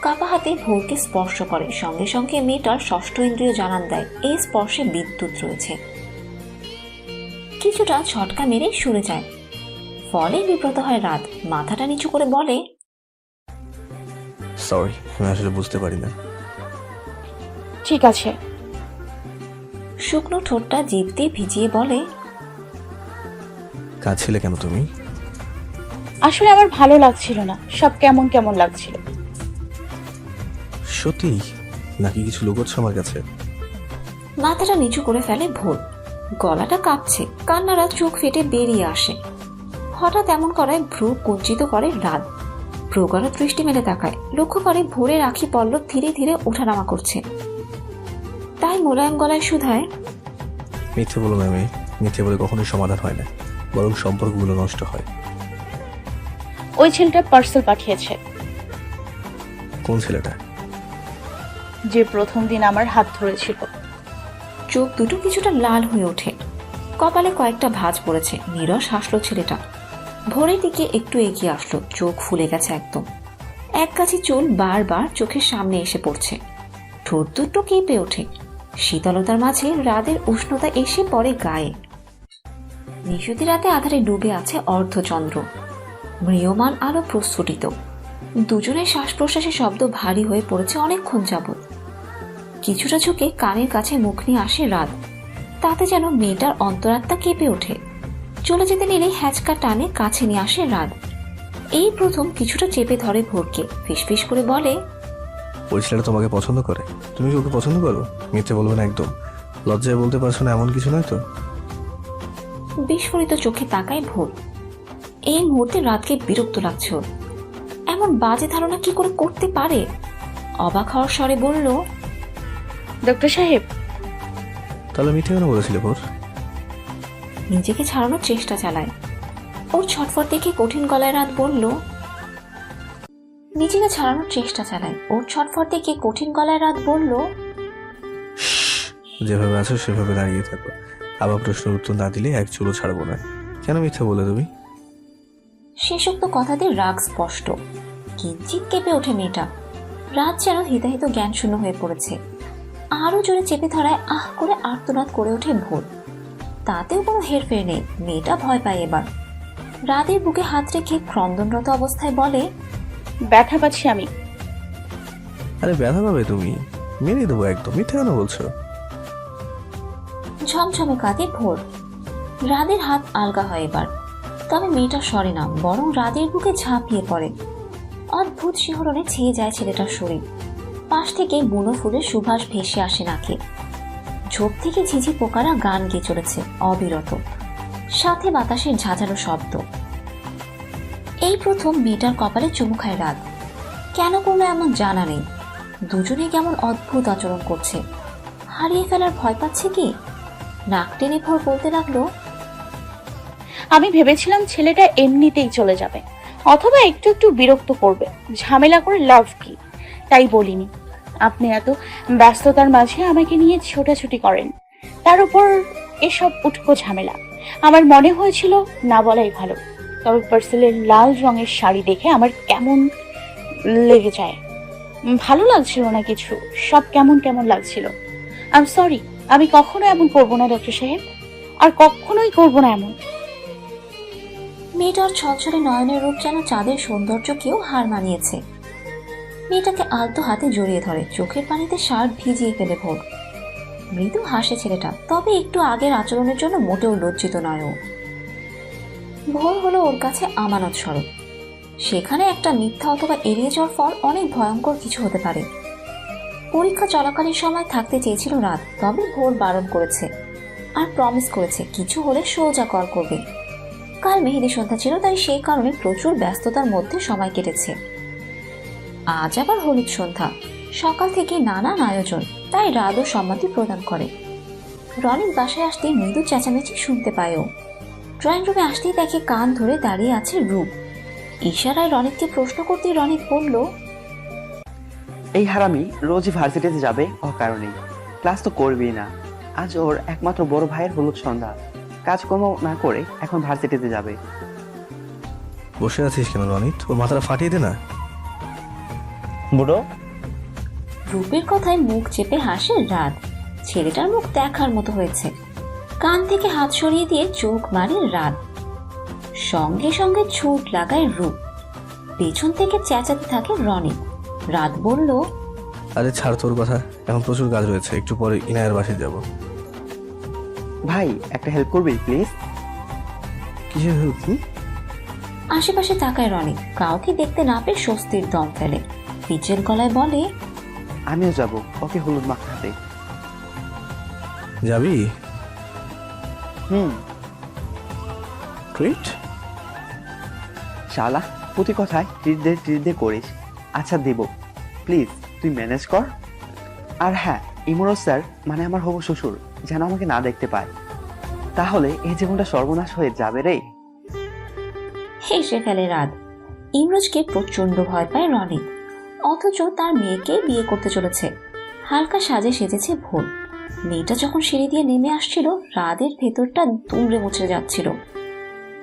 কাপা হাতে ভোরকে স্পর্শ করে। সঙ্গে সঙ্গে মেয়েটার ষষ্ঠ ইন্দ্রিয় জানান দেয় এই স্পর্শে বিদ্যুৎ রয়েছে। কিছুটা ছটকা মেরে সরে যায়। ফলে বিব্রত হয় রাত। মাথাটা নিচু করে বলে, সরি, আমি আসলে বুঝতে পারি না। ঠিক আছে। শুকনো ঠোঁটটা জিভ দিয়ে ভিজিয়ে বলে, কাঁদছিলে কেন তুমি? আসলে আমার ভালো লাগছিল না, সব কেমন কেমন লাগছিল। সত্যি নাকি কিছু লুকোচ্ছ আমার কাছে? মাথাটা নিচু করে ফেলে ভোর। গলাটা কাঁপছে, কান্নারা চোখ ফেটে বেরিয়ে আসে। হঠাৎ এমন করায় ভ্রু কুঞ্চিত করে রাত। প্রগাঢ় দৃষ্টি মেলে তাকায়। লক্ষ্য করে ভোরের আখি পল্লব ধীরে ধীরে ওঠানামা করছে। তাই মোলায়েম গলায় শুধায়, মিথ্যে বলো না মেয়ে। মিথ্যে বলে কখনোই সমাধান হয় না, বরং সম্পর্কগুলো নষ্ট হয়। ওই ছেলেটা পার্সেল পাঠিয়েছে। কোন ছেলেটা? যে প্রথম দিন আমার হাত ধরেছিল। চোখ দুটো কিছুটা লাল হয়ে ওঠে। কপালে কয়েকটা ভাঁজ পড়েছে। নীরস হাসলো ছেলেটা। ভোরের দিকে একটু এগিয়ে আসলো। চোখ ফুলে গেছে একদম। এক গাছি চুল বারবার চোখের সামনে এসে পড়ছে। ঠোঁট দুটো কেঁপে ওঠে। শীতলতার মাঝে রাতের উষ্ণতা এসে পড়ে গায়ে। নিশুতি রাতে আধারে ডুবে আছে অর্ধচন্দ্র। ম্রিয়মান আলো প্রস্ফুটিত। দুজনের শ্বাস প্রশ্বাসের শব্দ ভারী হয়ে পড়েছে অনেকক্ষণ যাবৎ। কিছুটা ঝুঁকে কানের কাছে মুখ নিয়ে আসে রাত। তাতে যেন মেয়েটার অন্তরাত্মা কেঁপে ওঠে। চলে যেতে নিলে হ্যাচকা টানে কাছে নিয়ে আসে রাত। এই প্রথম কিছুটা চেপে ধরে ভোরকে। ফিসফিস করে বলে, ওই ছেলেটা তোমাকে পছন্দ করে? তুমি কি ওকে পছন্দ করো? মিথ্যে বলবে না একদম। লজ্জায় বলতে পারছো না এমন কিছু নয় তো? বিস্ফোরিত চোখে তাকায় ভোর। এই মুহূর্তে রাতকে বিরক্ত লাগছে ওর। এমন বাজে ধারণা কি করে করতে পারে? অবাক হওয়ার স্বরে বলল, ডক্টর সাহেব। তাহলে মিথ্যে কেন বলেছিলে ভোর? নিজেকে ছাড়ানোর চেষ্টা চালায়। ওর ছটফট দেখে কঠিন গলায় রাত বলল, নিজেকে ছাড়ানোর চেষ্টা চালায়। ওর ছটফট দেখে কঠিন গলায় রাত বলল, যেভাবে আছো সেভাবে দাঁড়িয়ে থাকো। আবার প্রশ্নের উত্তর না দিলে এক চুলও ছাড়বো না। কেন মিথ্যে বলে তুমি? শেষোক্ত কথাতে রাগ স্পষ্ট। কিঞ্চিত কেঁপে ওঠে মেয়েটা। রাত যেন হিতাহিত জ্ঞান শূন্য হয়ে পড়েছে। আরো জোরে চেপে ধরায় আহ করে আর্তনাদ করে ওঠে ভোর। তাতেও কোনো হেরফের নেই। মেয়েটা ভয় পায় এবার। রাতের বুকে হাত রেখে ক্রন্দনরত অবস্থায় বলে, ব্যথা পাচ্ছি আমি। আরে ব্যথা পাবে তুমি? মেরে দেবো একদম। মিথ্যে কেন বলছো? ঝমঝমে কাঁদে ভোর। রাদের হাত আলগা হয় এবার। তবে মেয়েটা সরে না, বরং রাদের বুকে ঝাঁপিয়ে পড়ে। অদ্ভুত শিহরণে ছেয়ে যায় ছেলেটার শরীর। পাশ থেকে বুনো ফুলের সুবাস ভেসে আসে নাকে। ঝোপ থেকে ঝিঝি পোকারা গান গেয়ে চলেছে অবিরত, সাথে বাতাসের ঝাঁঝালো শব্দ। এই প্রথম মেয়েটার কপালে চুমু খায় রাত। কেন করলো এমন জানা নেই। দুজনে কেমন অদ্ভুত আচরণ করছে। হারিয়ে ফেলার ভয় পাচ্ছে কি? নাক টেনে ভোর বলতে লাগলো, আমি ভেবেছিলাম ছেলেটা এমনিতেই চলে যাবে, অথবা একটু একটু বিরক্ত করবে, ঝামেলা করে লাভ কি, তাই বলিনি। আপনি এত ব্যস্ততার মাঝে আমাকে নিয়ে ছোটাছুটি করেন, তার উপর এসব উটকো ঝামেলা। আমার মনে হয়েছিল না বলাই ভালো, তবে পার্সেলের লাল রঙের শাড়ি দেখে আমার কেমন লেগে যায়। ভালো লাগছিল না কিছু, সব কেমন কেমন লাগছিল। আই এম সরি, আমি কখনো এমন করবো না ডক্টর সাহেব, আর কখনোই করবো না এমন। মেয়েটার ছলছলে নয়নের রূপ যেন চাঁদের সৌন্দর্যকেও হার মানিয়েছে। মেয়েটাকে আলতো হাতে জড়িয়ে ধরে, চোখের পানিতে শার্ট ভিজিয়ে ফেলে ভোর। মৃদু হাসে ছেলেটা, তবে একটু আগের আচরণের জন্য মোটেও লজ্জিত নয় ও। ভোর হলো ওর কাছে আমানত স্বরূপ। সেখানে একটা মিথ্যা অথবা এড়িয়ে যাওয়ার ফল অনেক ভয়ঙ্কর কিছু হতে পারে। পরীক্ষা চলাকালীন সময় থাকতে চেয়েছিল রাত, তবে ভোর বারণ করেছে আর প্রমিস করেছে কিছু হলে সোজা কল করবে। কাল মেহেদি সন্ধ্যা ছিল, তাই সেই কারণে প্রচুর ব্যস্ততার মধ্যে সময় কেটেছে। আজ আবার হলুদ সন্ধ্যা, সকাল থেকে নানান আয়োজন, তাই রাতও সম্মতি প্রদান করে। রনিত বাসায় আসতেই মৃদু চেঁচামেচি শুনতে পায় ও। ড্রয়িং রুমে আসতেই দেখে কান ধরে দাঁড়িয়ে আছে রূপ। ইশারায় রনিতকে প্রশ্ন করতেই রনিত বলল, এই হারামি রোজই ভার্সিটিতে যাবে অকারণেই, ক্লাস তো করবেই না। আজ ওর একমাত্র বড় ভাইয়ের হলুদ সন্ধ্যা, কাজকর্ম না করে এখন ভার্সিটিতে যাবে। বসে আছিস কেন রনিত? ওর মাথাটা ফাটিয়ে দে না। বুড়ো রূপের কথায় মুখ চেপে হাসে রাত। ছেলেটার মুখ দেখার মতো হয়েছে। কান থেকে হাত সরিয়ে দিয়ে চোখ মারে রাত। সঙ্গে সঙ্গে ছুট লাগায় রূপ। পেছন থেকে চেঁচাতে থাকে রনিত। রাত বলল, আরে ছাড় তোর কথা, এখন প্রচুর কাজ রয়েছে, একটু পরে ইনায়ের বাসায় যাব। ভাই একটা হেল্প করবি প্লিজ? কিসের হেল্প? আশেপাশে তাকায় রনিত, কাউকে দেখতে না পেয়ে স্বস্তির দম ফেলে। পিচের গলায় বলে, আমিও যাব ওকে হলুদ মাখাতে। যাবি? ট্রিট? শালা প্রতি কথায় ট্রিট দে করিস। আচ্ছা দেব, প্লিজ তুই ম্যানেজ কর। আর হ্যাঁ, ইমরোজ স্যার মানে আমার হবু শ্বশুর যেন আমাকে না দেখতে পায়, তাহলে এই জীবনটা সর্বনাশ হয়ে যাবে রে। হেসে ফেলে রাত। ইমরোজকে প্রচন্ড ভয় পায় রনিত, অথচ তার মেয়েকে বিয়ে করতে চলেছে। হালকা সাজে সেজেছে ভোর। মেয়েটা যখন সিঁড়ি দিয়ে নেমে আসছিল, রাতের ভেতরটা দুমড়ে মুচড়ে যাচ্ছিল।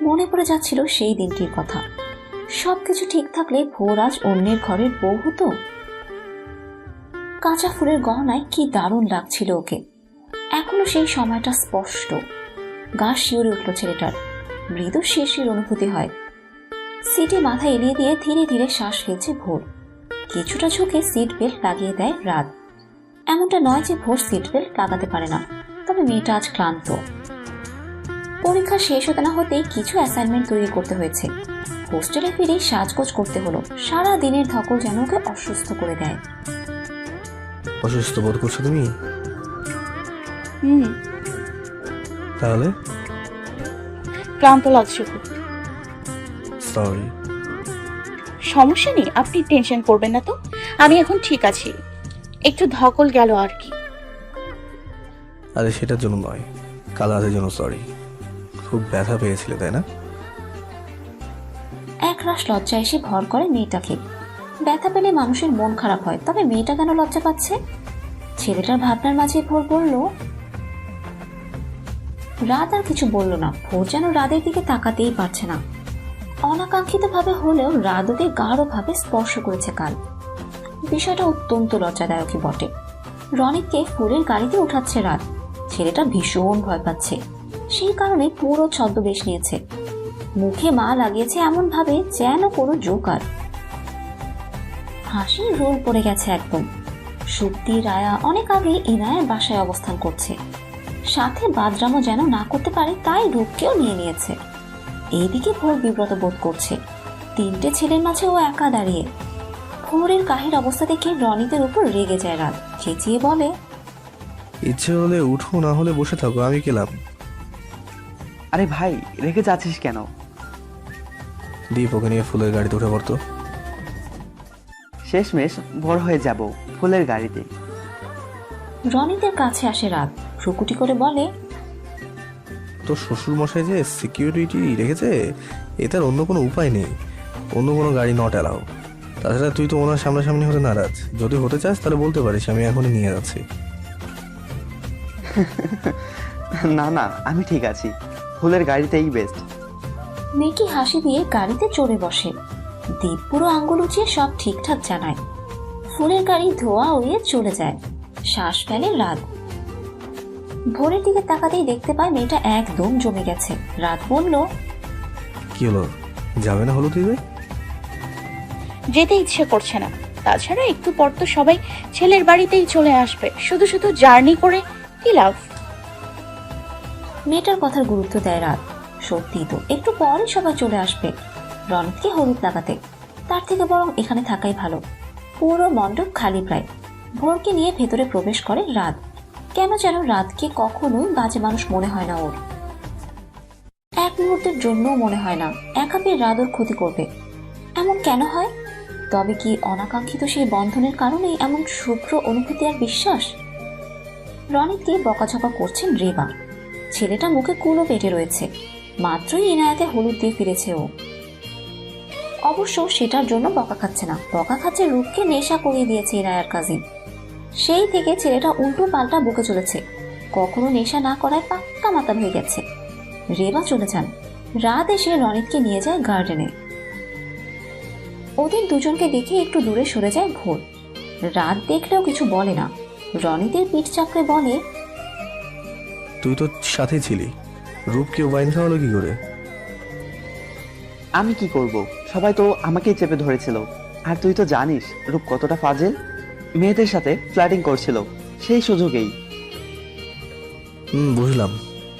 মনে পড়ে যাচ্ছিল সেই দিনটির কথা। সবকিছু ঠিক থাকলে ভোর আজ অন্যের ঘরের বউ হতো। কাঁচা ফুলের গহনায় কি দারুণ লাগছিল ওকে। এখনো সেই সময়টা স্পষ্ট। গা শিউরে উঠল ছেলেটার। মৃদু শিরশির অনুভূতি হয়। সিটে মাথা এলিয়ে দিয়ে ধীরে ধীরে শ্বাস ফেলছে ভোর। কিছুটা ঝুঁকে সিট বেল্ট লাগিয়ে দেয় রাত। এমনটা নয় যে ভোর সিট বেল্ট লাগাতে পারে না, তবে মেয়েটা আজ ক্লান্ত। পরীক্ষা শেষ হতে না হতেই কিছু অ্যাসাইনমেন্ট তৈরি করতে হয়েছে। হোস্টেলে ফিরে সাজগোজ করতে হলো। সারা দিনের ধকল যেন ওকে অসুস্থ করে দেয়। অসুস্থ বোধ করছো তুমি? তাহলে ক্লান্ত লাগছে খুব। সরি। সমস্যা নেই, আপনি টেনশন করবেন না তো। আমি এখন ঠিক আছি, একটু ধকল গেল আর কি। আরে সেটার জন্য নয়, কাল রাতের জন্য সরি। খুব ব্যথা পেয়েছিলে তাই না? একরাশ লজ্জা এসে ভর করে মেয়েটাকে। ব্যথা পেলে মানুষের মন খারাপ হয়, তবে মেয়েটা কেন লজ্জা পাচ্ছে? ছেলেটার ভাবনার মাঝে ভোর বলল, রাত আর কিছু বলল না। ভোর যেন রাতের দিকে তাকাতেই পারছে না। অনাকাঙ্ক্ষিত ভাবে হলেও রাত ওকে গাঢ়ভাবে স্পর্শ করেছে কাল। বিষয়টা অত্যন্ত লজ্জাদায়কই বটে। রনিতকে ফুলের গাড়িতে উঠাচ্ছে রাত। ছেলেটা ভীষণ ভয় পাচ্ছে, সেই কারণে পুরো ছদ্মবেশ নিয়েছে। মুখে মা লাগিয়েছে এমন ভাবে যেন কোনো জোকার। হাসির রোল পড়ে গেছে একদম। সুপ্তি রায়া অনেক আগে ইনায়ের বাসায় অবস্থান করছে। সাথে বাদরামও যেন না করতে পারে, তাই রূপকেও নিয়ে নিয়েছে। এইদিকে ভোর বিব্রত বোধ করছে। তিনটে ছেলের মাঝে ও একা দাঁড়িয়ে। ভোরের কাহির অবস্থা দেখে রনিতের উপর রেগে যায় রাত। চেঁচিয়ে বলে, ইচ্ছে হলে উঠো, না হলে বসে থাকো, আমি গেলাম। আরে ভাই রেগে যাচ্ছিস কেন? দীপ ওকে নিয়ে ফুলের গাড়িতে উঠে পড়তো। শেষমেশ বড় হয়ে যাব ফুলের গাড়িতে। রনিতের কাছে আসে রাত, ভ্রুকুটি করে বলে, তোর শ্বশুর মশাই যে সিকিউরিটি রেখেছে, এটার অন্য কোনো উপায় নেই। অন্য কোনো গাড়ি নট অ্যালাউ। তাছাড়া তুই তো ওনার সামনাসামনি হতে নারাজ। যদি হতে চাস তাহলে বলতে পারিস, আমি এখনই নিয়ে যাচ্ছি। না না, আমি ঠিক আছি। ফুলের গাড়িতেই বেস্ট। মেয়েটি হাসি দিয়ে গাড়িতে চড়ে বসে। দীপ পুরো আঙ্গুল উঁচিয়ে সব ঠিকঠাক জানায়। ফুলের গাড়ি ধোয়া উড়িয়ে চলে যায়। শ্বাস ফেলে রাত। ভোরের দিকে তাকাতেই দেখতে পায় মেয়েটা একদম জমে গেছে। রাত বলল, কি হলো, যাবে না হলো দিবে? যেতে ইচ্ছে করছে না। তাছাড়া একটু পর তো সবাই ছেলের বাড়িতেই চলে আসবে, শুধু শুধু জার্নি করে কি লাভ? মেয়েটার কথার গুরুত্ব দেয় রাত। সত্যি তো, একটু পরে সবাই চলে আসবে রনিতকে হলুদ লাগাতে। তার থেকে বরং এখানে থাকাই ভালো। পুরো মণ্ডপ খালি প্রায়। ভোরকে নিয়ে ভেতরে প্রবেশ করে রাত। কেন যেন রাতকে কখনোই বাজে মানুষ মনে হয় না ওর। এক মুহূর্তের জন্য মনে হয় না একা পেয়ে রাত ওর ক্ষতি করবে। এমন কেন হয়? তবে কি অনাকাঙ্ক্ষিত সেই বন্ধনের কারণেই এমন শুভ্র অনুভূতি আর বিশ্বাস? রনিতকে বকাঝকা করছেন রেবা। ছেলেটা মুখে কুলো পেটে রয়েছে। মাত্রই ইনায়াতে হলুদ দিয়ে ফিরেছে ও। অবশ্য সেটার জন্য বকা খাচ্ছে না, বকা খাচ্ছে রূপকে নেশা করিয়ে দিয়েছে ইনায়ার কাজিন। সেই থেকে ছেলেটা উল্টো পাল্টা বকে চলেছে। কখনো নেশা না করায় পাক্কা মাতাল হয়ে গেছে। রেবা চলে যান। রাত এসে রনিতকে নিয়ে যায় গার্ডেনে। ওদের দুজনকে দেখে একটু দূরে সরে যায় ভোর। রাত দেখলেও কিছু বলে না। রনিতের পিঠ চাপড়ে বলে, তুই তো সাথে ছিলি, রূপকে ওয়াইন খাওয়ালো কি করে? আমি কি করব? সবাই তো আমাকেই চেপে ধরেছিল। আর তুই তো জানিস রূপ কতটা ফাজেল। মেয়েদের সাথে ফ্লার্টিং করছিল সেই সুযোগেই। বুঝলাম।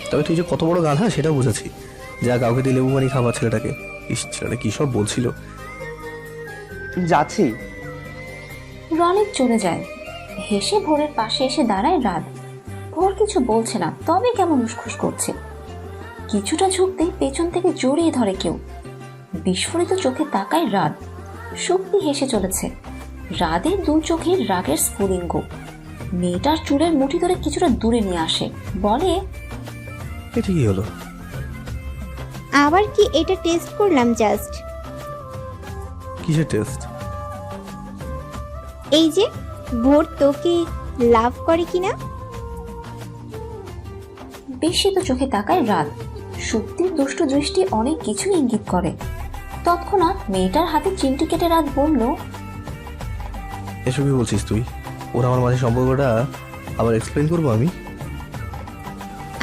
তবে তুই যে কত বড় গাধা সেটা বুঝেছি। যা কাউকে দিয়ে লেবু পানি খাওয়া ছেলেটাকে। ছেলেটা কি সব বলছিল। যাচ্ছি। রনিত চলে যায়। হেসে ভোরের পাশে এসে দাঁড়ায় রাত। ভোর কিছু বলছে না, তবে কেমন উসখুস করছে। কিছুটা ঝুঁকতেই পেছন থেকে জড়িয়ে ধরে কেউ। বিস্ফোরিত চোখে তাকায় রাত। শক্তি হেসে চলেছে। রাদের দু চোখের রাগের স্ফুলিঙ্গ। মেয়েটার চুলের মুঠি ধরে কিছুটা দূরে নিয়ে আসে, বলে, এটা কি হলো? আবার কি? এটা টেস্ট করলাম জাস্ট। কিসের টেস্ট? এই যে ভোর তোকে লাভ করে কিনা। বিস্মিত চোখে তাকায় রাত। শক্তির দুষ্টু দৃষ্টি অনেক কিছু ইঙ্গিত করে। তৎক্ষণাৎ মেয়েটার হাতে চিমটি কেটে রাত বলল, এসব কি বলছিস তুই? ওরা আমার মাঝে সম্পর্কটা আবার এক্সপ্লেন করবো আমি?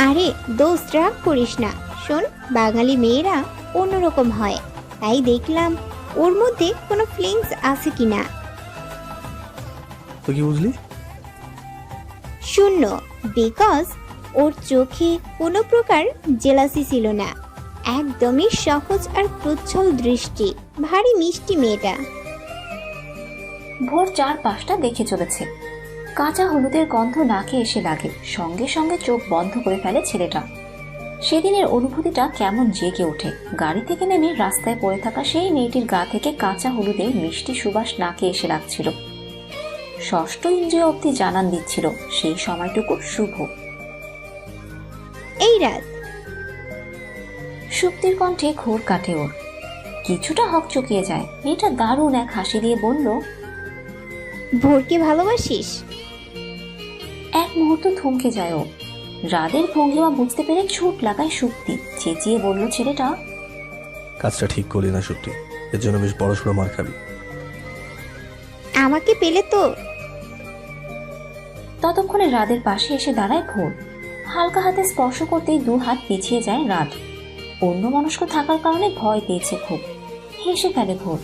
আরে দোস্ত, রাগ করিস না। শোন, বাঙালি মেয়েরা অন্যরকম হয়, তাই দেখলাম ওর মধ্যে কোনো ফিলিংস আছে কিনা। তো কি বুঝলি? শূন্য। বিকজ ওর চোখে কোনো প্রকার জেলাসি ছিল না। একদমই সহজ আর প্রচ্ছল দৃষ্টি। ভারী মিষ্টি মেয়েটা। ভোর চারপাশটা দেখে চলেছে। কাঁচা হলুদের গন্ধ নাকে এসে লাগে। সঙ্গে সঙ্গে চোখ বন্ধ করে ফেলে ছেলেটা। সেদিনের অনুভূতিটা কেমন জেগে ওঠে। গাড়ি থেকে নেমে রাস্তায় পড়ে থাকা সেই মেয়েটির গা থেকে কাঁচা হলুদের মিষ্টি সুবাস নাকে এসে লাগছিল। ষষ্ঠ ইন্দ্রিয় অব্দি জানান দিচ্ছিল সেই সময়টুকু শুভ। এই রাত। শক্তির কণ্ঠে ঘোর কাটে ওর। কিছুটা হকচকিয়ে যায়। মেয়েটা দারুণ এক হাসি দিয়ে বলল, ভোরকে ভালোবাসিস? এক মুহূর্ত থমকে যায় ও। রাদের ভঙ্গিমা বুঝতে পেরে ছুট লাগায় শক্তি। চেঁচিয়ে বলল ছেলেটা, কাজটা ঠিক করলি না সত্যি। এর জন্য বেশ বড়সড় মার খাবি। আমাকে পেলে তো। ততক্ষণে রাদের পাশে এসে দাঁড়ায় ভোর। হালকা হাতে স্পর্শ করতেই দু হাত পিছিয়ে যায় রাত। অন্য মনস্ক থাকার কারণে ভয় পেয়েছে খুব। হেসে ফেলে ভোর।